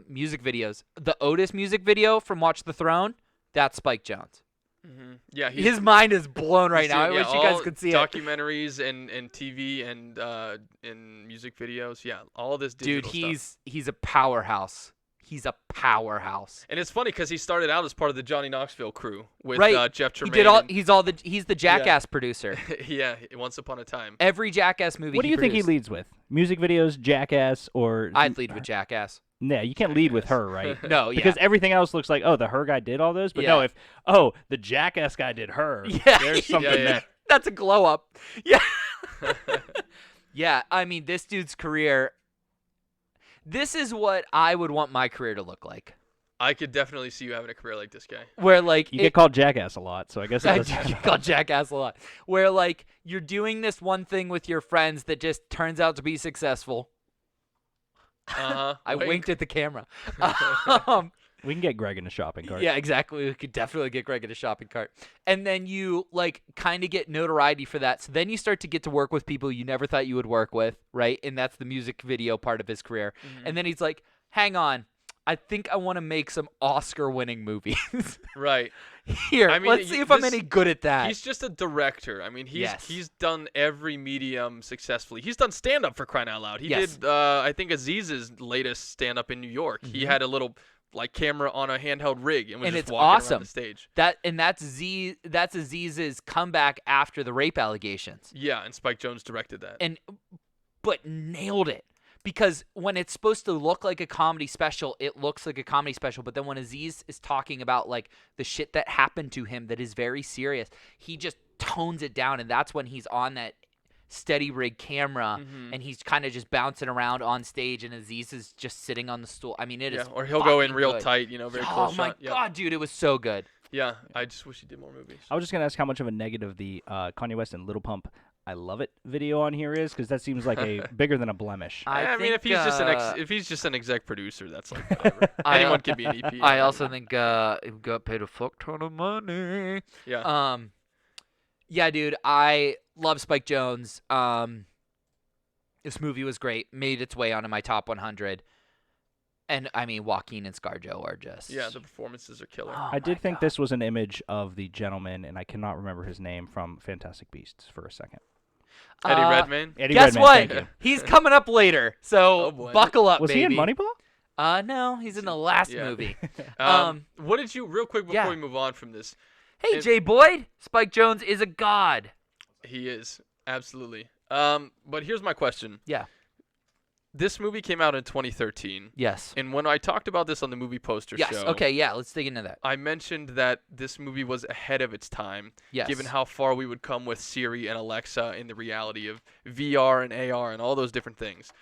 music videos. The Otis music video from Watch the Throne, that's Spike Jonze. Mm-hmm. Yeah, His mind is blown right he's now. I doing, wish you guys could see it. documentaries and TV and music videos. Yeah, all this digital Dude, stuff. he's a powerhouse. He's a powerhouse. And it's funny because he started out as part of the Johnny Knoxville crew with Right. Jeff Tremaine. He did all. and- He's the Jackass producer. yeah, Once Upon a Time. Every Jackass movie. What do you think he produced. leads with? Music videos, Jackass, or... I'd lead with Jackass. Nah, you can't lead with Her, right? No, yeah. Because everything else looks like, oh, the Her guy did all those, but no, Yeah. the Jackass guy did Her, Yeah, there's something yeah. there. That's a glow up. Yeah. Yeah, I mean, this dude's career. This is what I would want my career to look like. I could definitely see you having a career like this guy. Where like You get called Jackass a lot, so I guess I that does get called Jackass a lot. Where like you're doing this one thing with your friends that just turns out to be successful. Uh-huh. I Wink. winked at the camera. We can get Greg in a shopping cart. Yeah, exactly. We could definitely get Greg in a shopping cart. And then you like kind of get notoriety for that. So then you start to get to work with people you never thought you would work with, right? And that's the music video part of his career. Mhm. And then he's like, hang on, I think I want to make some Oscar-winning movies. Right. Here, I mean, let's see if I'm any good at that. He's just a director. I mean, Yes. he's done every medium successfully. He's done stand-up for crying out loud. He Yes. did, I think, Aziz's latest stand-up in New York. He had a little camera on a handheld rig and was And just it's walking awesome. around the stage. That's Aziz's comeback after the rape allegations. Yeah, and Spike Jonze directed that. But nailed it. Because when it's supposed to look like a comedy special, it looks like a comedy special. But then when Aziz is talking about like the shit that happened to him that is very serious, he just tones it down, and that's when he's on that steady rig camera and he's kind of just bouncing around on stage, and Aziz is just sitting on the stool. I mean, it is. Or he'll go in fucking real good. tight, very Oh close my shot. god, dude, it was so good. Yeah, I just wish he did more movies. I was just gonna ask how much of a negative the Kanye West and Little Pump "I Love It" video on here is, because that seems like a bigger than a blemish. I mean, if think, he's just an exec producer, that's like whatever. Anyone can be an EP. I also think he got paid a fuck ton of money. Yeah. Yeah, dude, I love Spike Jonze. This movie was great. Made its way onto my top 100. And I mean, Joaquin and ScarJo are just the performances are killer. Oh I did my think God. this was an image of the gentleman, and I cannot remember his name, from Fantastic Beasts for a second. Eddie Redmayne. Eddie Guess Redmayne, what? thank you. He's coming up later, so Oh, boy. buckle up, Was baby. he in Moneyball? No, he's in the last Yeah. movie. What did you, real quick before yeah. we move on from this? Hey, Jay Boyd, Spike Jonze is a god. He is, absolutely. But here's my question. Yeah. This movie came out in 2013. Yes. And when I talked about this on the movie poster Yes. show, Okay. Yeah. Let's dig into that. I mentioned that this movie was ahead of its time, Yes. given how far we would come with Siri and Alexa in the reality of VR and AR and all those different things.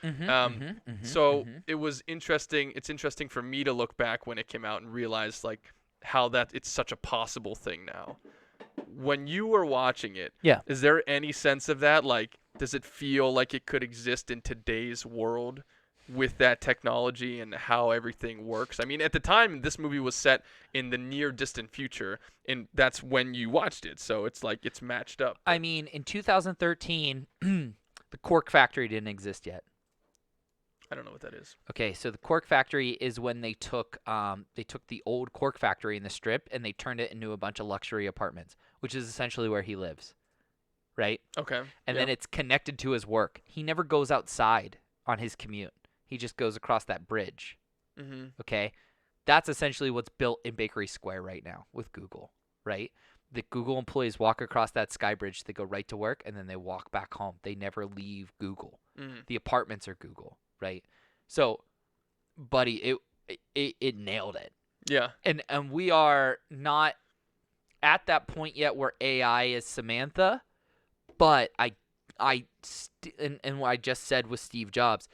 So it was interesting. It's interesting for me to look back when it came out and realize like how that it's such a possible thing now. When you were watching it, Yeah. is there any sense of that? Like, does it feel like it could exist in today's world with that technology and how everything works? I mean, at the time, this movie was set in the near distant future, and that's when you watched it. So it's like it's matched up. I mean, in 2013, the Cork Factory didn't exist yet. I don't know what that is. Okay, so the Cork Factory is when they took the old Cork Factory in the Strip and they turned it into a bunch of luxury apartments, which is essentially where he lives, right? Okay. And yeah. then it's connected to his work. He never goes outside on his commute. He just goes across that bridge. Mm-hmm. Okay, that's essentially what's built in Bakery Square right now with Google, right? The Google employees walk across that sky bridge, they go right to work, and then they walk back home. They never leave Google. Mm-hmm. The apartments are Google, right? So, buddy, it nailed it. Yeah. And we are not at that point yet where AI is Samantha, but and what I just said with Steve Jobs,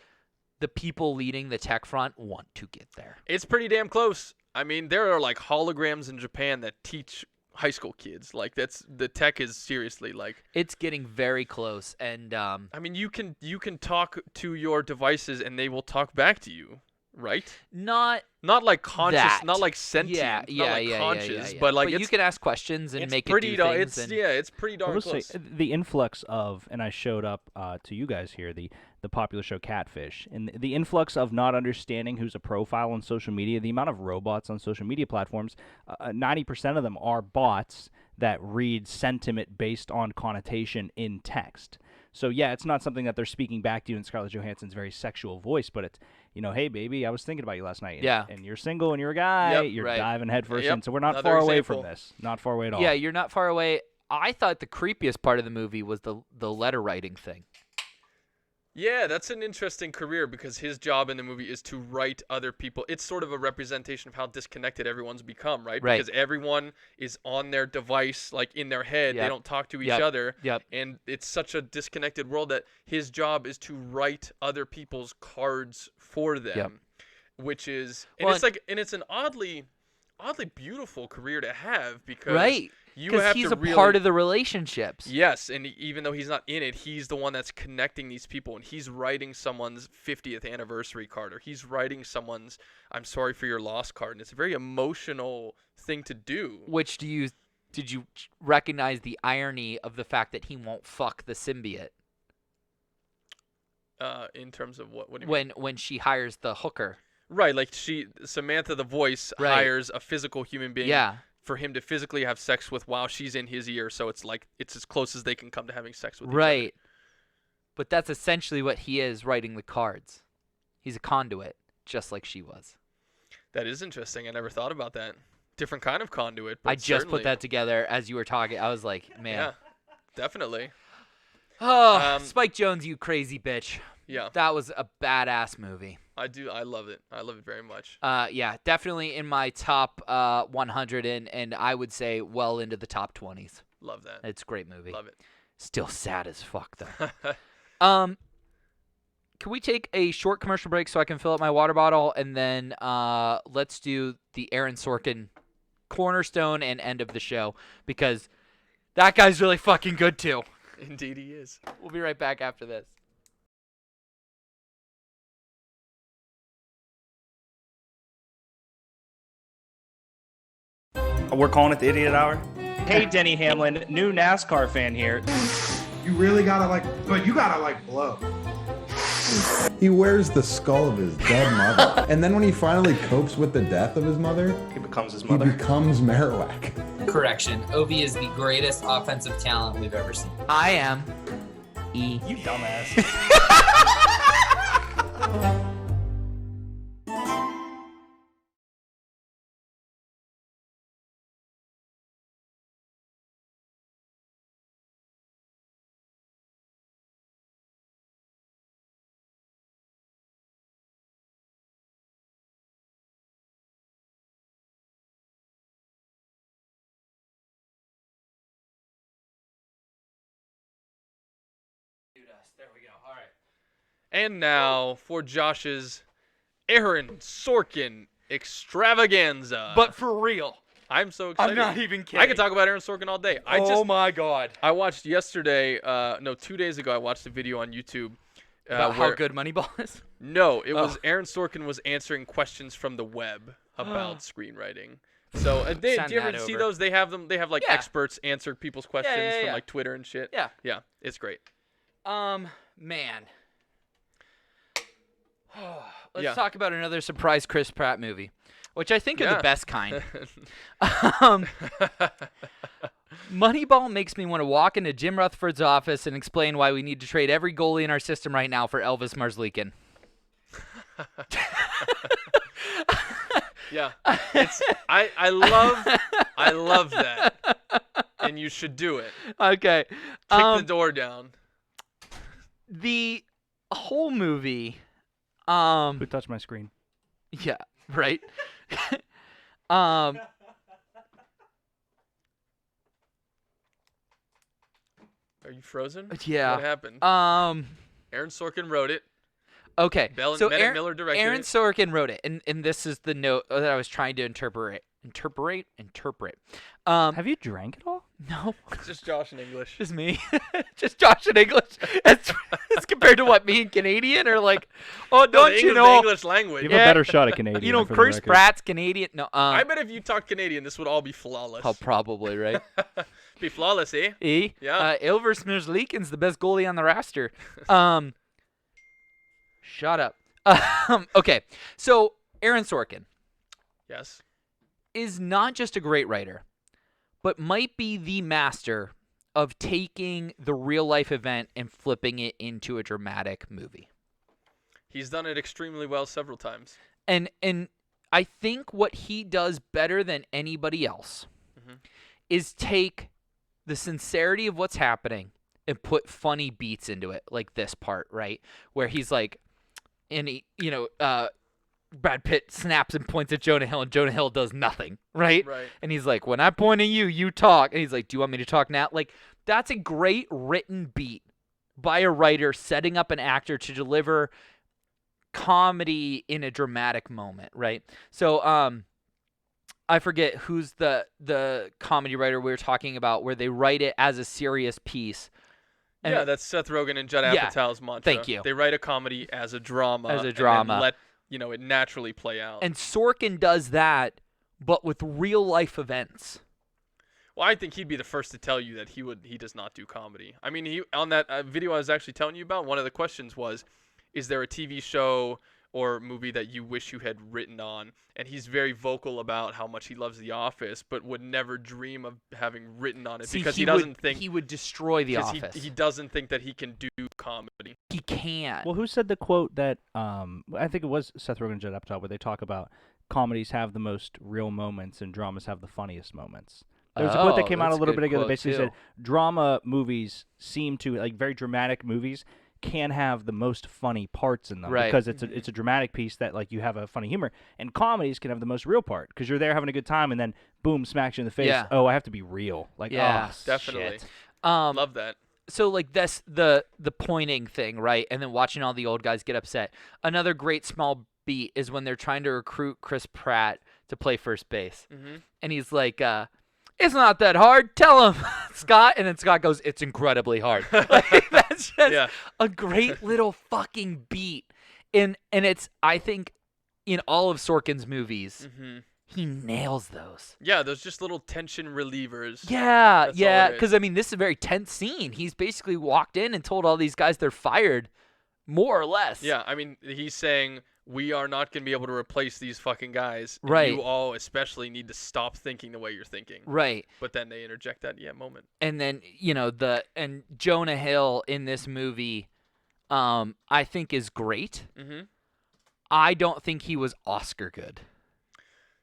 the people leading the tech front want to get there. It's pretty damn close. I mean, there are like holograms in Japan that teach high school kids. Like the tech is seriously like it's getting very close. And I mean, you can talk to your devices and they will talk back to you, right? not like conscious, that. not like sentient, not like conscious, but like you can ask questions and it's make pretty it do things. it's pretty I darn will close. say the influx of, and I showed up to you guys here, the popular show Catfish, and the influx of not understanding who's a profile on social media, the amount of robots on social media platforms, 90% of them are bots that read sentiment based on connotation in text. So yeah, it's not something that they're speaking back to you in Scarlett Johansson's very sexual voice, but it's, hey baby, I was thinking about you last night. And you're single and you're a guy. Yep, you're right. diving headfirst Yep, in. So we're not another far away example. from this. Not far away at all. Yeah, you're not far away. I thought the creepiest part of the movie was the letter writing thing. Yeah, that's an interesting career because his job in the movie is to write other people. It's sort of a representation of how disconnected everyone's become, right? Right. Because everyone is on their device, like in their head. Yep. They don't talk to each Yep. other. Yep. And it's such a disconnected world that his job is to write other people's cards for them, Yep. which is and Well, it's like and it's an oddly beautiful career to have because Right. you Because have he's to a really, part of the relationships. Yes, and even though he's not in it, he's the one that's connecting these people, and he's writing someone's 50th anniversary card, or he's writing someone's "I'm sorry for your loss" card, and it's a very emotional thing to do. Which did you recognize the irony of the fact that he won't fuck the symbiote In terms of what do you mean? when she hires the hooker? Right, like Samantha, the voice, Right. hires a physical human being Yeah. for him to physically have sex with while she's in his ear. So it's like it's as close as they can come to having sex with each other. Right. But that's essentially what he is, writing the cards. He's a conduit, just like she was. That is interesting. I never thought about that. Different kind of conduit. But I just certainly. put that together as you were talking. I was like, man. Yeah, definitely. Oh, Spike Jonze, you crazy bitch. Yeah. That was a badass movie. I do. I love it. I love it very much. Yeah, definitely in my top 100 and I would say well into the top 20s. Love that. It's a great movie. Love it. Still sad as fuck though. Can we take a short commercial break so I can fill up my water bottle, and then let's do the Aaron Sorkin cornerstone and end of the show, because that guy's really fucking good too. Indeed he is. We'll be right back after this. We're calling it the Idiot Hour. Hey, Denny Hamlin, new NASCAR fan here. You really gotta but you gotta blow. He wears the skull of his dead mother. And then when he finally copes with the death of his mother, He becomes his he mother. becomes Marowak. Correction. Ovi is the greatest offensive talent we've ever seen. I am E. You dumbass. There we go. All right. And now for Josh's Aaron Sorkin extravaganza. But for real. I'm so excited. I'm not even kidding. I could talk about Aaron Sorkin all day. My god. I watched yesterday, 2 days ago, I watched a video on YouTube. About how good Moneyball is? No, it was Aaron Sorkin was answering questions from the web about screenwriting. So do you ever see those? They have them. They have experts answer people's questions from Twitter and shit. Yeah. Yeah, it's great. Man. Let's talk about another surprise Chris Pratt movie, which I think are the best kind. Moneyball makes me want to walk into Jim Rutherford's office and explain why we need to trade every goalie in our system right now for Elvis Marzlikin. Yeah, I love that, and you should do it. Okay, kick the door down. The whole movie. Who touched my screen? Yeah, right. Are you frozen? Yeah. What happened? Aaron Sorkin wrote it. Okay. So Bennett Miller directed Aaron it. Sorkin wrote it, and this is the note that I was trying to interpret. Have you drank it all? No. It's just Josh in English. Just me. Just Josh in English. It's compared to what, me and Canadian, or like, oh, don't the you know? The English language. You have a better shot at Canadian. You know, for the Chris record. Pratt's Canadian. No. I bet if you talked Canadian, this would all be flawless. Oh, probably, right? Be flawless, eh? Yeah. Elvis Marzlikin's the best goalie on the roster. Shut up. Okay, so Aaron Sorkin. Yes. Is not just a great writer, but might be the master of taking the real life event and flipping it into a dramatic movie. He's done it extremely well several times. And I think what he does better than anybody else is take the sincerity of what's happening and put funny beats into it, like this part, right? Where he's like, and he, Brad Pitt snaps and points at Jonah Hill, and Jonah Hill does nothing, right? Right. And he's like, when I point at you, you talk. And he's like, do you want me to talk now? Like, that's a great written beat by a writer setting up an actor to deliver comedy in a dramatic moment, right? So, I forget who's the comedy writer we were talking about, where they write it as a serious piece. And yeah, that's Seth Rogen and Judd Apatow's mantra. Thank you. They write a comedy as a drama. As a and drama. then let it naturally play out. And Sorkin does that, but with real life events. Well, I think he'd be the first to tell you that he does not do comedy. I mean, he on that video I was actually telling you about, one of the questions was, is there a TV show or movie that you wish you had written on. And he's very vocal about how much he loves The Office, but would never dream of having written on it because he doesn't think he would destroy The Office. He doesn't think that he can do comedy. He can't. Well, who said the quote that I think it was Seth Rogen and Judd Apatow, where they talk about comedies have the most real moments and dramas have the funniest moments. There was a quote that came out a little bit ago that basically said drama movies seem to, like very dramatic movies, can have the most funny parts in them because it's a dramatic piece that like you have a funny humor, and comedies can have the most real part because you're there having a good time and then boom, smacks you in the face. Yeah. Oh, I have to be real. Like, yeah, definitely. Shit. Love that. So like this the pointing thing, right? And then watching all the old guys get upset. Another great small beat is when they're trying to recruit Chris Pratt to play first base, and he's like, "It's not that hard. Tell him, Scott." And then Scott goes, "It's incredibly hard." Like, that's just a great little fucking beat. And it's, I think, in all of Sorkin's movies, he nails those. Yeah, those just little tension relievers. Yeah, yeah. Because, I mean, this is a very tense scene. He's basically walked in and told all these guys they're fired, more or less. Yeah, I mean, he's saying, we are not going to be able to replace these fucking guys. Right. You all especially need to stop thinking the way you're thinking. Right. But then they interject that moment. And then, you know, and Jonah Hill in this movie, I think is great. I don't think he was Oscar good.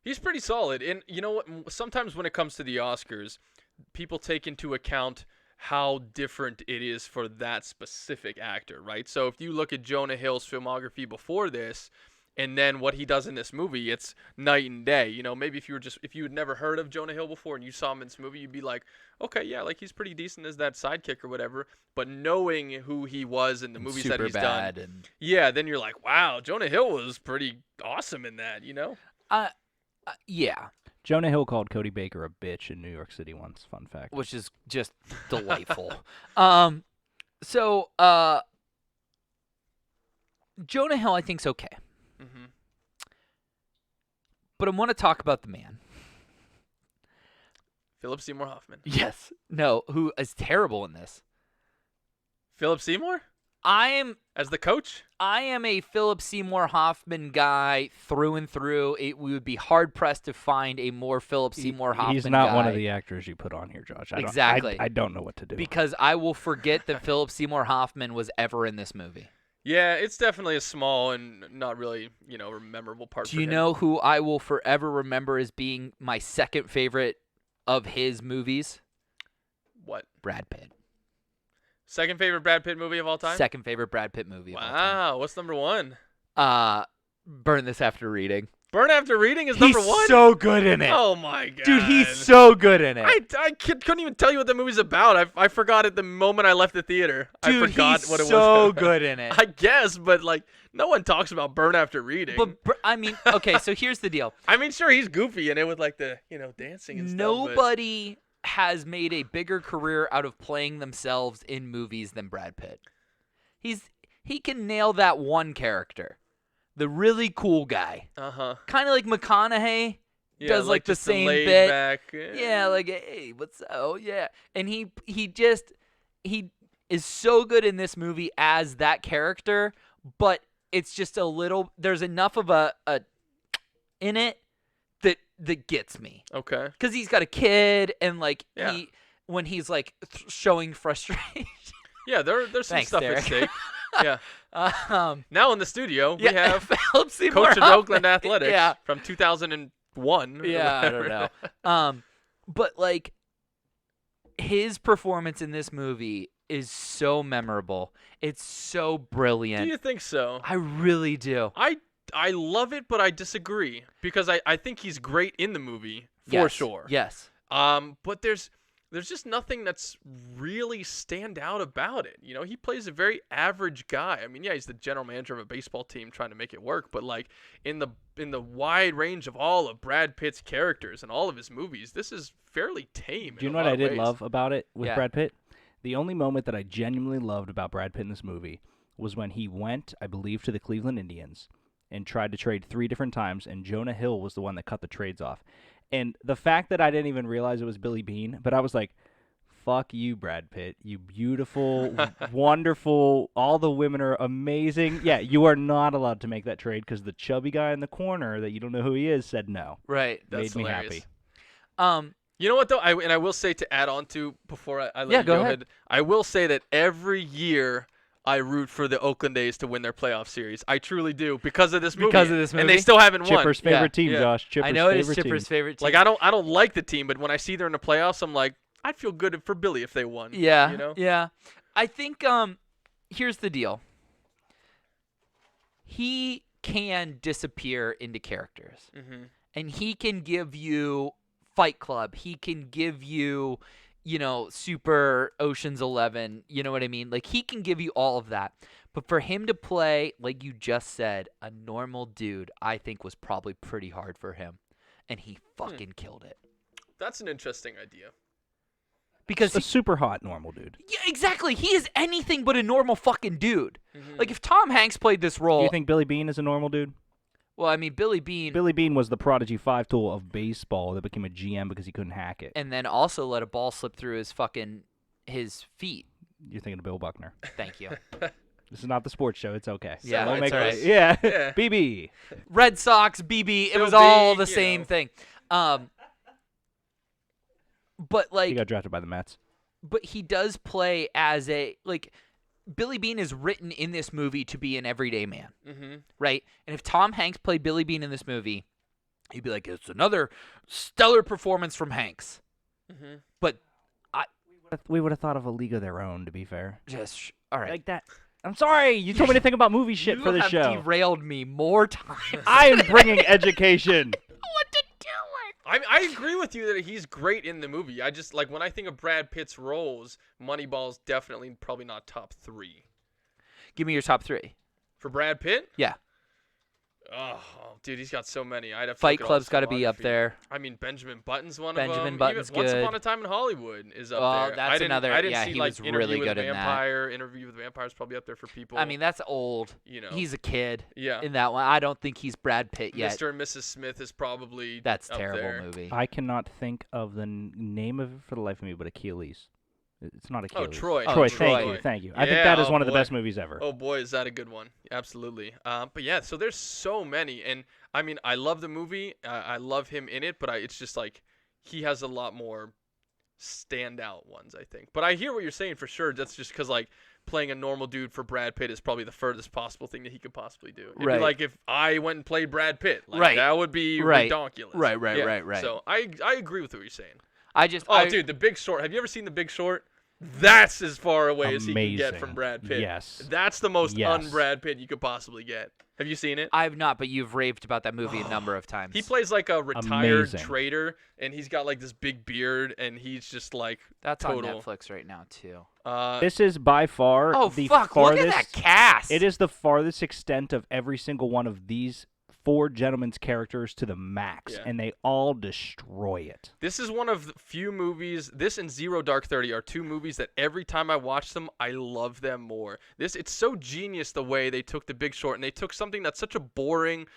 He's pretty solid. And you know what? Sometimes when it comes to the Oscars, people take into account how different it is for that specific actor, right? So if you look at Jonah Hill's filmography before this and then what he does in this movie, it's night and day. You know, maybe if you had never heard of Jonah Hill before and you saw him in this movie, you'd be like, okay, yeah, like he's pretty decent as that sidekick or whatever. But knowing who he was in the movies that he's done, yeah, then you're like, wow, Jonah Hill was pretty awesome in that, you know? Yeah. Jonah Hill called Cody Baker a bitch in New York City once. Fun fact. Which is just delightful. Jonah Hill, I think's okay. But I want to talk about the man. Philip Seymour Hoffman. Yes. No, who is terrible in this. Philip Seymour? As the coach? I am a Philip Seymour Hoffman guy through and through. We would be hard-pressed to find a more Philip Seymour Hoffman guy. He's not one of the actors you put on here, Josh. Exactly. I don't know what to do. Because I will forget that Philip Seymour Hoffman was ever in this movie. Yeah, it's definitely a small and not really, memorable part. Do you know who I will forever remember as being my second favorite of his movies? What? Brad Pitt. Second favorite Brad Pitt movie of all time? Second favorite Brad Pitt movie of all time. Wow, what's number one? Burn This After Reading. Burn After Reading is number one? He's so good in it. Oh, my God. Dude, he's so good in it. I couldn't even tell you what the movie's about. I forgot it the moment I left the theater. Dude, I forgot he's what it was. so good in it. I guess, but, no one talks about Burn After Reading. But, I mean, okay, so here's the deal. I mean, sure, he's goofy in it with, the, dancing and stuff. Nobody has made a bigger career out of playing themselves in movies than Brad Pitt. He can nail that one character. The really cool guy. Kind of like McConaughey does the same bit. Back. Yeah, like, hey, what's up? Oh, yeah. And he is so good in this movie as that character, but it's just there's enough of a in it that gets me. Okay. Because he's got a kid and when he's showing frustration. Yeah, there's some Thanks, stuff Derek. at stake. Yeah. Now in the studio, we have Philip Seymour coach of Hoffman. Oakland Athletics Yeah. from 2001. Yeah, I don't know. But his performance in this movie is so memorable. It's so brilliant. Do you think so? I really do. I love it, but I disagree because I think he's great in the movie for sure. Yes. But there's just nothing that's really stand out about it. He plays a very average guy. I mean, yeah, he's the general manager of a baseball team trying to make it work, but in the wide range of all of Brad Pitt's characters and all of his movies, this is fairly tame. Do you know what I did love about it with Brad Pitt? The only moment that I genuinely loved about Brad Pitt in this movie was when he went, I believe, to the Cleveland Indians and tried to trade 3 different times, and Jonah Hill was the one that cut the trades off. And the fact that I didn't even realize it was Billy Beane, but I was like, fuck you, Brad Pitt. You beautiful, wonderful. All the women are amazing. Yeah, you are not allowed to make that trade because the chubby guy in the corner that you don't know who he is said no. Right. That's Made me hilarious. happy. You know what though? I will say, to add on to before I let Yeah, you go go ahead. I will say that every year I root for the Oakland A's to win their playoff series. I truly do because of this movie. Because of this And movie? they still haven't won. Chipper's favorite team, Yeah. Josh. Chipper's I know it is favorite Chipper's team. favorite team. Like I don't like the team, but when I see they're in the playoffs, I'm like, I'd feel good for Billy if they won. Yeah. You know? Yeah. I think here's the deal. He can disappear into characters. Mm-hmm. And he can give you Fight Club. He can give you, Super Ocean's 11. You know what I mean? Like, he can give you all of that. But for him to play, like you just said, a normal dude, I think was probably pretty hard for him. And he fucking killed it. That's an interesting idea. Because A super hot normal dude. yeah, exactly. He is anything but a normal fucking dude. Mhm. Like, if Tom Hanks played this role... Do you think Billy Bean is a normal dude? Well, I mean, Billy Bean... Billy Bean was the prodigy 5-tool of baseball that became a GM because he couldn't hack it. And then also let a ball slip through his feet. You're thinking of Bill Buckner. Thank you. This is not the sports show. It's okay. Yeah, We'll it's make all it- right. Yeah. Yeah. BB. Red Sox, BB, it Bill was all Bean, the you same know. thing. But He like, got drafted by the Mets. but he does play as Billy Bean is written in this movie to be an everyday man, Mm-hmm. right? And if Tom Hanks played Billy Bean in this movie, he'd be like, it's another stellar performance from Hanks. Mm-hmm. But We would have thought of A League of Their Own, to be fair. all right. Like that. I'm sorry. You told me to think about movie shit You for the have show. derailed me more times. I am bringing education. what to do it. I agree with you that he's great in the movie. I just, like, when I think of Brad Pitt's roles, Moneyball's definitely probably not top 3. Give me your top 3. For Brad Pitt? Yeah. Oh, dude, he's got so many. I'd have to Fight look at all Club's his got to be up filmography. there. I mean, Benjamin Button's one of Benjamin them. Button's Even Once good. Upon a Time in Hollywood is up Oh, there. that's another- I didn't yeah, see, he like, was Interview really with good a in that. Vampire. Interview with the Vampire is probably up there for people. I mean, that's old. You know. He's a kid Yeah. in that one. I don't think he's Brad Pitt yet. Mr. and Mrs. Smith is probably That's up terrible there. movie. I cannot think of the name of it for the life of me, but Achilles. It's not Achilles. Troy. Troy, Troy. thank you. I think Yeah, that is oh one of the boy. best movies ever. Oh boy, is that a good one? Absolutely. But yeah, so there's so many, and I mean, I love the movie. I love him in it, but it's just like he has a lot more standout ones, I think. But I hear what you're saying for sure. That's just because like playing a normal dude for Brad Pitt is probably the furthest possible thing that he could possibly do. It'd Right. be like if I went and played Brad Pitt, like, Right. that would be Right. ridiculous. Right, right, Yeah. right, right. So I agree with what you're saying. I Dude, The Big Short. Have you ever seen The Big Short? That's as far away as he can get Amazing. from Brad Pitt. Yes. That's the most Yes. un-Brad Pitt you could possibly get. Have you seen it? I've not, but you've raved about that movie a number of times. He plays like a retired Amazing. trader, and he's got like this big beard, and he's just like That's total. on Netflix right now too. This is by far Oh the fuck! farthest. Look at that cast. It is the farthest extent of every single one of these 4 gentlemen's characters to the max, Yeah. and they all destroy it. This is one of the few movies. This and Zero Dark 30 are 2 movies that every time I watch them, I love them more. It's so genius the way they took The Big Short, and they took something that's such a boring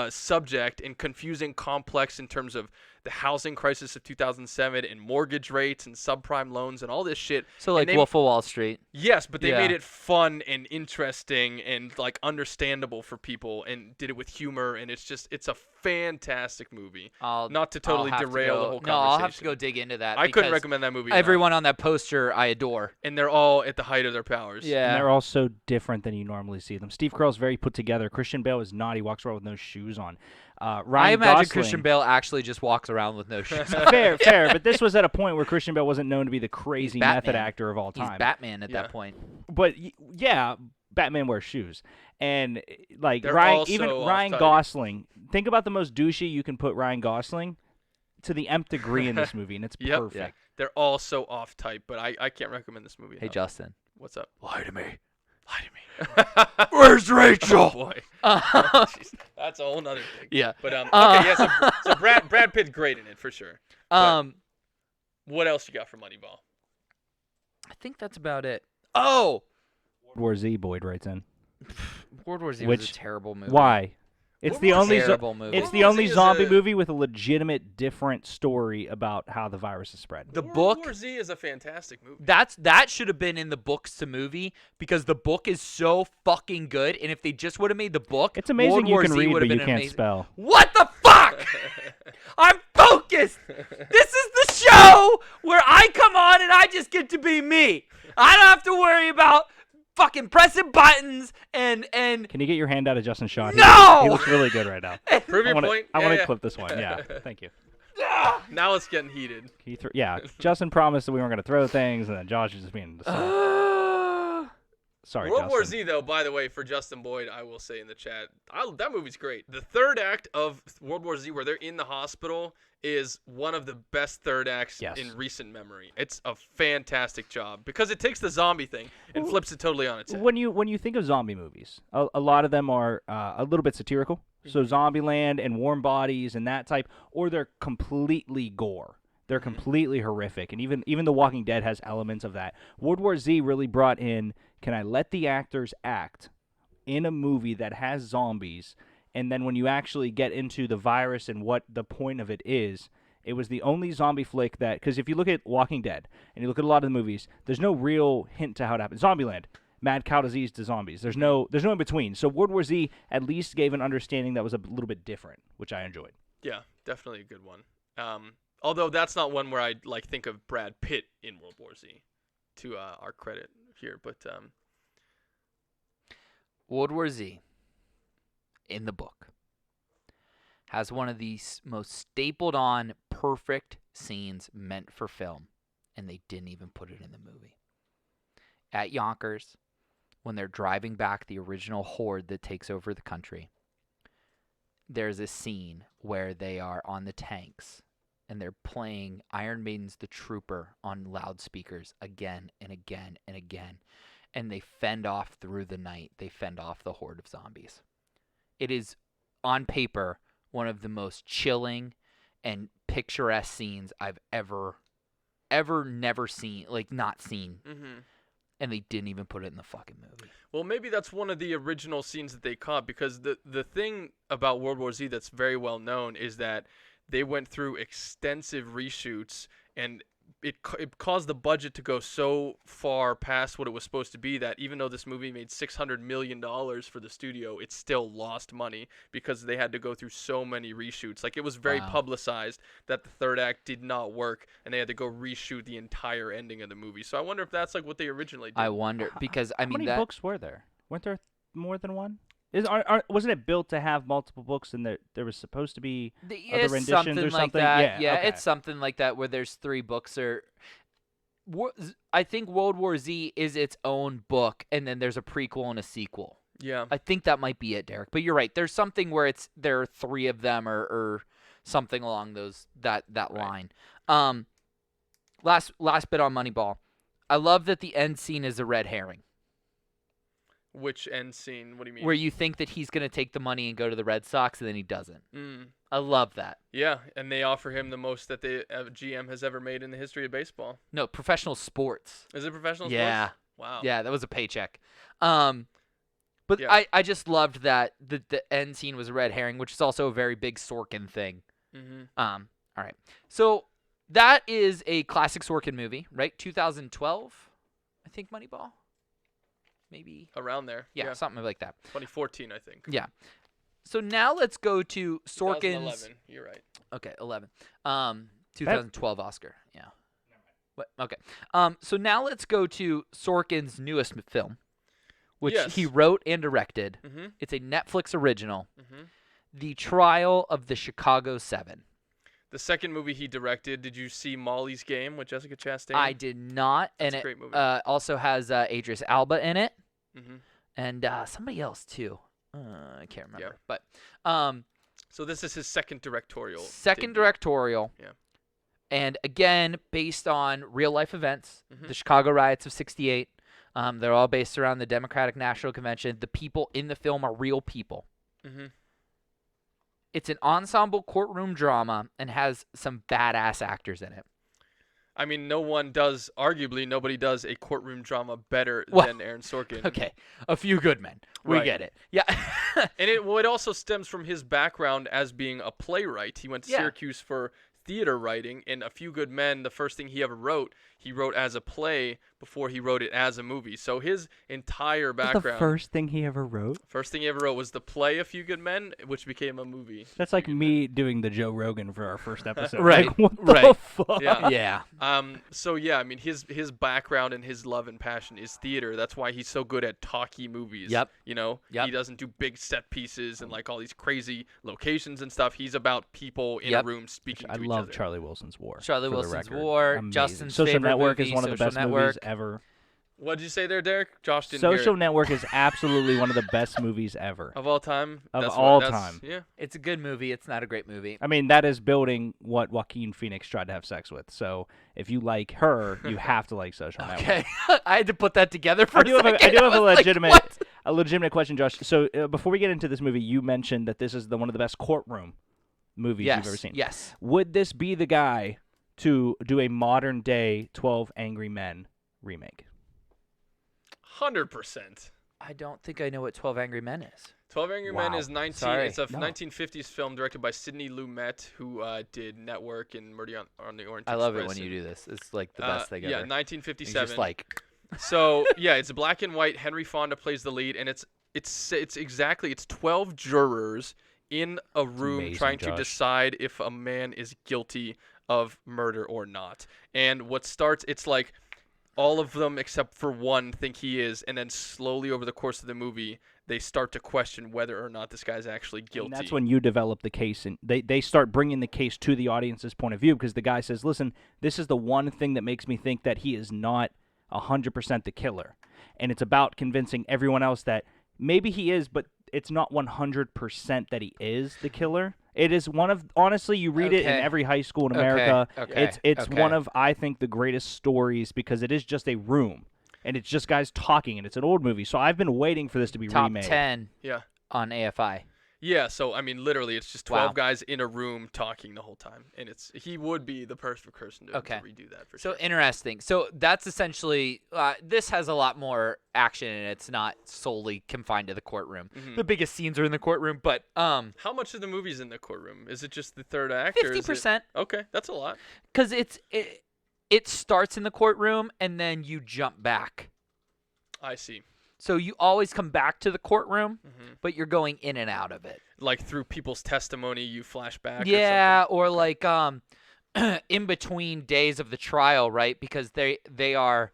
subject and confusing, complex in terms of the housing crisis of 2007 and mortgage rates and subprime loans and all this shit. So like And they- Wolf of Wall Street. Yes, but they Yeah. made it fun and interesting and like understandable for people and did it with humor, and it's a fantastic movie. Not to totally I'll have to derail go- the whole No, I'll have to conversation. go dig into that. I couldn't because recommend that movie enough. Everyone on that poster I adore. And they're all at the height of their powers. And Yeah. they're all so different than you normally see them. Steve Carell's very put together. Christian Bale is not. He walks around with no shoes on. Ryan I imagine Gosling, Christian Bale actually just walks around with no shoes. fair, but this was at a point where Christian Bale wasn't known to be the crazy method Batman. actor of all time. He's Batman at that point. But yeah, Batman wears shoes, and like They're Ryan, also even Ryan off-type. Gosling. Think about the most douchey you can put Ryan Gosling to the nth degree in this movie, and it's Yep. perfect. They're all so off type, but I can't recommend this movie. Hey enough. Justin. What's up? Lie to me. Lie to me. Where's Rachel? Oh boy. Jeez. That's a whole nother thing. Yeah. But okay, yeah. So Brad Pitt's great in it for sure. But what else you got for Moneyball? I think that's about it. Oh, World War Z, Boyd writes in. World War Z Which, was a terrible movie. Why? It's the only terrible movie. It's the only zombie movie with a legitimate different story about how the virus is spread. The World book War Z is a fantastic movie. that should have been in the books to movie because the book is so fucking good. And if they just would have made the book, It's amazing World you War can Z read, would have but you been can't amazing. spell. What the fuck? I'm focused. This is the show where I come on and I just get to be me. I don't have to worry about fucking pressing buttons and Can you get your hand out of Justin's shot? No! He looks really good right now. Prove your point. I want to Yeah. clip this one. Yeah, thank you. Now it's getting heated. Justin promised that we weren't going to throw things, and then Josh is just being sorry, World War Justin. Z, though, by the way, for Justin Boyd, I will say in the chat, that movie's great. The third act of World War Z, where they're in the hospital, is one of the best third acts in recent memory. It's a fantastic job because it takes the zombie thing and flips it totally on its head. When you think of zombie movies, a lot of them are a little bit satirical. So Zombieland and Warm Bodies and that type, or they're completely gore. They're completely horrific, and even The Walking Dead has elements of that. World War Z really brought in, can I let the actors act in a movie that has zombies, and then when you actually get into the virus and what the point of it is, it was the only zombie flick that, because if you look at Walking Dead, and you look at a lot of the movies, there's no real hint to how it happened. Zombieland, mad cow disease to zombies. There's no in between. So World War Z at least gave an understanding that was a little bit different, which I enjoyed. Yeah, definitely a good one. Although that's not one where I think of Brad Pitt in World War Z, to our credit here. But World War Z, in the book, has one of the most stapled on, perfect scenes meant for film, and they didn't even put it in the movie. At Yonkers, when they're driving back the original horde that takes over the country, there's a scene where they are on the tanks, and they're playing Iron Maiden's The Trooper on loudspeakers again and again and again. And they fend off through the night. They fend off the horde of zombies. It is, on paper, one of the most chilling and picturesque scenes I've ever never seen, not seen. Mm-hmm. And they didn't even put it in the fucking movie. Well, maybe that's one of the original scenes that they caught, because the thing about World War Z that's very well known is that they went through extensive reshoots, and it caused the budget to go so far past what it was supposed to be that even though this movie made $600 million for the studio, it still lost money because they had to go through so many reshoots. It was very publicized that the third act did not work, and they had to go reshoot the entire ending of the movie. So I wonder if that's what they originally did. I wonder, because How many books were there? Weren't there more than one? Wasn't it built to have multiple books, and there was supposed to be other renditions or something? That. Yeah, okay. It's something like that where there's 3 books. I think World War Z is its own book, and then there's a prequel and a sequel. Yeah. I think that might be it, Derek. But you're right. There's something where there are 3 of them or something along that line. Last bit on Moneyball. I love that the end scene is a red herring. Which end scene? What do you mean? Where you think that he's going to take the money and go to the Red Sox, and then he doesn't. I love that. Yeah, and they offer him the most that the GM has ever made in the history of baseball. No, professional sports. Is it professional yeah. sports? Wow. Yeah, that was a paycheck. But yeah. I just loved that the end scene was a red herring, which is also a very big Sorkin thing. Mm-hmm. All right. So that is a classic Sorkin movie, right? 2012, I think, Moneyball. Maybe around there. Yeah, something like that. 2014, I think. Yeah. So now let's go to Sorkin's. 2011. You're right. Okay, 11. 2012 Oscar. Yeah. What? Okay. So now let's go to Sorkin's newest film, which he wrote and directed. Mm-hmm. It's a Netflix original. Mm-hmm. The Trial of the Chicago 7. The second movie he directed, did you see Molly's Game with Jessica Chastain? I did not. That's and a great movie. Also has Idris Elba in it. Mm-hmm. And somebody else, too. I can't remember. Yeah. But so this is his second directorial. Directorial. Yeah. And again, based on real-life events, Mm-hmm. the Chicago riots of 68. They're all based around the Democratic National Convention. The people in the film are real people. Mm-hmm. It's an ensemble courtroom drama and has some badass actors in it. I mean, arguably, nobody does a courtroom drama better than Aaron Sorkin. Okay, A Few Good Men. We get it. Yeah. And it also stems from his background as being a playwright. He went to Syracuse for theater writing, and A Few Good Men, the first thing he ever wrote, he wrote as a play before he wrote it as a movie. So his entire background. That's the first thing he ever wrote? First thing he ever wrote was the play A Few Good Men, which became a movie. That's like me doing the Joe Rogan for our first episode. Right. Like, what the fuck? Yeah. So yeah, I mean, his background and his love and passion is theater. That's why he's so good at talkie movies. Yep. You know, he doesn't do big set pieces and like all these crazy locations and stuff. He's about people in a room speaking to each other. I love Charlie Wilson's War. Charlie Wilson's War. Amazing. Justin's Social favorite Network movie, is one of the Social best Network. movies ever. What did you say there, Derek? Josh didn't hear Social it. Network is absolutely one of the best movies ever. Of all time? Of all time. Yeah. It's a good movie. It's not a great movie. I mean, that is building what Joaquin Phoenix tried to have sex with. So if you like her, you have to like Social Network. Okay. I had to put that together for a second. I do have a was legitimate, like, what? a legitimate question, Josh. So before we get into this movie, you mentioned that this is one of the best courtroom movies you've ever seen. Yes. Would this be the guy to do a modern day 12 Angry Men remake? 100%. I don't think I know what 12 Angry Men is. 12 Angry Men is It's a 1950s film directed by Sidney Lumet, who did Network and Murder on the Orient Express. I love it when you do this. It's like the best thing ever. Yeah, 1957. It's just like. So yeah, it's black and white. Henry Fonda plays the lead, and it's 12 jurors in a room amazing, trying Josh. to decide if a man is guilty of murder or not. And it's like all of them except for one think he is, and then slowly over the course of the movie, they start to question whether or not this guy's actually guilty. And that's when you develop the case, and they start bringing the case to the audience's point of view, because the guy says, listen, this is the one thing that makes me think that he is not 100% the killer. And it's about convincing everyone else that maybe he is, but it's not 100% that he is the killer. It is one of, honestly, you read it in every high school in America. It's one of, I think, the greatest stories, because it is just a room, and it's just guys talking, and it's an old movie. So I've been waiting for this to be remade. Top 10 Yeah. on AFI. Yeah, so I mean, literally, it's just 12 guys in a room talking the whole time, and he would be the perfect person to redo that for sure. So interesting. So that's essentially this has a lot more action, and it's not solely confined to the courtroom. Mm-hmm. The biggest scenes are in the courtroom, but how much of the movie's in the courtroom? Is it just the third act? 50%. Okay, that's a lot. Because it starts in the courtroom, and then you jump back. I see. So you always come back to the courtroom, but you're going in and out of it. Like through people's testimony, you flash back. Yeah, or like in between days of the trial, right? Because they are,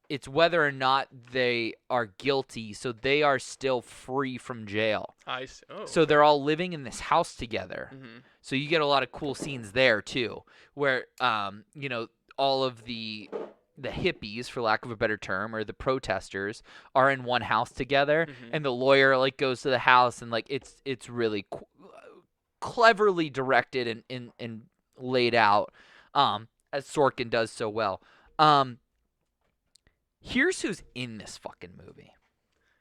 it's whether or not they are guilty, so they are still free from jail. I see. Oh, so they're all living in this house together. Mm-hmm. So you get a lot of cool scenes there too, where all of the hippies, for lack of a better term, or the protesters are in one house together, and the lawyer like goes to the house, and like it's really cleverly directed and laid out, as Sorkin does so well. Here's who's in this fucking movie.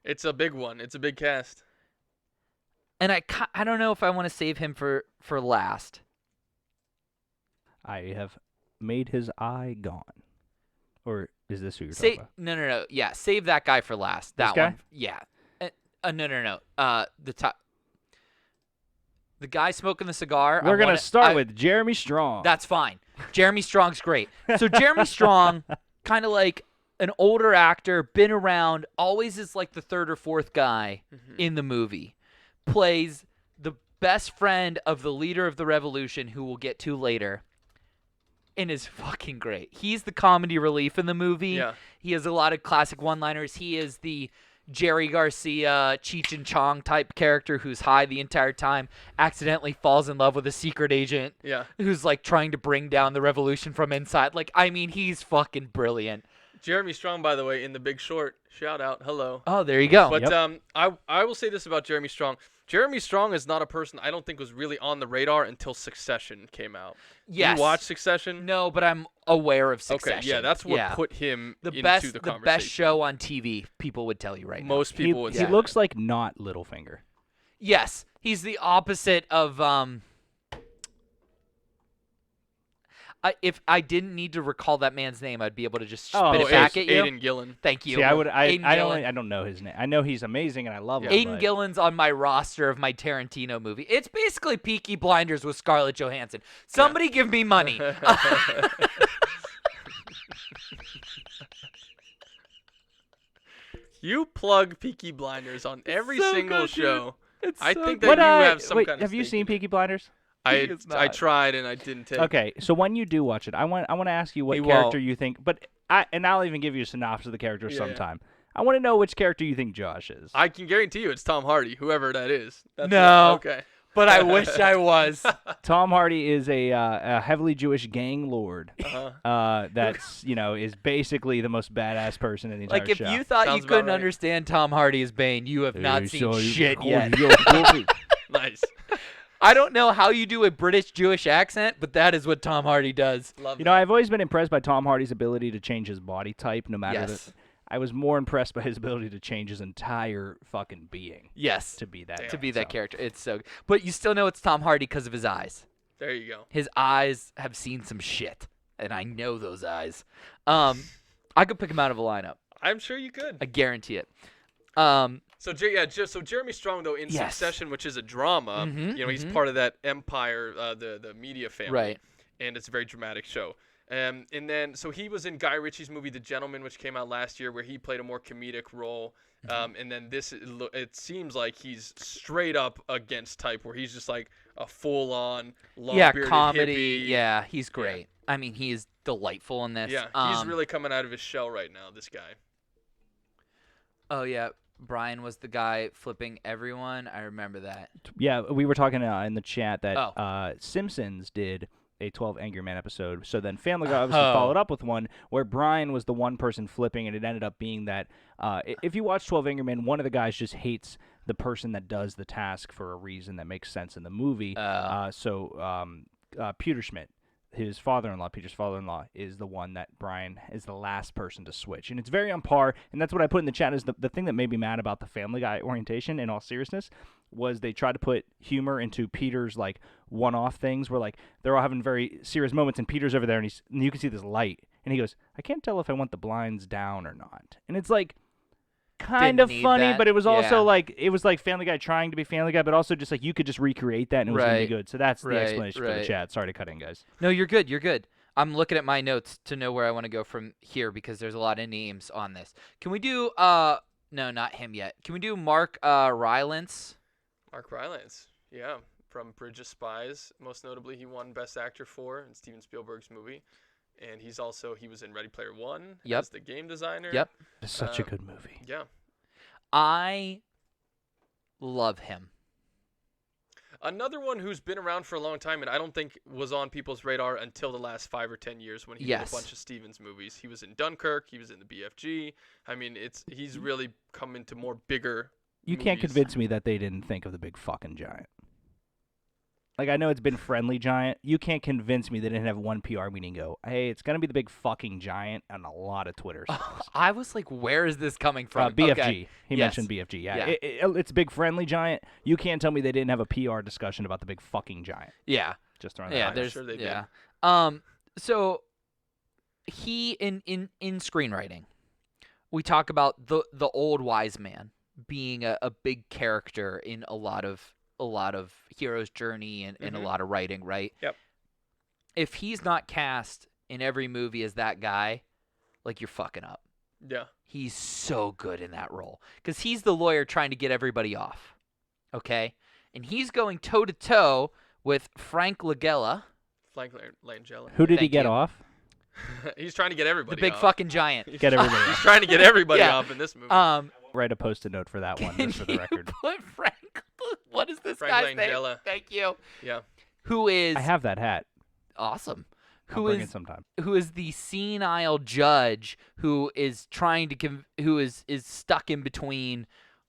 It's a big one. It's a big cast. And I don't know if I want to save him for last. I have made his eye gone. Or is this who you're talking about? No. Yeah, save that guy for last. That this guy? one. Yeah. No. The guy smoking the cigar. We're going to start with Jeremy Strong. That's fine. Jeremy Strong's great. So Jeremy Strong, kind of like an older actor, been around, always is like the third or fourth guy in the movie. Plays the best friend of the leader of the revolution, who we'll get to later. And is fucking great. He's the comedy relief in the movie. Yeah. He has a lot of classic one-liners. He is the Jerry Garcia, Cheech and Chong type character who's high the entire time, accidentally falls in love with a secret agent who's like trying to bring down the revolution from inside. Like, I mean, he's fucking brilliant. Jeremy Strong, by the way, in The Big Short. Shout out. Hello. Oh, there you go. But I will say this about Jeremy Strong. Jeremy Strong is not a person I don't think was really on the radar until Succession came out. Yes. You watch Succession? No, but I'm aware of Succession. Okay, yeah, that's what put him into the conversation. The best show on TV, people would tell you right now. Most people would say. He looks like not Littlefinger. Yes, he's the opposite of if I didn't need to recall that man's name, I'd be able to just spit Oh, it back at you. Aiden Gillen. Thank you. See, Aidan Gillen. I don't know his name. I know he's amazing and I love him. Aiden but- Gillen's on my roster of my Tarantino movie. It's basically Peaky Blinders with Scarlett Johansson. Somebody give me money. You plug Peaky Blinders on every so single good, show. It's I so think good. that you have some wait, kind of have you stake seen in it. Peaky Blinders? I tried and I didn't take. Okay, so when you do watch it, I want to ask you what He character won't. you think. But I'll even give you a synopsis of the character Yeah. sometime. I want to know which character you think Josh is. I can guarantee you it's Tom Hardy, whoever that is. That's No. Okay. But I wish I was. Tom Hardy is a heavily Jewish gang lord. That's is basically the most badass person in the entire Like, if show. you thought Sounds you about couldn't right. understand Tom Hardy as Bane, you have not seen shit yet. Nice. I don't know how you do a British Jewish accent, but that is what Tom Hardy does. Love You know, I've always been impressed by Tom Hardy's ability to change his body type, no matter Yes. I was more impressed by his ability to change his entire fucking being. Yes. To be that. To be that character. It's so good. But you still know it's Tom Hardy because of his eyes. There you go. His eyes have seen some shit, and I know those eyes. I could pick him out of a lineup. I'm sure you could. I guarantee it. So Jeremy Strong though in Yes. Succession, which is a drama, he's part of that Empire, the media family, Right. And it's a very dramatic show. And then so he was in Guy Ritchie's movie The Gentleman, which came out last year, where he played a more comedic role. And then it seems like he's straight up against type, where he's just like a full-on long-bearded comedy. hippie. Yeah, he's great. I mean, he is delightful in this. Yeah, he's really coming out of his shell right now. This guy. Oh yeah, Brian was the guy flipping everyone. I remember that. Yeah, we were talking in the chat that Simpsons did a 12 Angry Men episode. So then Family Guy obviously followed up with one where Brian was the one person flipping, and it ended up being that if you watch 12 Angry Men, one of the guys just hates the person that does the task for a reason that makes sense in the movie. Peter Schmidt, his father-in-law, Peter's father-in-law, is the one that Brian is the last person to switch. And it's very on par, and that's what I put in the chat is the thing that made me mad about the Family Guy orientation, in all seriousness, was they tried to put humor into Peter's, like, one-off things where, like, they're all having very serious moments, and Peter's over there, and you can see this light, and he goes, I can't tell if I want the blinds down or not. And it's like, kind of funny, but it was also like Family Guy trying to be Family Guy, but also just like you could just recreate that and it was gonna be good. So that's the explanation for the chat. Sorry to cut in, guys. No, you're good. You're good. I'm looking at my notes to know where I want to go from here because there's a lot of names on this. Can we do no, not him yet. Can we do Mark Rylance? Mark Rylance, yeah, from Bridge of Spies. Most notably, he won Best Actor in Steven Spielberg's movie. And he was in Ready Player One as the game designer. Yep. It's such a good movie. Yeah. I love him. Another one who's been around for a long time and I don't think was on people's radar until the last 5 or 10 years when he did a bunch of Stevens movies. He was in Dunkirk. He was in the BFG. I mean, he's really come into more bigger You can't convince me that they didn't think of the big fucking giant. Like, I know it's been Friendly Giant. You can't convince me they didn't have one PR meeting go, hey, it's going to be the big fucking giant, and a lot of Twitter songs. I was like, where is this coming from? BFG. Okay. He mentioned BFG. Yeah. It's big Friendly Giant. You can't tell me they didn't have a PR discussion about the big fucking giant. Yeah. Just throwing that out. There's, sure they did. So he, in screenwriting, we talk about the old wise man being a big character in a lot of hero's journey and a lot of writing, right? Yep. If he's not cast in every movie as that guy, like, you're fucking up. Yeah. He's so good in that role because he's the lawyer trying to get everybody off, okay? And he's going toe-to-toe with Frank Langella. Langella. Who did he get off? He's trying to get everybody The big off. fucking giant. Get everybody off. He's trying to get everybody off in this movie. Write a post-it note for that one, just for the record. Put Frank. What is this Frank guy's Langella. name? Thank you. Yeah. Who is I have that hat. awesome? I'll bring it sometime. Who is the senile judge who is trying to who is stuck in between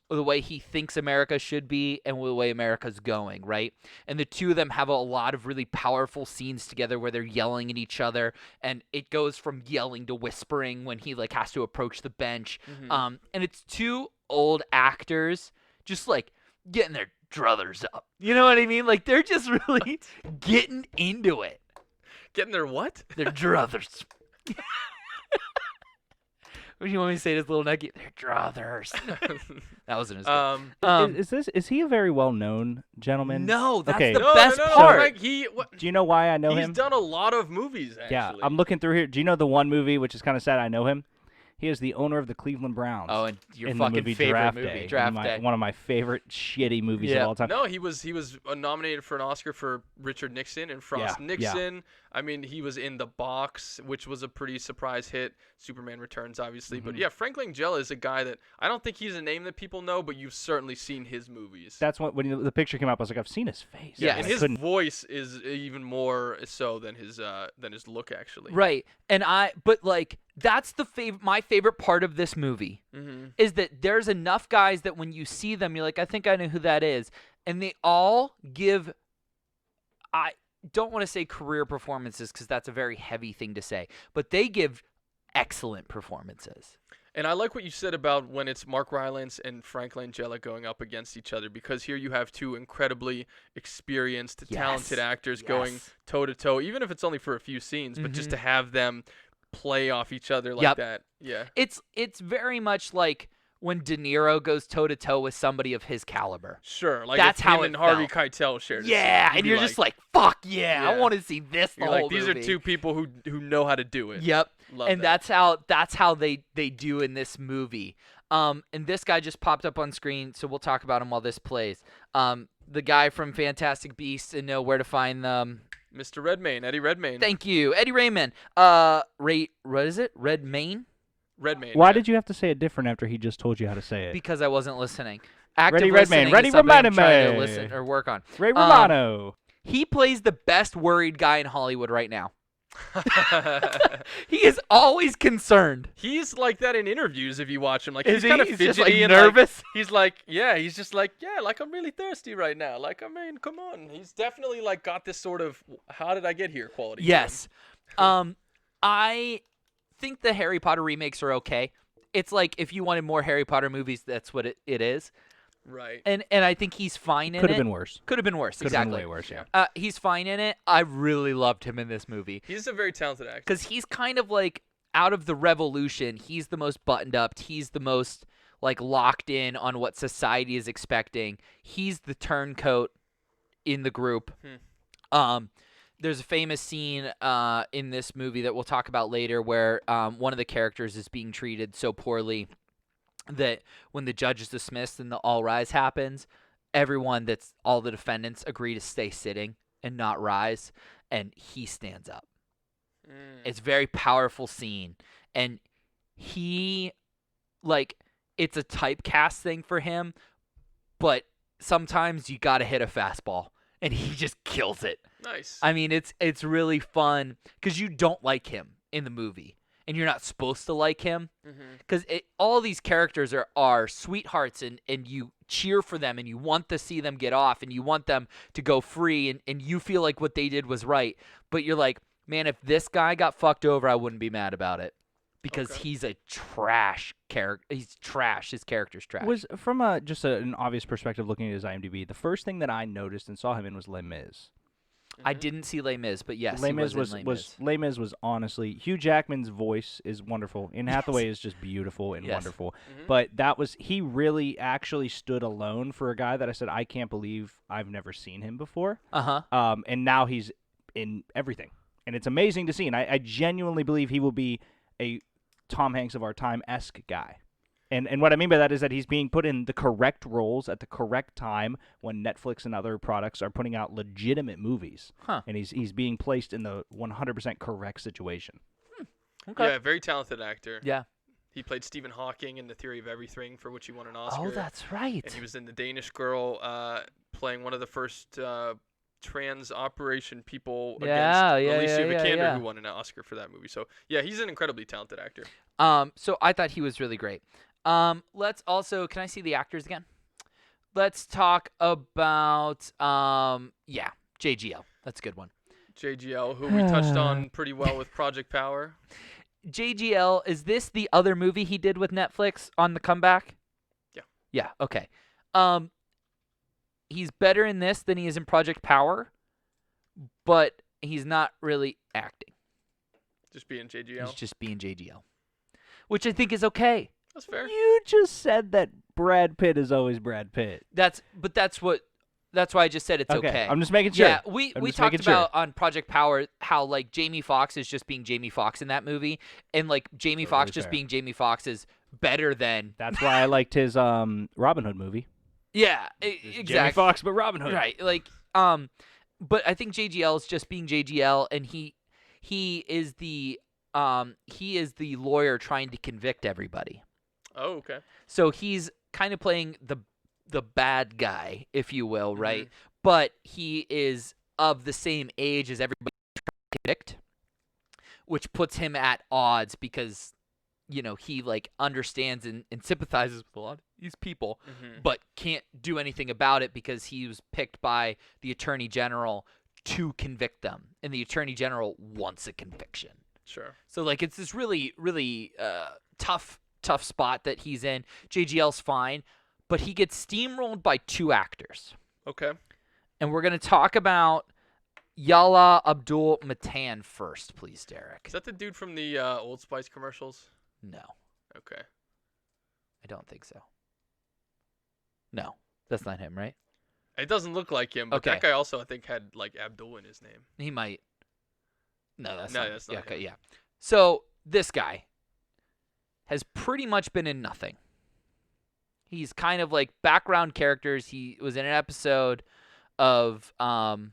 the way he thinks America should be and the way America's going, right? And the two of them have a lot of really powerful scenes together where they're yelling at each other, and it goes from yelling to whispering when he like has to approach the bench. And it's two old actors just like getting their druthers up. You know what I mean? Like, they're just really getting into it. Getting their what? Their druthers. What do you want me to say to this little Nicky? Their druthers. That wasn't as good. Is he a very well-known gentleman? No, that's okay. the best part. Like do you know why I know him? He's done a lot of movies, actually. Yeah, I'm looking through here. Do you know the one movie, which is kind of sad, I know him? He is the owner of the Cleveland Browns. Oh, and your in fucking the movie favorite Draft movie, Day. Draft Day. One of my favorite shitty movies of all time. No, he was nominated for an Oscar for Richard Nixon and Frost Nixon. Yeah. I mean, he was in The Box, which was a pretty surprise hit. Superman Returns, obviously. But yeah, Frank Langella is a guy that I don't think he's a name that people know, but you've certainly seen his movies. That's when the picture came up. I was like, I've seen his face. Yeah, and his voice is even more so than his look, actually. Right, but like that's my favorite part of this movie is that there's enough guys that when you see them, you're like, I think I know who that is, and they all give. I don't want to say career performances because that's a very heavy thing to say, but they give excellent performances. And I like what you said about when it's Mark Rylance and Frank Langella going up against each other, because here you have two incredibly experienced, talented actors going toe-to-toe, even if it's only for a few scenes, but just to have them play off each other like that. Yeah. It's very much like when De Niro goes toe-to-toe with somebody of his caliber. Sure. Like that's if how him it and Harvey felt. Keitel shared Yeah, and you're just like, fuck yeah, I want to see this the You're whole like, these movie. are two people who know how to do it. Yep. Love and that. that's how they do in this movie. And this guy just popped up on screen, so we'll talk about him while this plays. The guy from Fantastic Beasts and Know Where to Find Them. Mr. Redmayne, Eddie Redmayne. Thank you, Eddie Redmayne. What is it? Redmayne? Redmayne. Why did you have to say it different after he just told you how to say it? Because I wasn't listening. Ready Redmayne. Ready Romano. Romano. To listen or work on. Ray Romano. He plays the best worried guy in Hollywood right now. He is always concerned. He's like that in interviews if you watch him. Like Is he's kind of he? fidgety He's just, like, and nervous? Like, he's like, he's just like, like I'm really thirsty right now. Like, I mean, come on. He's definitely like got this sort of how did I get here quality. Yes. I think the Harry Potter remakes are okay. It's like if you wanted more Harry Potter movies, that's what it is. Right. And I think he's fine in it. Could have been worse. Could have been worse. Could exactly. have been way worse, yeah. He's fine in it. I really loved him in this movie. He's a very talented actor. Because he's kind of like out of the Revolution. He's the most buttoned up. He's the most like locked in on what society is expecting. He's the turncoat in the group. There's a famous scene in this movie that we'll talk about later where one of the characters is being treated so poorly that when the judge is dismissed and the all rise happens, all the defendants agree to stay sitting and not rise, and he stands up. It's a very powerful scene, and he, like, it's a typecast thing for him, but sometimes you gotta hit a fastball, and he just kills it. Nice. I mean, it's really fun because you don't like him in the movie, and you're not supposed to like him because all these characters are sweethearts, and you cheer for them, and you want to see them get off, and you want them to go free, and you feel like what they did was right, but you're like, man, if this guy got fucked over, I wouldn't be mad about it because he's a trash character. He's trash. His character's trash. Was from just an obvious perspective looking at his IMDb, the first thing that I noticed and saw him in was Les Mis. I didn't see Les Mis, but yes, Les he Mis was in Les Mis. Les Mis was honestly, Hugh Jackman's voice is wonderful. Anne Hathaway is just beautiful and wonderful. But he really actually stood alone for a guy that I said, I can't believe I've never seen him before. And now he's in everything. And it's amazing to see. And I genuinely believe he will be a Tom Hanks of our time-esque guy. And what I mean by that is that he's being put in the correct roles at the correct time when Netflix and other products are putting out legitimate movies. And he's being placed in the 100% correct situation. Okay. Yeah, very talented actor. Yeah. He played Stephen Hawking in The Theory of Everything, for which he won an Oscar. Oh, that's right. And he was in The Danish Girl, playing one of the first trans operation people against Alicia Vikander, who won an Oscar for that movie. So, yeah, he's an incredibly talented actor. So I thought he was really great. Let's also, can I see the actors again? Let's talk about, JGL. That's a good one. JGL, who we touched on pretty well with Project Power. JGL, is this the other movie he did with Netflix on the comeback? Yeah. Yeah, okay. He's better in this than he is in Project Power, but he's not really acting. Just being JGL. He's just being JGL, which I think is okay. That's fair. You just said that Brad Pitt is always Brad Pitt. That's why I just said it's okay. I'm just making sure. Yeah, we talked about on Project Power how like Jamie Foxx is just being Jamie Foxx in that movie, and like Jamie Foxx just being Jamie Foxx is better than. That's why I liked his Robin Hood movie. Yeah, exactly. Jamie Foxx, but Robin Hood. Right, like but I think JGL is just being JGL, and he is the lawyer trying to convict everybody. Oh, okay. So he's kind of playing the bad guy, if you will, right? But he is of the same age as everybody trying to convict, which puts him at odds because, you know, he like understands and sympathizes with a lot of these people, but can't do anything about it because he was picked by the Attorney General to convict them, and the Attorney General wants a conviction. Sure. So like it's this really, really tough spot that he's in. JGL's fine, but he gets steamrolled by two actors. Okay. And we're going to talk about Yalla Abdul Matan first, please, Derek. Is that the dude from the Old Spice commercials? No. Okay. I don't think so. No, that's not him, right? It doesn't look like him, but that guy also, I think, had like Abdul in his name. He might. No, that's not him. Okay, yeah. So this guy has pretty much been in nothing. He's kind of like background characters. He was in an episode of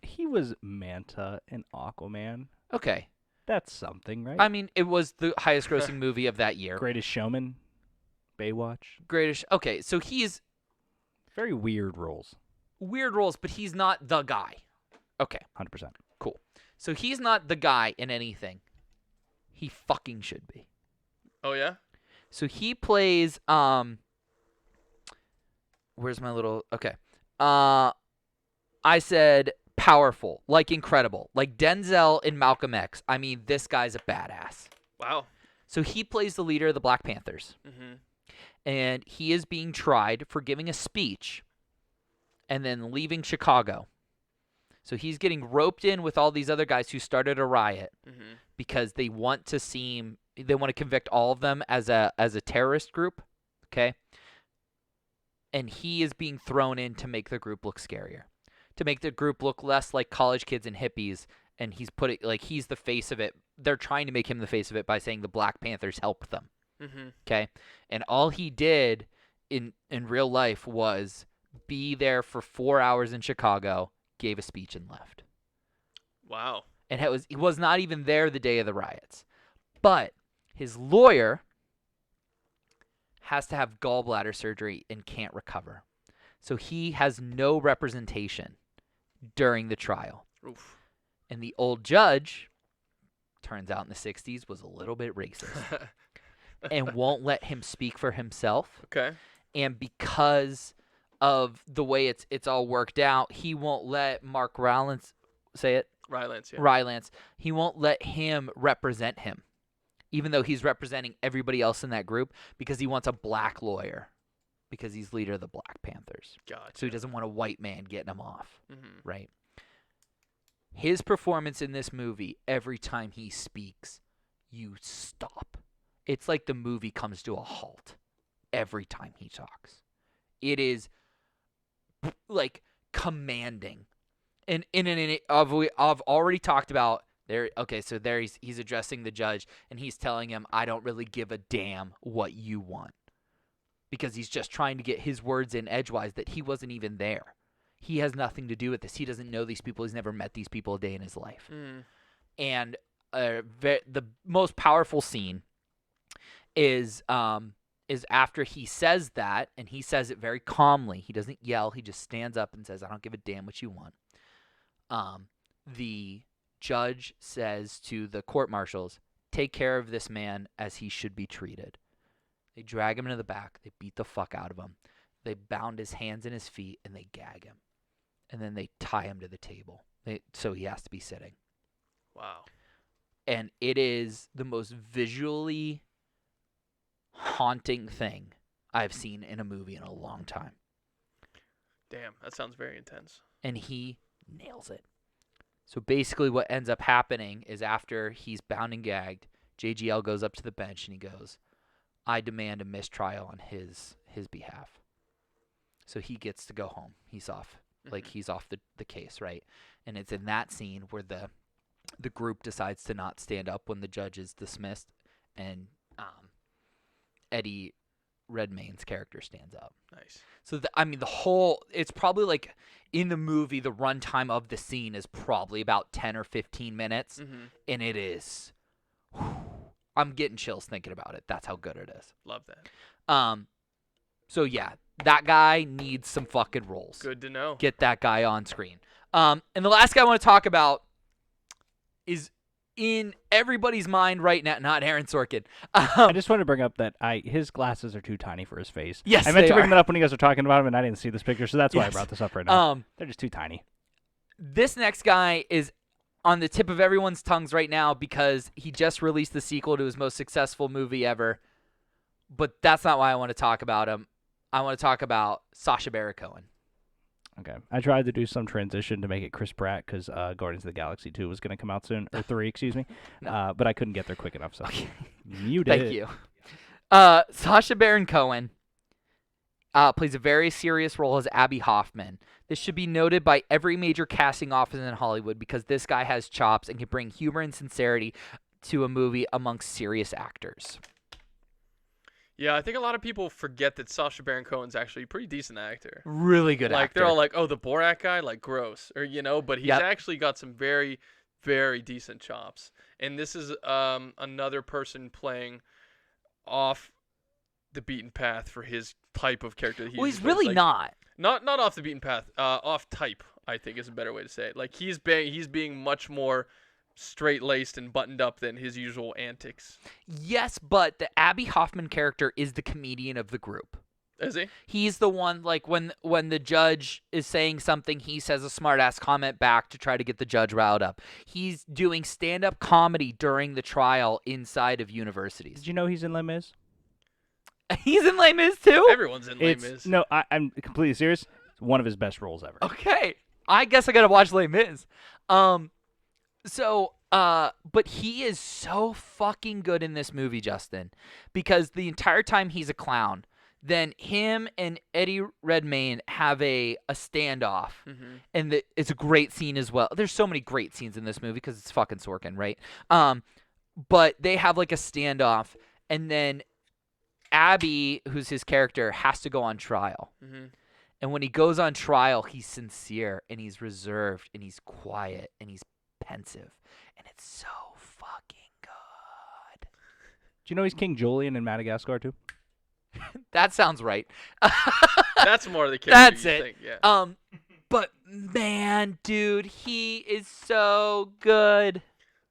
He was Manta in Aquaman. Okay. That's something, right? I mean, it was the highest grossing movie of that year. Greatest Showman, Baywatch. Okay, so he's very weird roles. Weird roles, but he's not the guy. Okay. 100%. Cool. So he's not the guy in anything. He fucking should be. Oh yeah? So he plays where's my little okay. I said powerful, like incredible, like Denzel in Malcolm X. I mean, this guy's a badass. Wow. So he plays the leader of the Black Panthers. And he is being tried for giving a speech and then leaving Chicago. So he's getting roped in with all these other guys who started a riot because they want to convict all of them as a terrorist group, okay? And he is being thrown in to make the group look scarier, to make the group look less like college kids and hippies, and he's the face of it. They're trying to make him the face of it by saying the Black Panthers helped them. Okay? And all he did in real life was be there for 4 hours in Chicago, gave a speech, and left. Wow. And he was not even there the day of the riots. But his lawyer has to have gallbladder surgery and can't recover. So he has no representation during the trial. Oof. And the old judge, turns out in the 60s, was a little bit racist and won't let him speak for himself. Okay. And because of the way it's all worked out, he won't let Mark Rylance say it. Rylance, yeah. Rylance. He won't let him represent him, even though he's representing everybody else in that group, because he wants a black lawyer, because he's leader of the Black Panthers. Gotcha. So he doesn't want a white man getting him off, right? His performance in this movie, every time he speaks, you stop. It's like the movie comes to a halt every time he talks. It is like commanding. And I've already talked about there. Okay, so there he's addressing the judge, and he's telling him, "I don't really give a damn what you want," because he's just trying to get his words in edgewise that he wasn't even there. He has nothing to do with this. He doesn't know these people. He's never met these people a day in his life. And the most powerful scene is after he says that, and he says it very calmly. He doesn't yell. He just stands up and says, "I don't give a damn what you want." The judge says to the court marshals, "Take care of this man as he should be treated." They drag him into the back. They beat the fuck out of him. They bound his hands and his feet, and they gag him. And then they tie him to the table. So he has to be sitting. Wow. And it is the most visually haunting thing I've seen in a movie in a long time. Damn, that sounds very intense. And he nails it. So basically what ends up happening is after he's bound and gagged, JGL goes up to the bench and he goes, I demand a mistrial on his behalf. So he gets to go home. He's off. Like, he's off the case, right? And it's in that scene where the group decides to not stand up when the judge is dismissed, and Eddie Redmayne's character stands up. Nice. So, the whole, it's probably like, in the movie, the runtime of the scene is probably about 10 or 15 minutes, and it is, I'm getting chills thinking about it. That's how good it is. Love that. So, yeah, that guy needs some fucking roles. Good to know. Get that guy on screen. And the last guy I want to talk about is in everybody's mind right now, not Aaron Sorkin. I just want to bring up that his glasses are too tiny for his face. Yes, I meant to bring are. that up when you guys were talking about him, and I didn't see this picture, so that's why I brought this up right now. They're just too tiny. This next guy is on the tip of everyone's tongues right now because he just released the sequel to his most successful movie ever. But that's not why I want to talk about him. I want to talk about Sacha Baron Cohen. Okay. I tried to do some transition to make it Chris Pratt because Guardians of the Galaxy 2 was going to come out soon, or 3, excuse me. No. But I couldn't get there quick enough, so you did. Thank you. Sacha Baron Cohen plays a very serious role as Abby Hoffman. This should be noted by every major casting office in Hollywood because this guy has chops and can bring humor and sincerity to a movie amongst serious actors. Yeah, I think a lot of people forget that Sacha Baron Cohen's actually a pretty decent actor. Really good actor. Like, they're all like, oh, the Borat guy, like, gross. Or, but he's actually got some very, very decent chops. And this is another person playing off the beaten path for his type of character. Well, he's really not. Not off the beaten path. Off type, I think, is a better way to say it. Like, he's being much more straight-laced and buttoned up than his usual antics. Yes, but the Abby Hoffman character is the comedian of the group. Is he? He's the one, like, when the judge is saying something, he says a smart-ass comment back to try to get the judge riled up. He's doing stand-up comedy during the trial inside of universities. Did you know he's in Les Mis? He's in Les Mis, too? Everyone's in Les Mis. No, I'm completely serious. It's one of his best roles ever. Okay. I guess I gotta watch Les Mis. But he is so fucking good in this movie, Justin, because the entire time he's a clown. Then him and Eddie Redmayne have a standoff, and it's a great scene as well. There's so many great scenes in this movie because it's fucking Sorkin, right? But they have like a standoff, and then Abby, who's his character, has to go on trial. And when he goes on trial, he's sincere, and he's reserved, and he's quiet, and he's pensive, and it's so fucking good. Do you know he's King Julian in Madagascar too? That sounds right. That's more the character. That's you it. think, yeah. But man, dude, he is so good.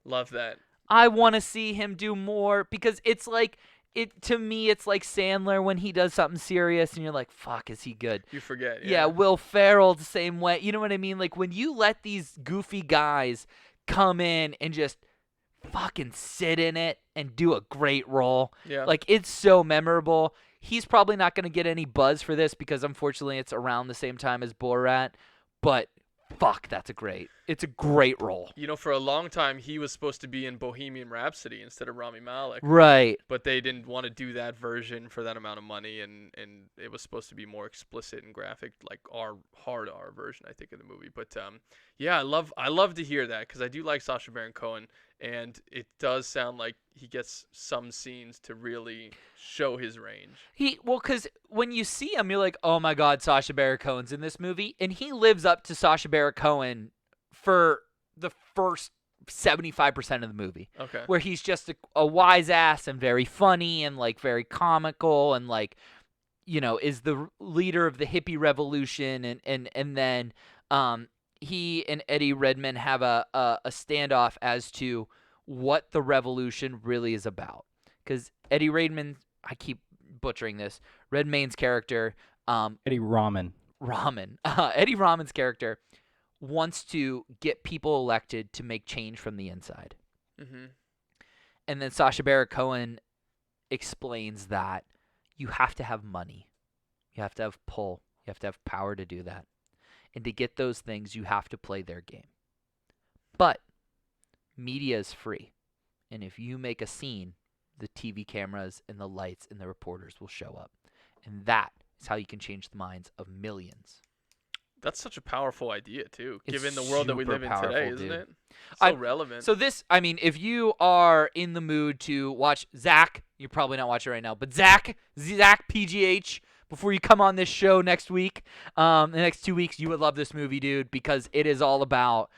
Love that. I want to see him do more because it's like to me it's like Sandler when he does something serious and you're like, fuck, is he good? You forget. Yeah, Will Ferrell the same way. You know what I mean? Like when you let these goofy guys come in and just fucking sit in it and do a great role. Yeah. Like it's so memorable. He's probably not going to get any buzz for this because unfortunately it's around the same time as Borat, but fuck, it's a great role. For a long time, he was supposed to be in Bohemian Rhapsody instead of Rami Malek. Right. But they didn't want to do that version for that amount of money, and it was supposed to be more explicit and graphic, like our hard R version, I think, of the movie. But yeah, I love to hear that because I do like Sacha Baron Cohen, and it does sound like he gets some scenes to really show his range. Because when you see him, you're like, oh my God, Sacha Baron Cohen's in this movie, and he lives up to Sacha Baron Cohen for the first 75% of the movie. Okay. Where he's just a wise ass and very funny and like very comical and like, is the leader of the hippie revolution and then he and Eddie Redmayne have a standoff as to what the revolution really is about. Because Eddie Redmayne, I keep butchering this, Redmayne's character, Eddie Rahman. Eddie Rahman's character wants to get people elected to make change from the inside. And then Sacha Baron Cohen explains that you have to have money. You have to have pull. You have to have power to do that. And to get those things, you have to play their game. But media is free. And if you make a scene, the TV cameras and the lights and the reporters will show up. And that is how you can change the minds of millions. That's such a powerful idea, too, It's given the world that we super live in today, powerful, isn't dude. it? So relevant. So this, I mean, if you are in the mood to watch Zach, you're probably not watching right now, but Zach PGH, before you come on this show next week, the next 2 weeks, you would love this movie, dude, because it is all about,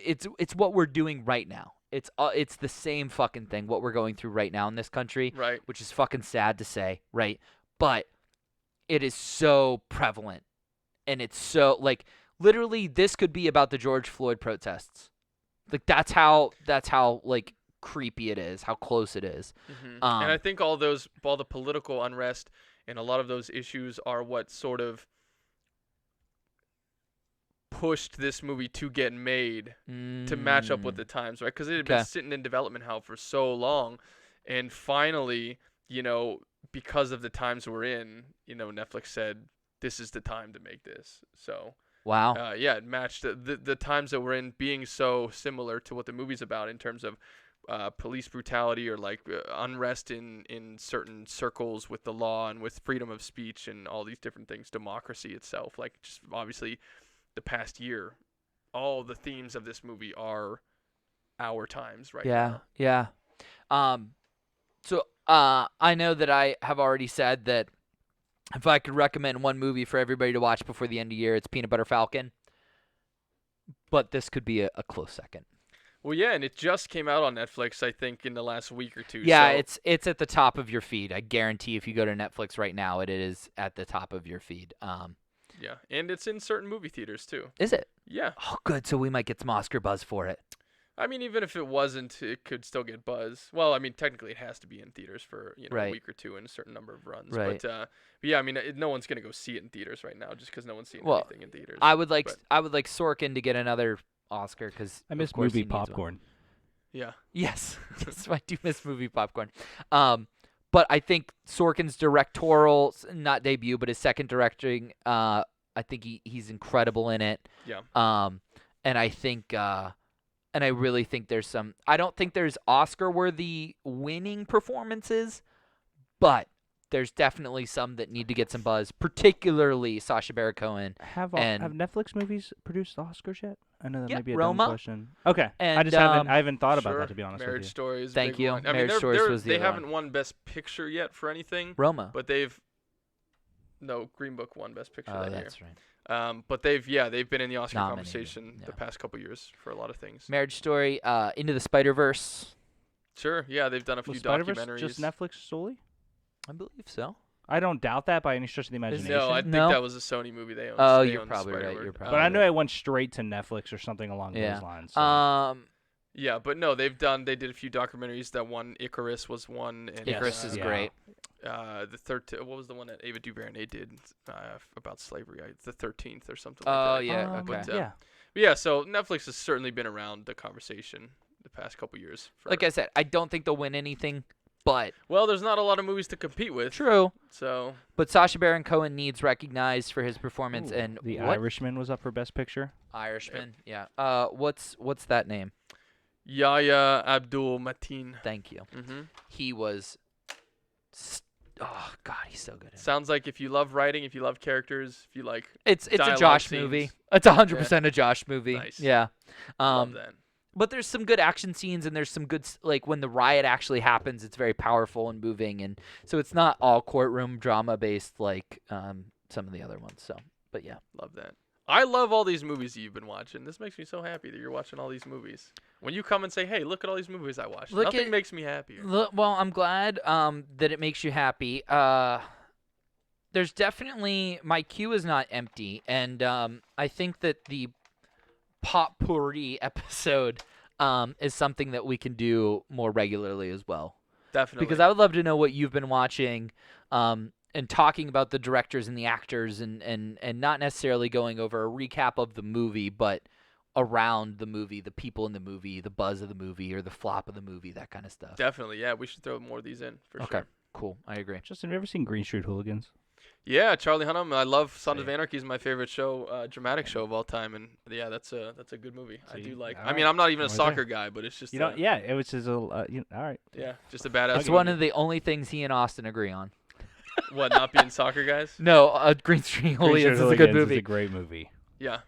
it's what we're doing right now. It's the same fucking thing, what we're going through right now in this country, right? Which is fucking sad to say, right? But it is so prevalent. And it's so, like, literally this could be about the George Floyd protests. Like, that's how like, creepy it is, how close it is. Mm-hmm. And I think all the political unrest and a lot of those issues are what sort of pushed this movie to get made to match up with the times, right? Because it had been sitting in development hell for so long. And finally, because of the times we're in, Netflix said, this is the time to make this. So wow, it matched the times that we're in being so similar to what the movie's about in terms of police brutality or like unrest in certain circles with the law and with freedom of speech and all these different things, democracy itself. Like, just obviously the past year, all the themes of this movie are our times right now. Yeah. So I know that I have already said that if I could recommend one movie for everybody to watch before the end of the year, it's Peanut Butter Falcon. But this could be a close second. Well, yeah, and it just came out on Netflix, I think, in the last week or two. Yeah, so it's at the top of your feed. I guarantee if you go to Netflix right now, it is at the top of your feed. Yeah, and it's in certain movie theaters, too. Is it? Yeah. Oh, good. So we might get some Oscar buzz for it. I mean, even if it wasn't, it could still get buzz. Well, I mean, technically it has to be in theaters for a week or two and a certain number of runs. Right. But yeah, I mean, no one's gonna go see it in theaters right now just because no one's seeing anything in theaters. I would like Sorkin to get another Oscar because I miss movie popcorn. Yeah. Yes, I do miss movie popcorn. But I think Sorkin's directorial, not debut, but his second directing, I think he's incredible in it. Yeah. And I think. And I really think there's some – I don't think there's Oscar-worthy winning performances, but there's definitely some that need to get some buzz, particularly Sacha Baron Cohen. Have Netflix movies produced Oscars yet? I know that may be a Roma. dumb question. Okay. And, I haven't thought about that, to be honest Marriage with you. Story is Thank big you. one. I Marriage mean, Story was the they other haven't one. won Best Picture yet for anything. Roma. But they've – no, Green Book won Best Picture that year. That's right. But they've been in the Oscar Nominated, conversation the past couple years for a lot of things. Marriage Story, Into the Spider-Verse. Sure, yeah, they've done a few documentaries. Just Netflix solely? I believe so. I don't doubt that by any stretch of the imagination. No, I think that was a Sony movie. They own. Oh, they you're own probably right. Spider-Verse. But I know it went straight to Netflix or something along those lines. So. Yeah, but no, they did a few documentaries. That one, Icarus, was one. And, Icarus is great. The third, what was the one that Ava DuVernay did about slavery? The 13th or something Oh, like that. yeah, okay. But yeah, so Netflix has certainly been around the conversation the past couple years. Like I said, I don't think they'll win anything, but well, there's not a lot of movies to compete with. True. So, but Sacha Baron Cohen needs recognized for his performance. And The Irishman was up for Best Picture. Irishman, yeah. What's that name? Yahya Abdul-Mateen. Thank you. Mm-hmm. He was. Oh God, he's so good. Sounds like if you love writing, if you love characters, if you like. It's a Josh movie. It's 100% a Josh movie. Nice. Yeah. Love that. But there's some good action scenes, and there's some good like when the riot actually happens, it's very powerful and moving, and so it's not all courtroom drama based like some of the other ones. So, but yeah, love that. I love all these movies that you've been watching. This makes me so happy that you're watching all these movies. When you come and say, "Hey, look at all these movies I watched," nothing makes me happier. Well, I'm glad that it makes you happy. There's definitely my queue is not empty, and I think that the Potpourri episode is something that we can do more regularly as well. Definitely. Because I would love to know what you've been watching. And talking about the directors and the actors and not necessarily going over a recap of the movie, but around the movie, the people in the movie, the buzz of the movie, or the flop of the movie, that kind of stuff. Definitely, yeah. We should throw more of these in for sure. Okay, cool. I agree. Justin, have you ever seen Green Street Hooligans? Yeah, Charlie Hunnam. I love Sons of Anarchy is my favorite show, dramatic show of all time, and yeah, that's a good movie. I do like. I mean, I'm not even a soccer guy, but it's just yeah, it was just a all right. Yeah, just a badass. It's one of the only things he and Austin agree on. What, not being soccer guys? No, Green Street Hooligans is a good movie. It's a great movie. Yeah.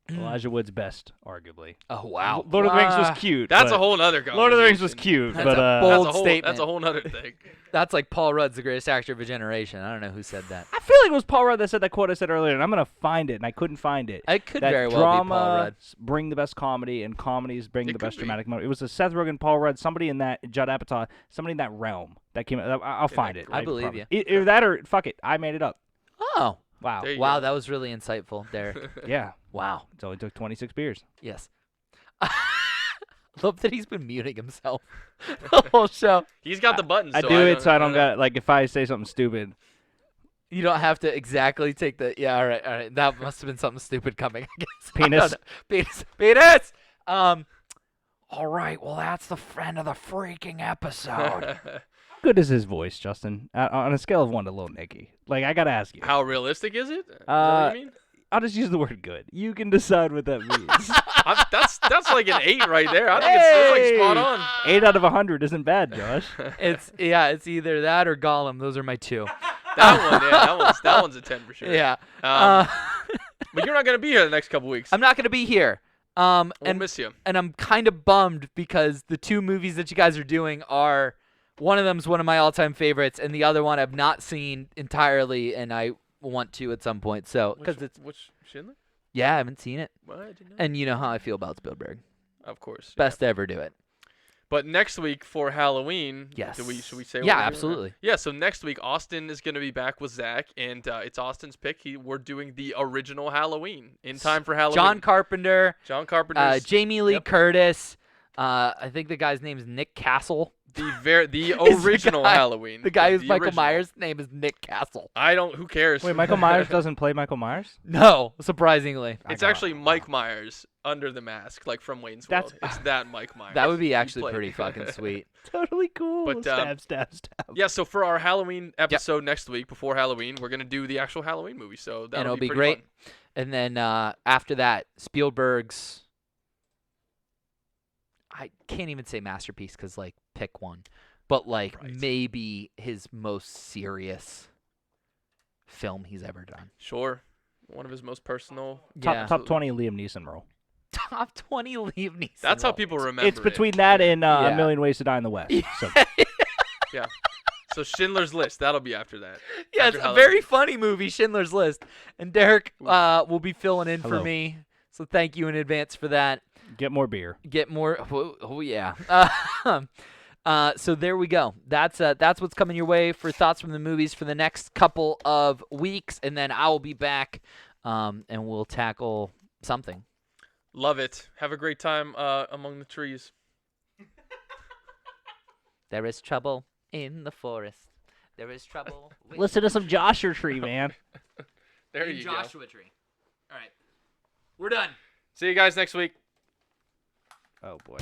Elijah Wood's best, arguably. Oh wow! Lord of the Rings was cute. That's a whole other conversation. Lord of the Rings was cute, that's but a bold that's statement. That's a whole other thing. That's like Paul Rudd's the greatest actor of a generation. I don't know who said that. I feel like it was Paul Rudd that said that quote I said earlier, and I'm gonna find it, and I couldn't find it. It could that very well be Paul Rudd. Bring the best comedy, and comedies bring the best dramatic moment. It was a Seth Rogen, Paul Rudd, somebody in that Judd Apatow, somebody in that realm that came. I'll find it. I believe you. Either that or fuck it, I made it up. Oh. Wow. Wow, that was really insightful, Derek. Yeah. Wow. It only took 26 beers. Yes. Love that he's been muting himself the whole show. He's got the buttons. I do it so I don't got, like, if I say something stupid. You don't have to exactly take the, yeah, all right. That must have been something stupid coming, I guess. Penis. Penis. All right, well, that's the friend of the freaking episode. Good is his voice, Justin? On a scale of 1 to Little Nicky. Like, I gotta ask you. How realistic is it? Is that what you mean? I'll just use the word good. You can decide what that means. That's like an 8 right there. I think it's like spot on. 8 out of 100 isn't bad, Josh. It's either that or Gollum. Those are my 2. That one's a 10 for sure. Yeah. But you're not gonna be here the next couple weeks. I'm not gonna be here. We'll miss you. And I'm kind of bummed because the 2 movies that you guys are doing are, one of them's one of my all-time favorites, and the other one I've not seen entirely, and I want to at some point. So, because which Schindler? Yeah, I haven't seen it. What? I didn't know. And you know how I feel about Spielberg. Of course. Best to ever do it. But next week for Halloween, yes. Should we say? Yeah, absolutely. Yeah. So next week, Austin is going to be back with Zach, and it's Austin's pick. We're doing the original Halloween in time for Halloween. John Carpenter. Jamie Lee Curtis. I think the guy's name is Nick Castle. The original Halloween. The guy who's Michael Myers' name is Nick Castle. Who cares? Wait, Michael Myers doesn't play Michael Myers? No, surprisingly. It's actually Mike Myers under the mask, like from Wayne's World. It's that Mike Myers. That would be actually pretty fucking sweet. Totally cool. But, stab. Yeah, so for our Halloween episode next week, before Halloween, we're going to do the actual Halloween movie. So that'll be pretty great. fun. And then after that, Spielberg's, I can't even say masterpiece because, like, pick one. But, like, maybe his most serious film he's ever done. Sure. One of his most personal. Top 20 Liam Neeson role. Top 20 Liam Neeson. That's how people remember It's between that and A Million Ways to Die in the West. So. Yeah. So Schindler's List. That'll be after that. Yeah, it's a very funny movie, Schindler's List. And Derek will be filling in for me. So thank you in advance for that. Get more beer. Get more. Oh yeah. So there we go. That's what's coming your way for Thoughts from the Movies for the next couple of weeks, and then I will be back, and we'll tackle something. Love it. Have a great time among the trees. There is trouble in the forest. There is trouble. Listen to some Joshua Tree, man. There you go. Joshua Tree. All right. We're done. See you guys next week. Oh boy.